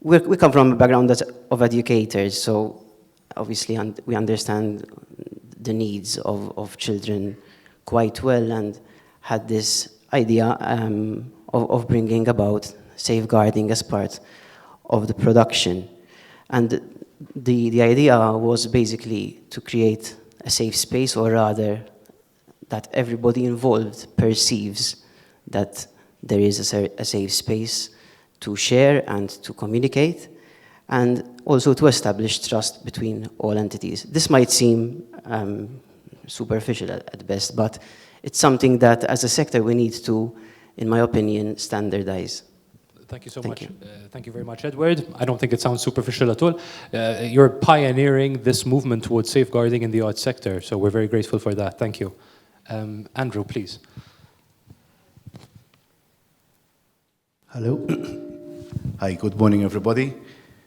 We come from a background of educators, so obviously we understand the needs of children quite well, and had this idea of bringing about safeguarding as part of the production. And the idea was basically to create a safe space, or rather that everybody involved perceives that there is a safe space to share and to communicate, and also to establish trust between all entities. This might seem superficial at best, but it's something that as a sector we need to, in my opinion, standardize. Thank you so much. Thank you very much, Edward. I don't think it sounds superficial at all. You're pioneering this movement towards safeguarding in the arts sector, so we're very grateful for that. Thank you. Andrew, please. Hello. Hi, good morning, everybody.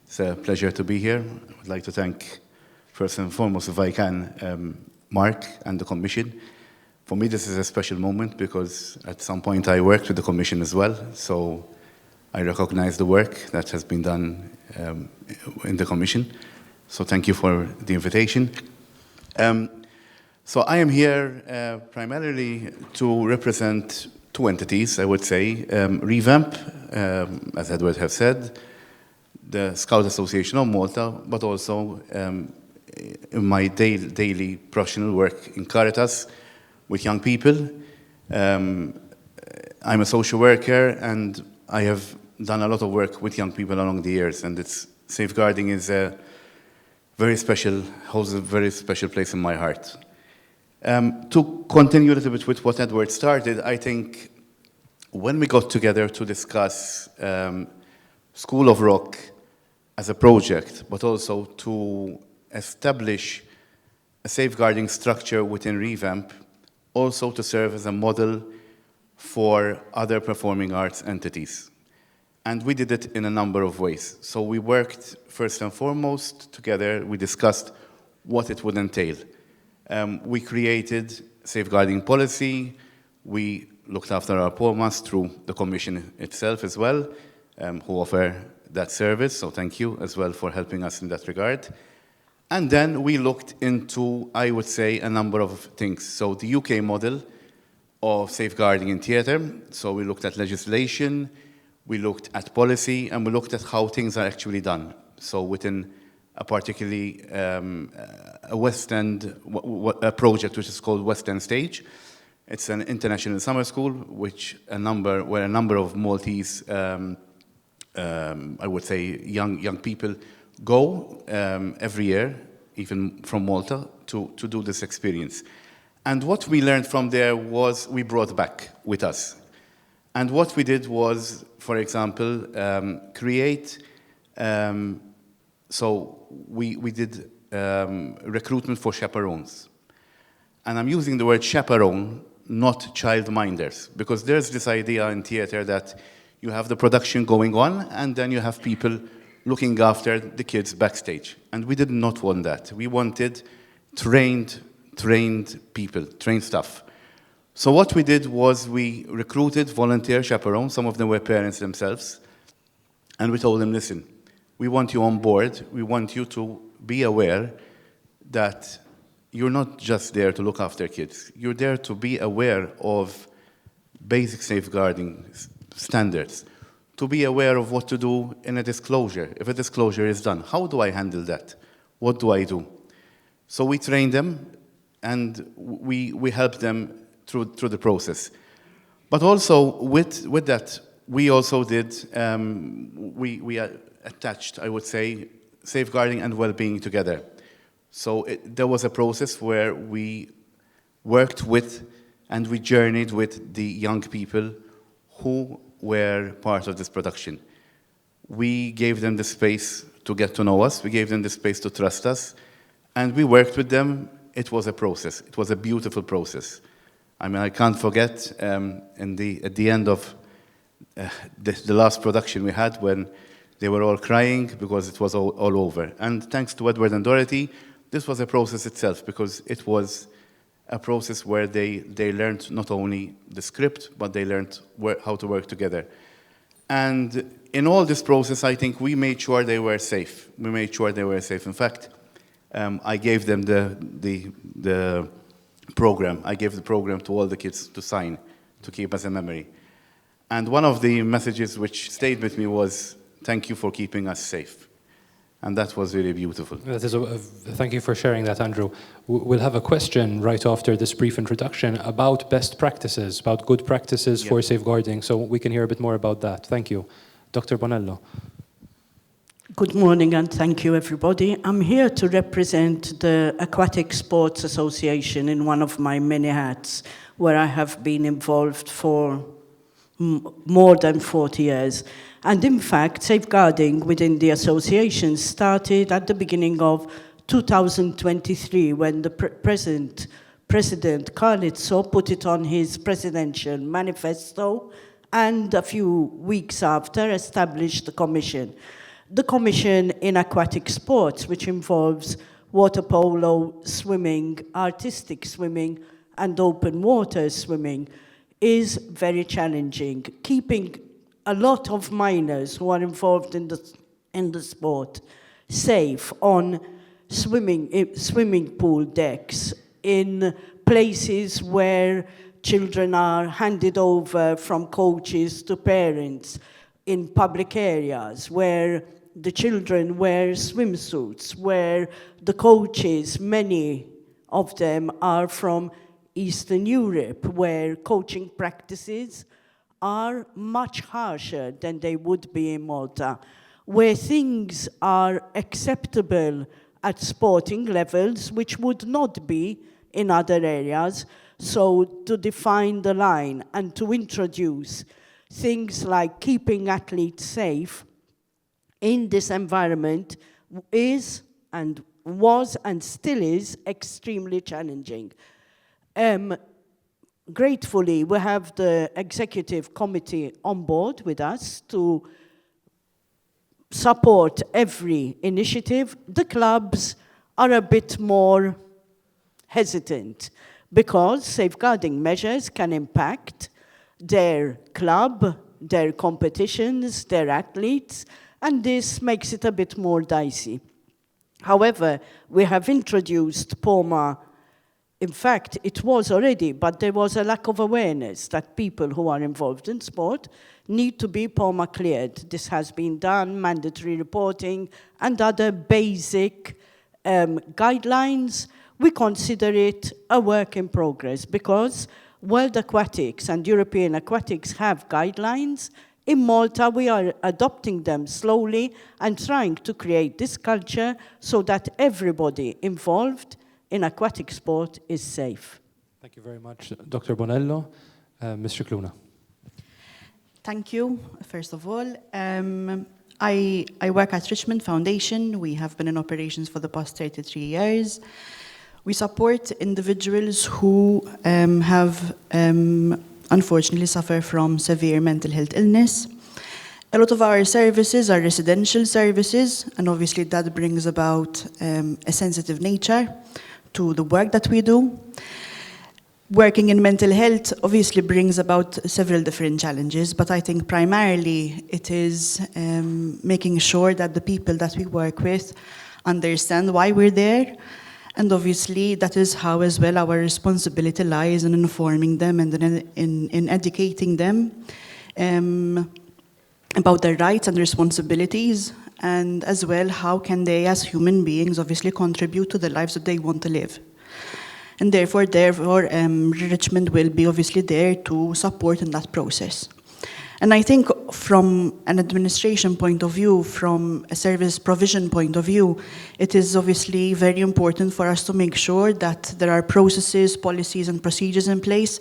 It's a pleasure to be here. I would like to thank, first and foremost, if I can, Mark and the Commission. For me, this is a special moment because at some point I worked with the Commission as well, so I recognize the work that has been done in the Commission. So thank you for the invitation. So I am here primarily to represent two entities, I would say. Revamp, as Edward has said, the Scout Association of Malta, but also in my daily professional work in Caritas with young people. I'm a social worker and I have done a lot of work with young people along the years, and safeguarding is holds a very special place in my heart. To continue a little bit with what Edward started, I think when we got together to discuss School of Rock as a project, but also to establish a safeguarding structure within Revamp, also to serve as a model for other performing arts entities. And we did it in a number of ways. So we worked first and foremost together, we discussed what it would entail. We created safeguarding policy, we looked after our POMAs through the Commission itself as well, who offer that service, so thank you as well for helping us in that regard. And then we looked into, I would say, a number of things. So the UK model of safeguarding in theatre, so we looked at legislation, we looked at policy, and we looked at how things are actually done. So within a particularly a West End a project which is called West End Stage. It's an international summer school where a number of Maltese, I would say, young people go every year, even from Malta, to do this experience. And what we learned from there was we brought back with us. And what we did was, for example, create, so we did recruitment for chaperones. And I'm using the word chaperone, not childminders, because there's this idea in theater that you have the production going on and then you have people looking after the kids backstage. And we did not want that. We wanted trained people, trained staff. So what we did was we recruited volunteer chaperones, some of them were parents themselves, and we told them, listen, we want you on board, we want you to be aware that you're not just there to look after kids, you're there to be aware of basic safeguarding standards, to be aware of what to do in a disclosure. If a disclosure is done, how do I handle that? What do I do? So we trained them and we helped them through the process. But also with that, we also did, we attached, I would say, safeguarding and well-being together. So there was a process where we worked with and we journeyed with the young people who were part of this production. We gave them the space to get to know us, we gave them the space to trust us, and we worked with them. It was a process. It was a beautiful process. I mean, I can't forget at the end of the last production we had when they were all crying because it was all over. And thanks to Edward and Dorothy, this was a process itself because it was a process where they learned not only the script, but they learned how to work together. And in all this process, I think we made sure they were safe. We made sure they were safe. In fact, I gave them the program. I gave the program to all the kids to sign, to keep as a memory. And one of the messages which stayed with me was, thank you for keeping us safe. And that was really beautiful. That is thank you for sharing that, Andrew. We'll have a question right after this brief introduction about best practices, about good practices for safeguarding, so we can hear a bit more about that. Thank you. Dr. Bonello. Good morning and thank you, everybody. I'm here to represent the Aquatic Sports Association in one of my many hats, where I have been involved for more than 40 years. And in fact, safeguarding within the association started at the beginning of 2023 when the President Carlizzo put it on his presidential manifesto and a few weeks after established the commission. The commission in aquatic sports, which involves water polo, swimming, artistic swimming, and open water swimming, is very challenging. Keeping a lot of minors who are involved in the sport safe on swimming pool decks, in places where children are handed over from coaches to parents, in public areas where the children wear swimsuits, where the coaches, many of them are from Eastern Europe, where coaching practices are much harsher than they would be in Malta, where things are acceptable at sporting levels, which would not be in other areas. So to define the line and to introduce things like keeping athletes safe in this environment is and was and still is extremely challenging. Gratefully, we have the executive committee on board with us to support every initiative. The clubs are a bit more hesitant because safeguarding measures can impact their club, their competitions, their athletes, and this makes it a bit more dicey. However, we have introduced POMA. In fact, it was already, but there was a lack of awareness that people who are involved in sport need to be POMA cleared. This has been done, mandatory reporting, and other basic guidelines. We consider it a work in progress because World Aquatics and European Aquatics have guidelines. In Malta, we are adopting them slowly and trying to create this culture so that everybody involved in aquatic sport is safe. Thank you very much, Dr. Bonello. Mr. Scicluna. Thank you, first of all. I work at Richmond Foundation. We have been in operations for the past 33 years. We support individuals who have unfortunately suffer from severe mental health illness. A lot of our services are residential services, and obviously that brings about a sensitive nature to the work that we do. Working in mental health obviously brings about several different challenges, but I think primarily it is making sure that the people that we work with understand why we're there, and obviously that is how as well our responsibility lies in informing them and in educating them about their rights and responsibilities, and as well how can they as human beings obviously contribute to the lives that they want to live. And therefore Richmond will be obviously there to support in that process. And I think from an administration point of view, from a service provision point of view, it is obviously very important for us to make sure that there are processes, policies and procedures in place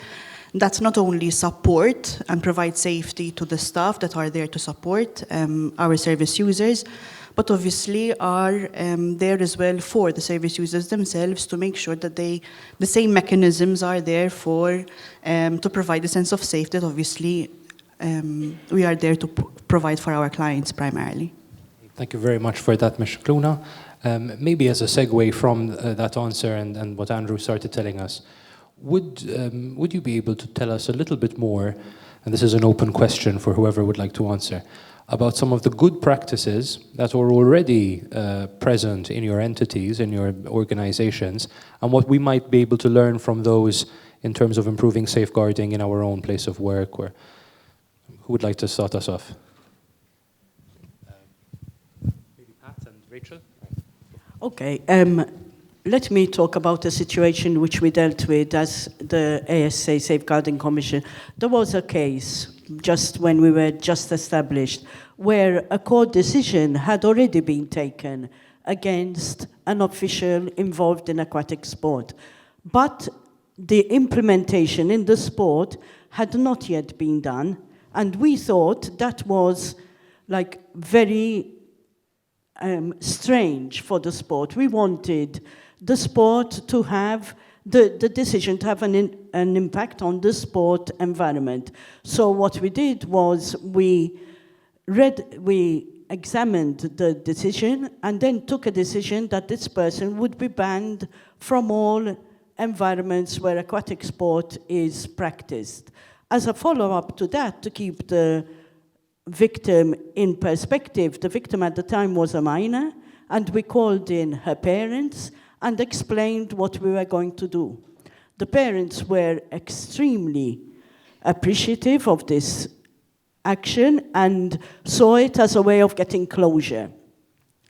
that not only support and provide safety to the staff that are there to support our service users, but obviously are there as well for the service users themselves to make sure that the same mechanisms are there for to provide a sense of safety that obviously we are there to provide for our clients primarily. Thank you very much for that, Ms. Scicluna. Maybe as a segue from that answer and what Andrew started telling us, would you be able to tell us a little bit more, and this is an open question for whoever would like to answer, about some of the good practices that are already present in your entities, in your organizations, and what we might be able to learn from those in terms of improving safeguarding in our own place of work? Or who would like to start us off? Maybe Pat and Rachel? Okay, let me talk about a situation which we dealt with as the ASA Safeguarding Commission. There was a case just when we were just established where a court decision had already been taken against an official involved in aquatic sport. But the implementation in the sport had not yet been done, and we thought that was like very strange for the sport. We wanted the sport to have the decision to have an impact on the sport environment. So what we did was we examined the decision and then took a decision that this person would be banned from all environments where aquatic sport is practiced. As a follow-up to that, to keep the victim in perspective, the victim at the time was a minor, and we called in her parents and explained what we were going to do. The parents were extremely appreciative of this action and saw it as a way of getting closure.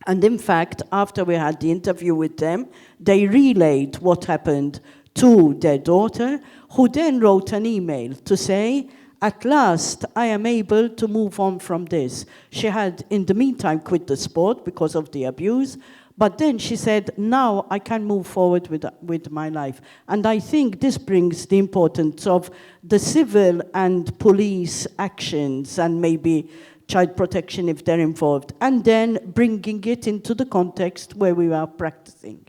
And in fact, after we had the interview with them, they relayed what happened to their daughter, who then wrote an email to say, "At last, I am able to move on from this." She had, in the meantime, quit the sport because of the abuse, but then she said, "Now I can move forward with my life." And I think this brings the importance of the civil and police actions and maybe child protection if they're involved, and then bringing it into the context where we are practicing.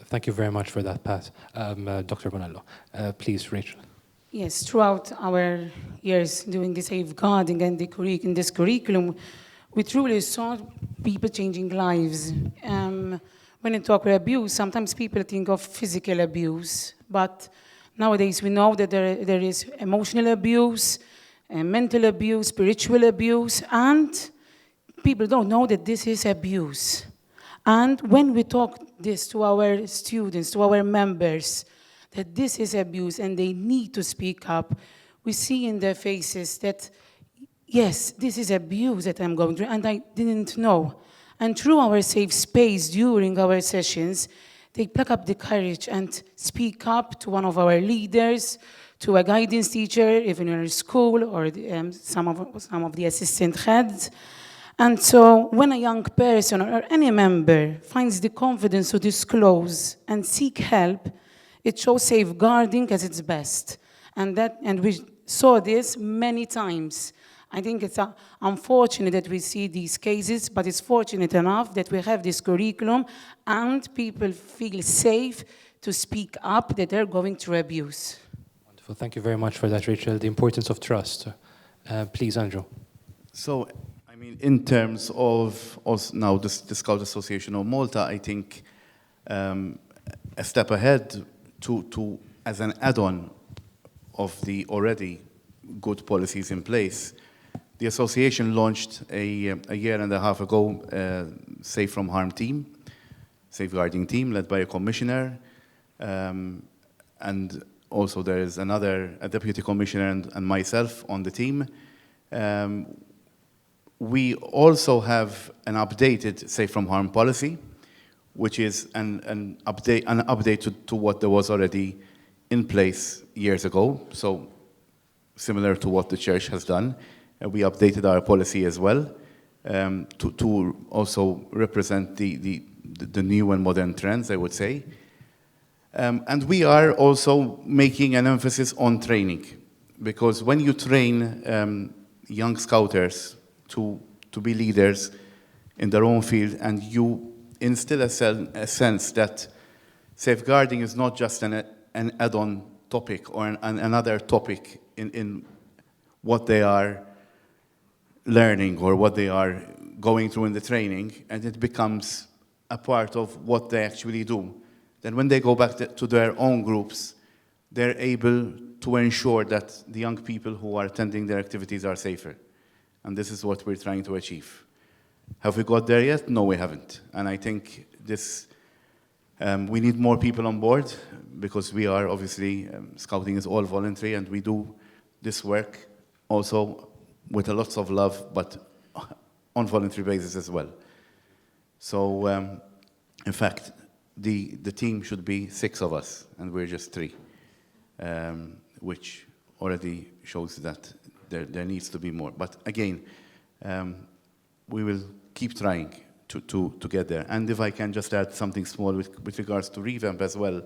Thank you very much for that, Pat. Dr. Bonello, please, Rachel. Yes, throughout our years doing the safeguarding and in this curriculum, we truly saw people changing lives. When you talk about abuse, sometimes people think of physical abuse, but nowadays we know that there is emotional abuse, mental abuse, spiritual abuse, and people don't know that this is abuse. And when we talk this to our students, to our members, that this is abuse and they need to speak up, we see in their faces that, yes, this is abuse that I'm going through, and I didn't know. And through our safe space during our sessions, they pluck up the courage and speak up to one of our leaders, to a guidance teacher, even in a school, or some of the assistant heads. And so when a young person or any member finds the confidence to disclose and seek help, it shows safeguarding at its best. And we saw this many times. I think it's unfortunate that we see these cases, but it's fortunate enough that we have this curriculum and people feel safe to speak up that they're going through abuse. Wonderful. Thank you very much for that, Rachel. The importance of trust. Please, Andrew. So, I mean, in terms of now the Scout Association of Malta, I think a step ahead to as an add-on of the already good policies in place, the association launched a year and a half ago Safe from Harm team, safeguarding team led by a commissioner, and also there is a deputy commissioner and myself on the team. We also have an updated Safe from Harm policy, which is an update to what there was already in place years ago. So similar to what the church has done, we updated our policy as well to also represent the new and modern trends, I would say. And we are also making an emphasis on training, because when you train young scouters to be leaders in their own field, and you instill a sense that safeguarding is not just an add-on topic or another topic in what they are learning or what they are going through in the training, and it becomes a part of what they actually do, then when they go back to their own groups, they're able to ensure that the young people who are attending their activities are safer. And this is what we're trying to achieve. Have we got there yet? No, we haven't. And I think this, we need more people on board, because we are obviously, scouting is all voluntary, and we do this work also with a lots of love, but on voluntary basis as well. So In fact, the team should be 6 of us, and we're just 3, which already shows that there needs to be more. But again, we will keep trying to get there. And if I can just add something small with regards to revamp as well,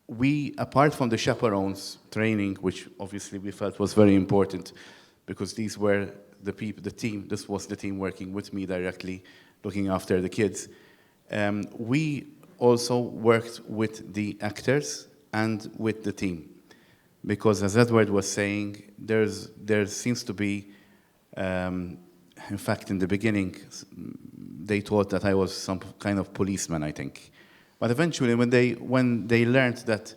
we, apart from the chaperones training, which obviously we felt was very important, because these were the people, the team, this was the team working with me directly, looking after the kids. We also worked with the actors and with the team, because as Edward was saying, there seems to be, in fact, in the beginning, they thought that I was some kind of policeman, I think. But eventually, when they learned that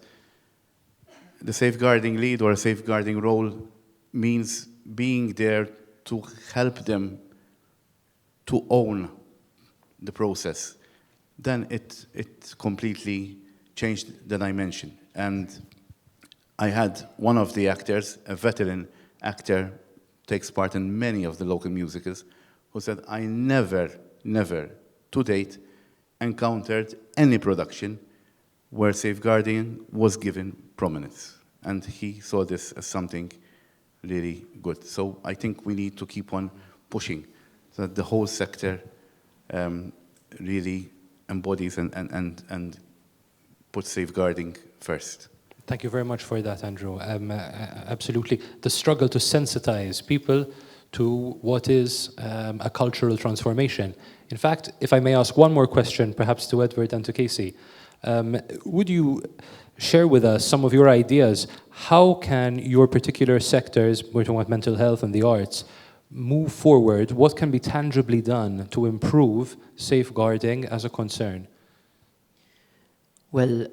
the safeguarding lead or a safeguarding role means being there to help them to own the process, then it completely changed the dimension. And I had one of the actors, a veteran actor, takes part in many of the local musicals, who said, I never to date encountered any production where safeguarding was given prominence. And he saw this as something really good. So I think we need to keep on pushing so that the whole sector really embodies and puts safeguarding first. Thank you very much for that, Andrew. Absolutely. The struggle to sensitize people to what is a cultural transformation. In fact, if I may ask one more question, perhaps to Edward and to Casey, would you share with us some of your ideas? How can your particular sectors, we're talking about mental health and the arts, move forward? What can be tangibly done to improve safeguarding as a concern? Well,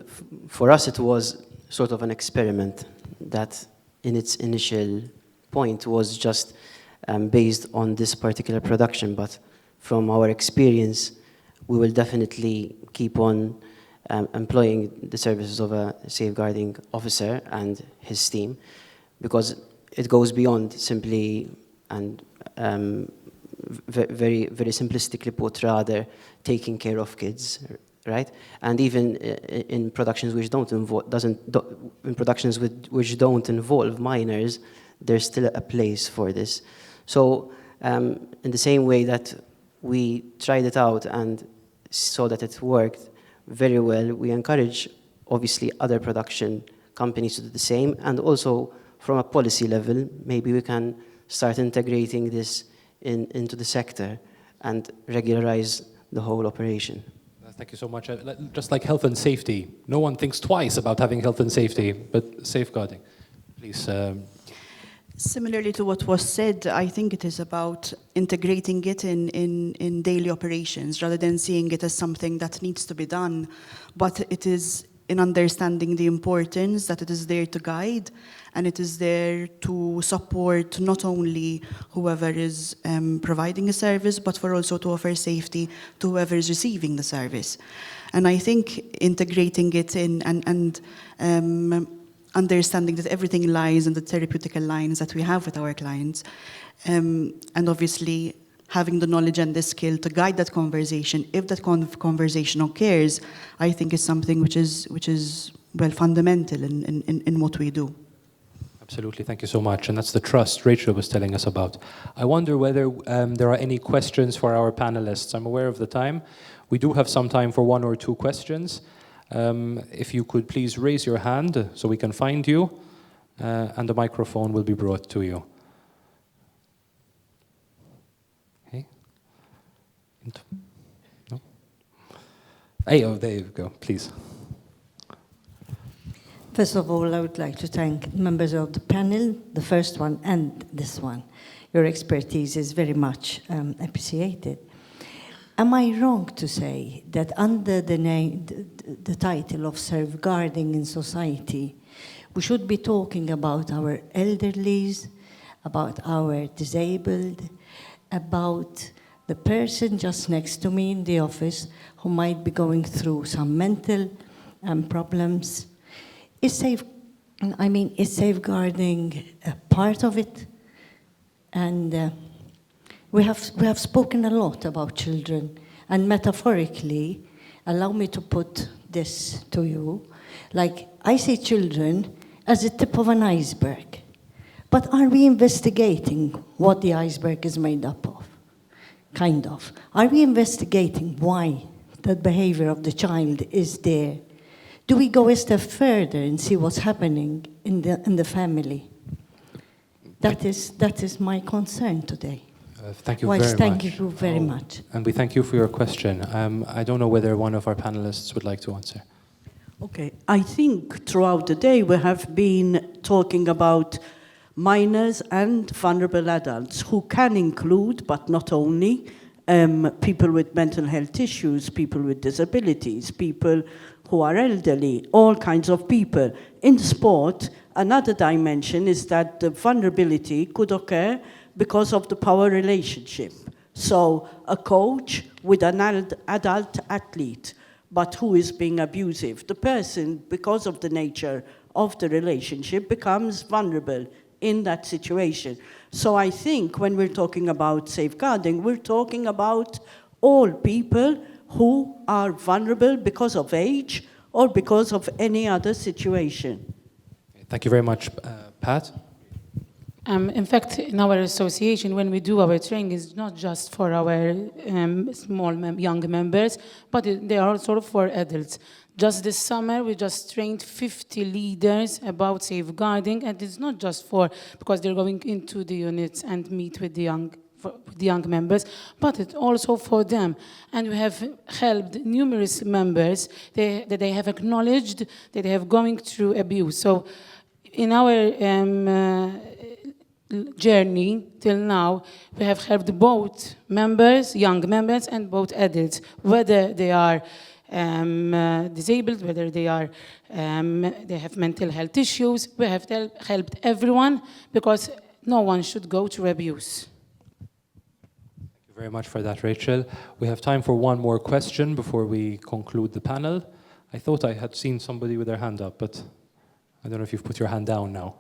for us it was sort of an experiment that in its initial point was just based on this particular production, but from our experience we will definitely keep on employing the services of a safeguarding officer and his team, because it goes beyond simply and very simplistically put, rather taking care of kids, right? And even in productions which don't involve minors, there's still a place for this. So in the same way that we tried it out and saw that it worked very well, we encourage obviously other production companies to do the same, and also from a policy level, maybe we can start integrating this into the sector and regularize the whole operation. Thank you so much. Just like health and safety, no one thinks twice about having health and safety, but safeguarding. Please. Similarly to what was said, I think it is about integrating it in daily operations rather than seeing it as something that needs to be done, but it is in understanding the importance that it is there to guide, and it is there to support not only whoever is providing a service, but for also to offer safety to whoever is receiving the service. And I think integrating it in and understanding that everything lies in the therapeutic lines that we have with our clients, and obviously having the knowledge and the skill to guide that conversation, if that conversation occurs, I think is something which is well fundamental in what we do. Absolutely, thank you so much. And that's the trust Rachel was telling us about. I wonder whether there are any questions for our panelists. I'm aware of the time. We do have some time for 1 or 2 questions. If you could please raise your hand so we can find you, and the microphone will be brought to you. Okay. No? Hey, oh, there you go, please. First of all, I would like to thank members of the panel, the first one and this one. Your expertise is very much appreciated. Am I wrong to say that under the title of safeguarding in society, we should be talking about our elderlies, about our disabled, about the person just next to me in the office who might be going through some mental problems? Is safeguarding a part of it? And we have spoken a lot about children And metaphorically, allow me to put this to you, like I see children as a tip of an iceberg. But are we investigating what the iceberg is made up of? Kind of. Are we investigating why the behavior of the child is there? Do we go a step further and see what's happening in the family? That is my concern today. Thank you very much. Thank you very much. And we thank you for your question. I don't know whether one of our panelists would like to answer. Okay, I think throughout the day we have been talking about minors and vulnerable adults who can include, but not only, people with mental health issues, people with disabilities, people who are elderly, all kinds of people. In sport, another dimension is that the vulnerability could occur because of the power relationship. So a coach with an adult athlete, but who is being abusive. The person, because of the nature of the relationship, becomes vulnerable in that situation. So I think when we're talking about safeguarding, we're talking about all people who are vulnerable because of age or because of any other situation. Thank you very much, Pat. In fact, in our association, when we do our training, it's not just for our young members, but they are also for adults. Just this summer, we just trained 50 leaders about safeguarding, and it's not just because they're going into the units and meet with the young members, but it's also for them. And we have helped numerous members that they have acknowledged that they have going through abuse. So in our journey till now, we have helped both members, young members, and both adults, whether they are disabled, whether they have mental health issues. We have helped everyone because no one should go through abuse. Thank you very much for that, Rachel. We have time for one more question before we conclude the panel. I thought I had seen somebody with their hand up, but I don't know if you've put your hand down now.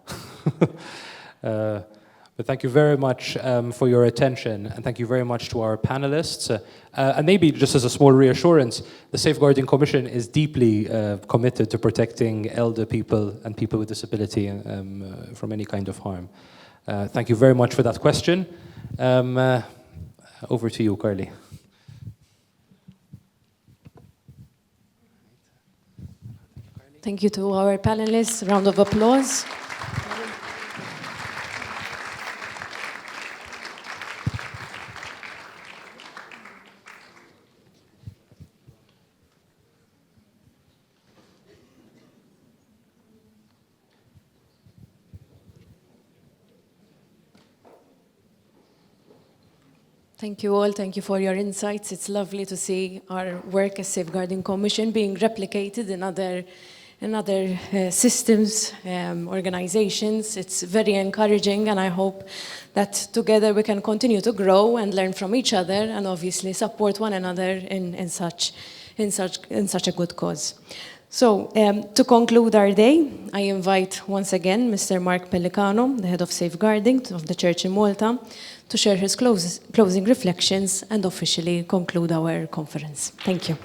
But thank you very much for your attention, and thank you very much to our panelists. And maybe just as a small reassurance, the Safeguarding Commission is deeply committed to protecting elder people and people with disability from any kind of harm. Thank you very much for that question. Over to you, Carly. Thank you to our panelists. Round of applause. Thank you all. Thank you for your insights. It's lovely to see our work as Safeguarding Commission being replicated in other systems, organizations. It's very encouraging, and I hope that together we can continue to grow and learn from each other, and obviously support one another in such a good cause. So, to conclude our day, I invite once again Mr. Mark Pellicano, the head of Safeguarding of the Church in Malta, to share his closing reflections and officially conclude our conference. Thank you.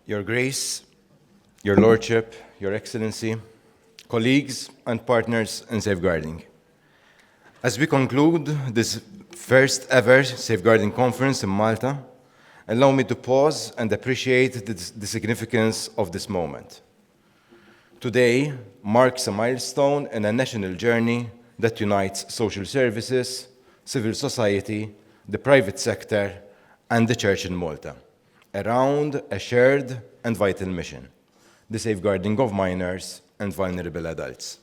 Your Grace, Your Lordship, Your Excellency, colleagues and partners in Safeguarding. As we conclude this first ever Safeguarding Conference in Malta, allow me to pause and appreciate the significance of this moment. Today marks a milestone in a national journey that unites social services, civil society, the private sector, and the Church in Malta around a shared and vital mission: the safeguarding of minors and vulnerable adults.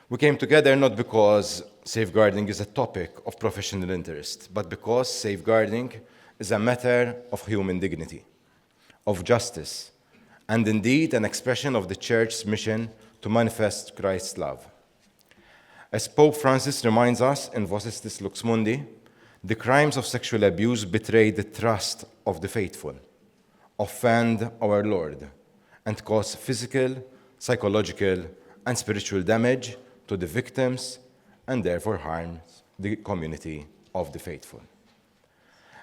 We came together not because safeguarding is a topic of professional interest, but because safeguarding is a matter of human dignity, of justice, and indeed an expression of the Church's mission to manifest Christ's love. As Pope Francis reminds us in Vocistis Lux Mundi, the crimes of sexual abuse betray the trust of the faithful, offend our Lord, and cause physical, psychological, and spiritual damage to the victims and therefore harm the community of the faithful.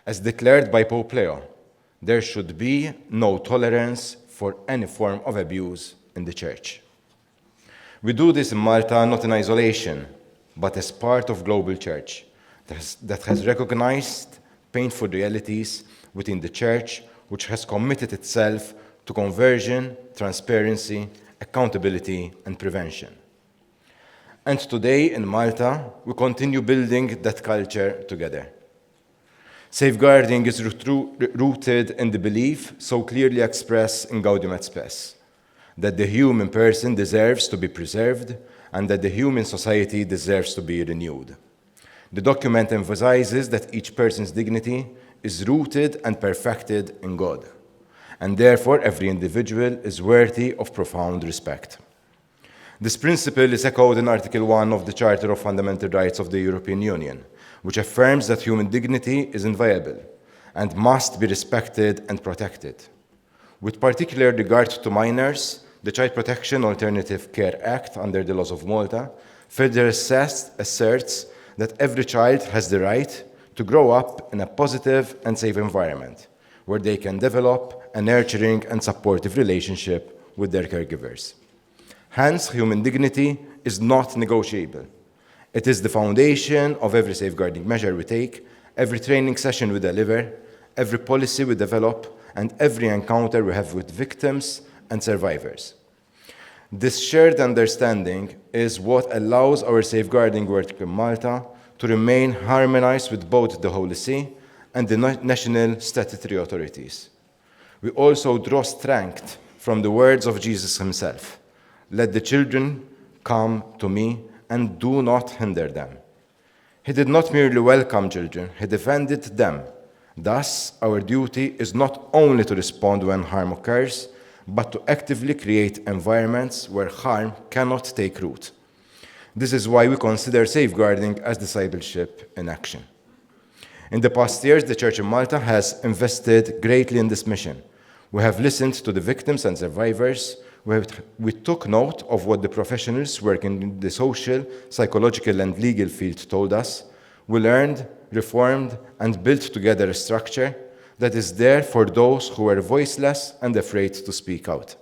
As declared by Pope Leo, there should be no tolerance for any form of abuse in the Church. We do this in Malta not in isolation, but as part of global Church that has recognized painful realities within the Church, which has committed itself to conversion, transparency, accountability, and prevention. And today in Malta, we continue building that culture together. Safeguarding is rooted in the belief so clearly expressed in Gaudium et Spes, that the human person deserves to be preserved and that the human society deserves to be renewed. The document emphasizes that each person's dignity is rooted and perfected in God, and therefore every individual is worthy of profound respect. This principle is echoed in Article 1 of the Charter of Fundamental Rights of the European Union, which affirms that human dignity is inviolable and must be respected and protected. With particular regard to minors, the Child Protection Alternative Care Act under the laws of Malta further asserts that every child has the right to grow up in a positive and safe environment where they can develop a nurturing and supportive relationship with their caregivers. Hence, human dignity is not negotiable. It is the foundation of every safeguarding measure we take, every training session we deliver, every policy we develop, and every encounter we have with victims and survivors. This shared understanding is what allows our safeguarding work in Malta to remain harmonized with both the Holy See and the national statutory authorities. We also draw strength from the words of Jesus himself. Let the children come to me and do not hinder them. He did not merely welcome children, he defended them. Thus, our duty is not only to respond when harm occurs, but to actively create environments where harm cannot take root. This is why we consider safeguarding as discipleship in action. In the past years, the Church in Malta has invested greatly in this mission. We have listened to the victims and survivors. We took note of what the professionals working in the social, psychological, and legal field told us. We learned, reformed, and built together a structure that is there for those who are voiceless and afraid to speak out.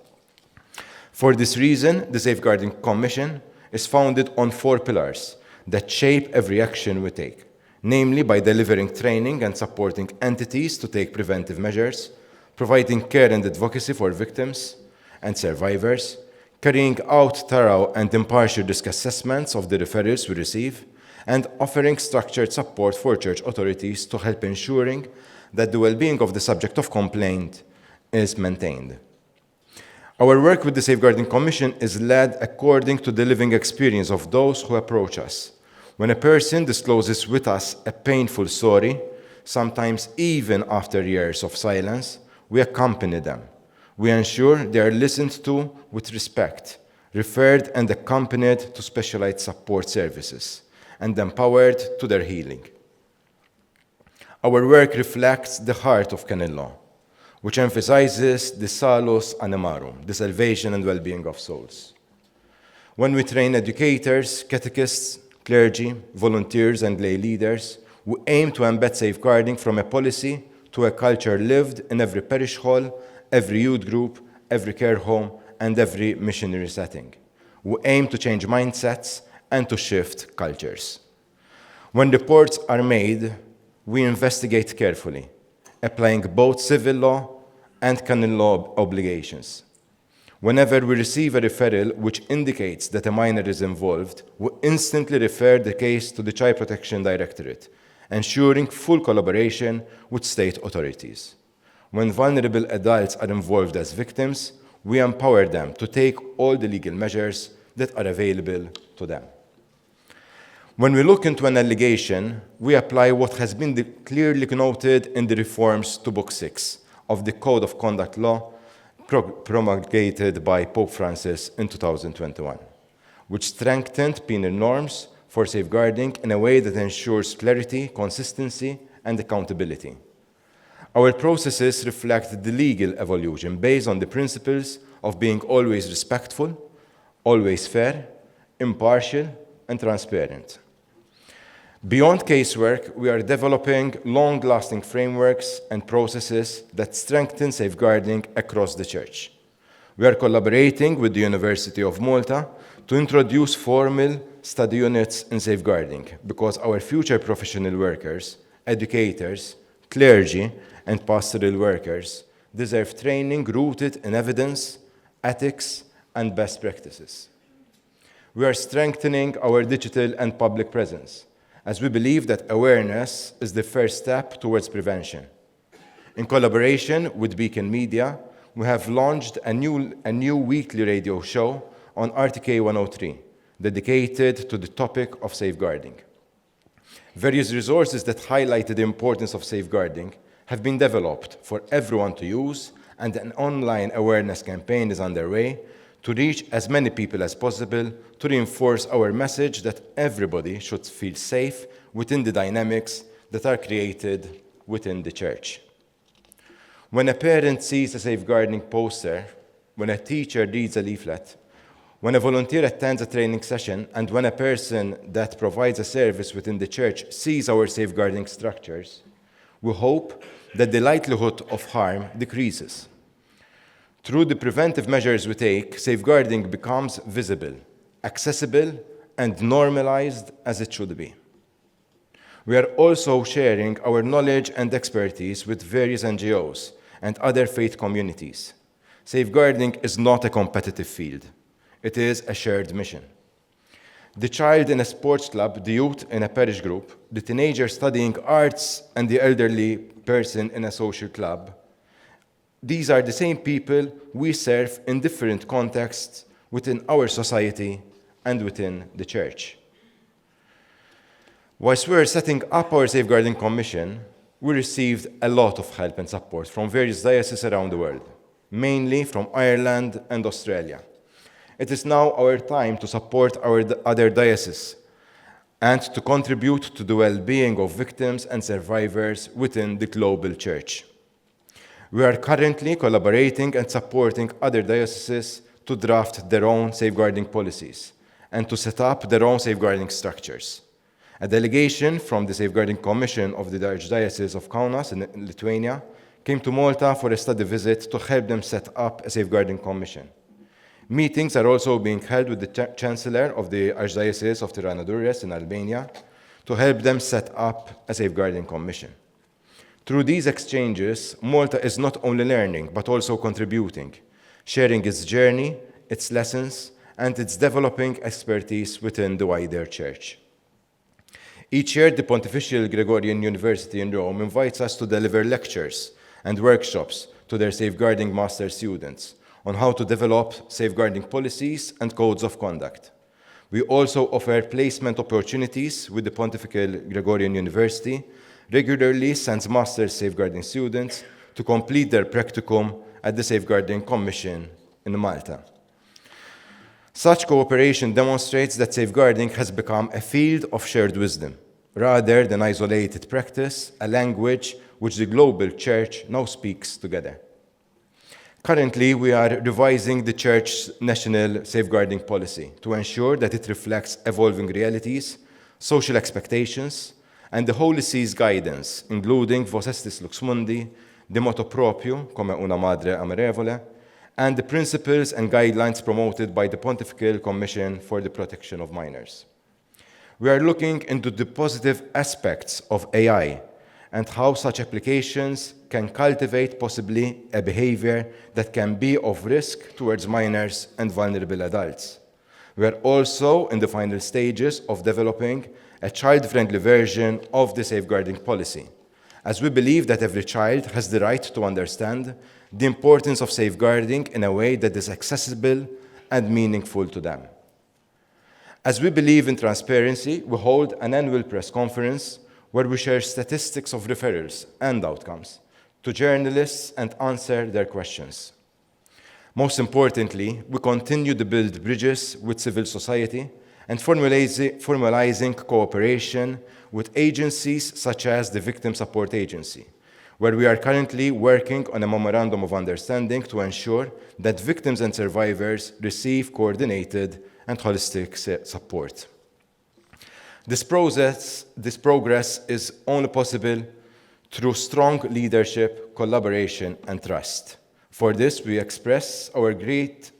For this reason, the Safeguarding Commission is founded on 4 pillars that shape every action we take, namely by delivering training and supporting entities to take preventive measures, providing care and advocacy for victims and survivors, carrying out thorough and impartial risk assessments of the referrals we receive, and offering structured support for church authorities to help ensuring that the well-being of the subject of complaint is maintained. Our work with the Safeguarding Commission is led according to the living experience of those who approach us. When a person discloses with us a painful story, sometimes even after years of silence, we accompany them. We ensure they are listened to with respect, referred and accompanied to specialized support services, and empowered to their healing. Our work reflects the heart of canon law, which emphasizes the salus animarum, the salvation and well-being of souls. When we train educators, catechists, clergy, volunteers, and lay leaders, we aim to embed safeguarding from a policy to a culture lived in every parish hall, every youth group, every care home, and every missionary setting. We aim to change mindsets and to shift cultures. When reports are made, we investigate carefully, applying both civil law and canon law obligations. Whenever we receive a referral which indicates that a minor is involved, we instantly refer the case to the Child Protection Directorate, ensuring full collaboration with state authorities. When vulnerable adults are involved as victims, we empower them to take all the legal measures that are available to them. When we look into an allegation, we apply what has been clearly noted in the reforms to Book 6 of the Code of Conduct Law promulgated by Pope Francis in 2021, which strengthened penal norms for safeguarding in a way that ensures clarity, consistency, and accountability. Our processes reflect the legal evolution based on the principles of being always respectful, always fair, impartial, and transparent. Beyond casework, we are developing long-lasting frameworks and processes that strengthen safeguarding across the Church. We are collaborating with the University of Malta to introduce formal study units in safeguarding because our future professional workers, educators, clergy, and pastoral workers deserve training rooted in evidence, ethics, and best practices. We are strengthening our digital and public presence, as we believe that awareness is the first step towards prevention. In collaboration with Beacon Media, we have launched a new weekly radio show on RTK 103, dedicated to the topic of safeguarding. Various resources that highlighted the importance of safeguarding have been developed for everyone to use, and an online awareness campaign is underway to reach as many people as possible to reinforce our message that everybody should feel safe within the dynamics that are created within the Church. When a parent sees a safeguarding poster, when a teacher reads a leaflet, when a volunteer attends a training session, and when a person that provides a service within the Church sees our safeguarding structures, we hope that the likelihood of harm decreases. Through the preventive measures we take, safeguarding becomes visible, accessible, and normalized as it should be. We are also sharing our knowledge and expertise with various NGOs and other faith communities. Safeguarding is not a competitive field. It is a shared mission. The child in a sports club, the youth in a parish group, the teenager studying arts, and the elderly person in a social club, these are the same people we serve in different contexts within our society and within the Church. Whilst we are setting up our Safeguarding Commission, we received a lot of help and support from various dioceses around the world, mainly from Ireland and Australia. It is now our time to support our other dioceses and to contribute to the well-being of victims and survivors within the global Church. We are currently collaborating and supporting other dioceses to draft their own safeguarding policies and to set up their own safeguarding structures. A delegation from the Safeguarding Commission of the Archdiocese of Kaunas in Lithuania came to Malta for a study visit to help them set up a Safeguarding Commission. Meetings are also being held with the Chancellor of the Archdiocese of Tirana-Durres in Albania to help them set up a Safeguarding Commission. Through these exchanges, Malta is not only learning, but also contributing, sharing its journey, its lessons, and its developing expertise within the wider Church. Each year, the Pontifical Gregorian University in Rome invites us to deliver lectures and workshops to their safeguarding master students on how to develop safeguarding policies and codes of conduct. We also offer placement opportunities with the Pontifical Gregorian University, regularly sends master's safeguarding students to complete their practicum at the Safeguarding Commission in Malta. Such cooperation demonstrates that safeguarding has become a field of shared wisdom, rather than isolated practice, a language which the global Church now speaks together. Currently, we are revising the Church's national safeguarding policy to ensure that it reflects evolving realities, social expectations, and the Holy See's guidance, including Vos Estis Lux Mundi, the motto proprio, come una madre amorevole, and the principles and guidelines promoted by the Pontifical Commission for the Protection of Minors. We are looking into the positive aspects of AI and how such applications can cultivate possibly a behavior that can be of risk towards minors and vulnerable adults. We are also in the final stages of developing a child-friendly version of the safeguarding policy, as we believe that every child has the right to understand the importance of safeguarding in a way that is accessible and meaningful to them. As we believe in transparency, we hold an annual press conference where we share statistics of referrals and outcomes to journalists and answer their questions. Most importantly, we continue to build bridges with civil society and formalizing cooperation with agencies such as the Victim Support Agency, where we are currently working on a memorandum of understanding to ensure that victims and survivors receive coordinated and holistic support. This progress is only possible through strong leadership, collaboration, and trust. For this, we express our great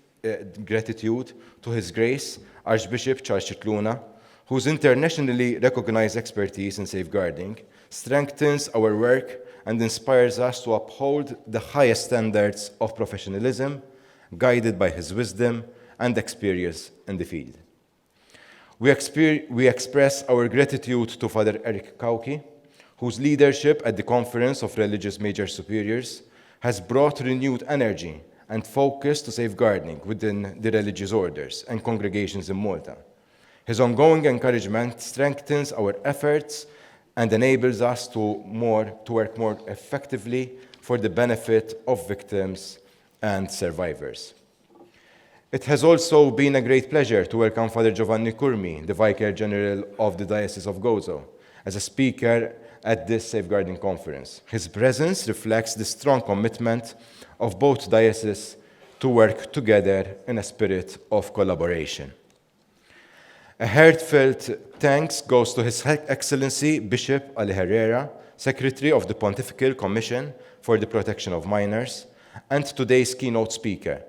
gratitude to His Grace, Archbishop Scicluna, whose internationally recognized expertise in safeguarding strengthens our work and inspires us to uphold the highest standards of professionalism, guided by his wisdom and experience in the field. We express our gratitude to Father Eric Kauki, whose leadership at the Conference of Religious Major Superiors has brought renewed energy and focus to safeguarding within the religious orders and congregations in Malta. His ongoing encouragement strengthens our efforts and enables us to work more effectively for the benefit of victims and survivors. It has also been a great pleasure to welcome Father Giovanni Curmi, the Vicar General of the Diocese of Gozo, as a speaker at this safeguarding conference. His presence reflects the strong commitment of both dioceses to work together in a spirit of collaboration. A heartfelt thanks goes to His Excellency Bishop Ali Herrera, Secretary of the Pontifical Commission for the Protection of Minors, and today's keynote speaker.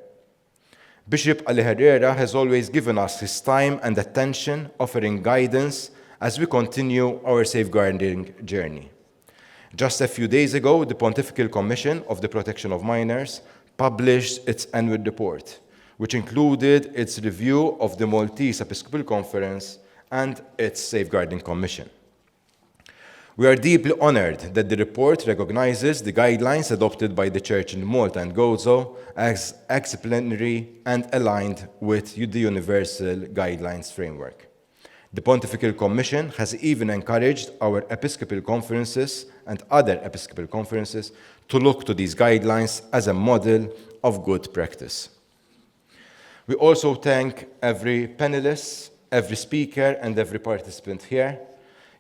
Bishop Ali Herrera has always given us his time and attention, offering guidance as we continue our safeguarding journey. Just a few days ago, the Pontifical Commission of the Protection of Minors published its annual report, which included its review of the Maltese Episcopal Conference and its Safeguarding Commission. We are deeply honored that the report recognizes the guidelines adopted by the Church in Malta and Gozo as exemplary and aligned with the Universal Guidelines Framework. The Pontifical Commission has even encouraged our Episcopal conferences and other Episcopal conferences to look to these guidelines as a model of good practice. We also thank every panelist, every speaker, and every participant here.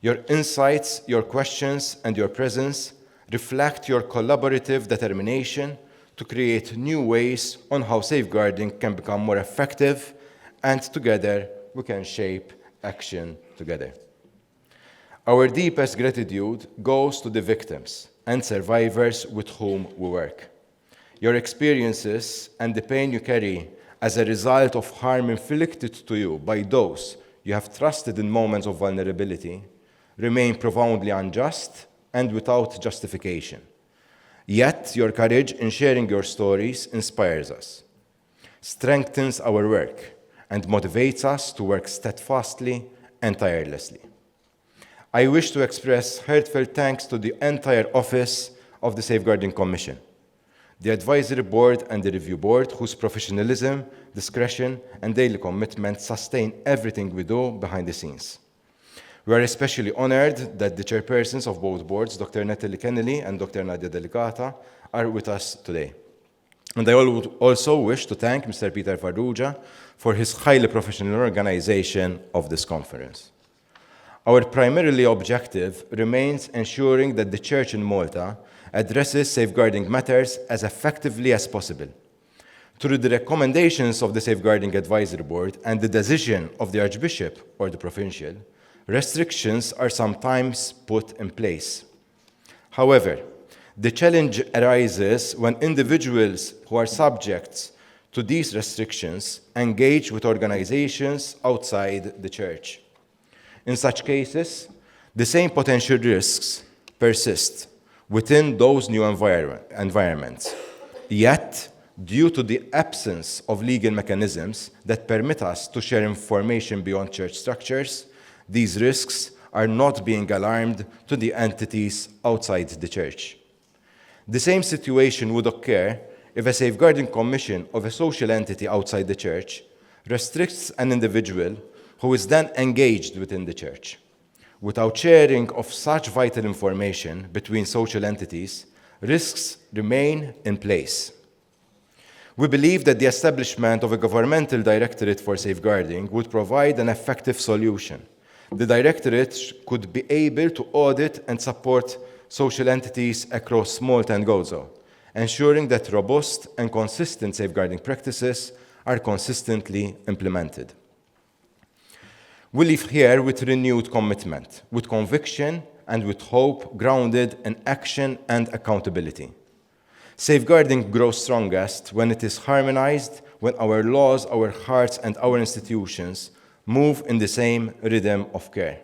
Your insights, your questions, and your presence reflect your collaborative determination to create new ways on how safeguarding can become more effective, and together we can shape action together. Our deepest gratitude goes to the victims and survivors with whom we work. Your experiences and the pain you carry as a result of harm inflicted to you by those you have trusted in moments of vulnerability remain profoundly unjust and without justification. Yet your courage in sharing your stories inspires us, strengthens our work, and motivates us to work steadfastly and tirelessly. I wish to express heartfelt thanks to the entire office of the Safeguarding Commission, the Advisory Board and the Review Board, whose professionalism, discretion, and daily commitment sustain everything we do behind the scenes. We are especially honored that the chairpersons of both boards, Dr. Natalie Kennelly and Dr. Nadia Delicata, are with us today. And I also wish to thank Mr. Peter Farrugia for his highly professional organization of this conference. Our primary objective remains ensuring that the Church in Malta addresses safeguarding matters as effectively as possible. Through the recommendations of the Safeguarding Advisory Board and the decision of the Archbishop or the Provincial, restrictions are sometimes put in place. However, the challenge arises when individuals who are subject to these restrictions engage with organizations outside the Church. In such cases, the same potential risks persist within those new environments. Yet, due to the absence of legal mechanisms that permit us to share information beyond church structures, these risks are not being alarmed to the entities outside the Church. The same situation would occur if a safeguarding commission of a social entity outside the Church restricts an individual who is then engaged within the Church. Without sharing of such vital information between social entities, risks remain in place. We believe that the establishment of a governmental directorate for safeguarding would provide an effective solution. The directorate could be able to audit and support social entities across Malta and Gozo, ensuring that robust and consistent safeguarding practices are consistently implemented. We leave here with renewed commitment, with conviction, and with hope grounded in action and accountability. Safeguarding grows strongest when it is harmonized, when our laws, our hearts, and our institutions move in the same rhythm of care.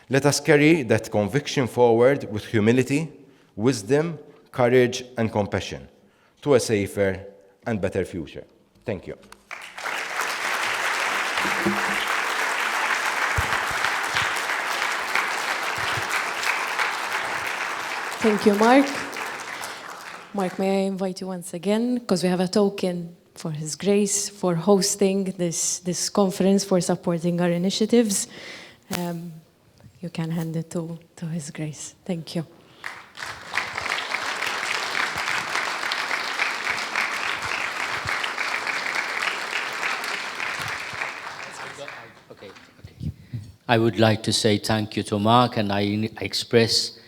Let us carry that conviction forward with humility, wisdom, courage, and compassion to a safer and better future. Thank you. Thank you, Mark. Mark, may I invite you once again, because we have a token for His Grace for hosting this conference, for supporting our initiatives. You can hand it to His Grace. Thank you. I would like to say thank you to Mark, and I express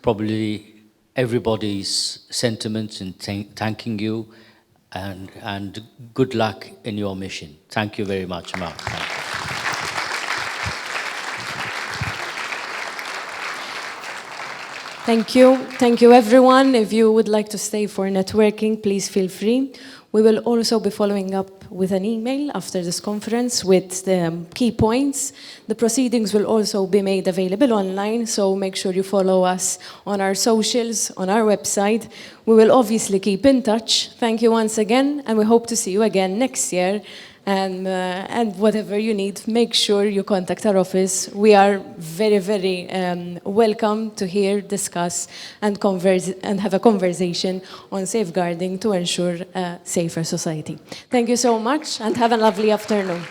probably everybody's sentiments in thanking you, and good luck in your mission. Thank you very much, Mark. Thank you. Thank you, everyone. If you would like to stay for networking, please feel free. We will also be following up with an email after this conference with the key points. The proceedings will also be made available online, so make sure you follow us on our socials, on our website. We will obviously keep in touch. Thank you once again, and we hope to see you again next year. And whatever you need, make sure you contact our office. We are very, very welcome to hear, discuss, and have a conversation on safeguarding to ensure a safer society. Thank you so much, and have a lovely afternoon.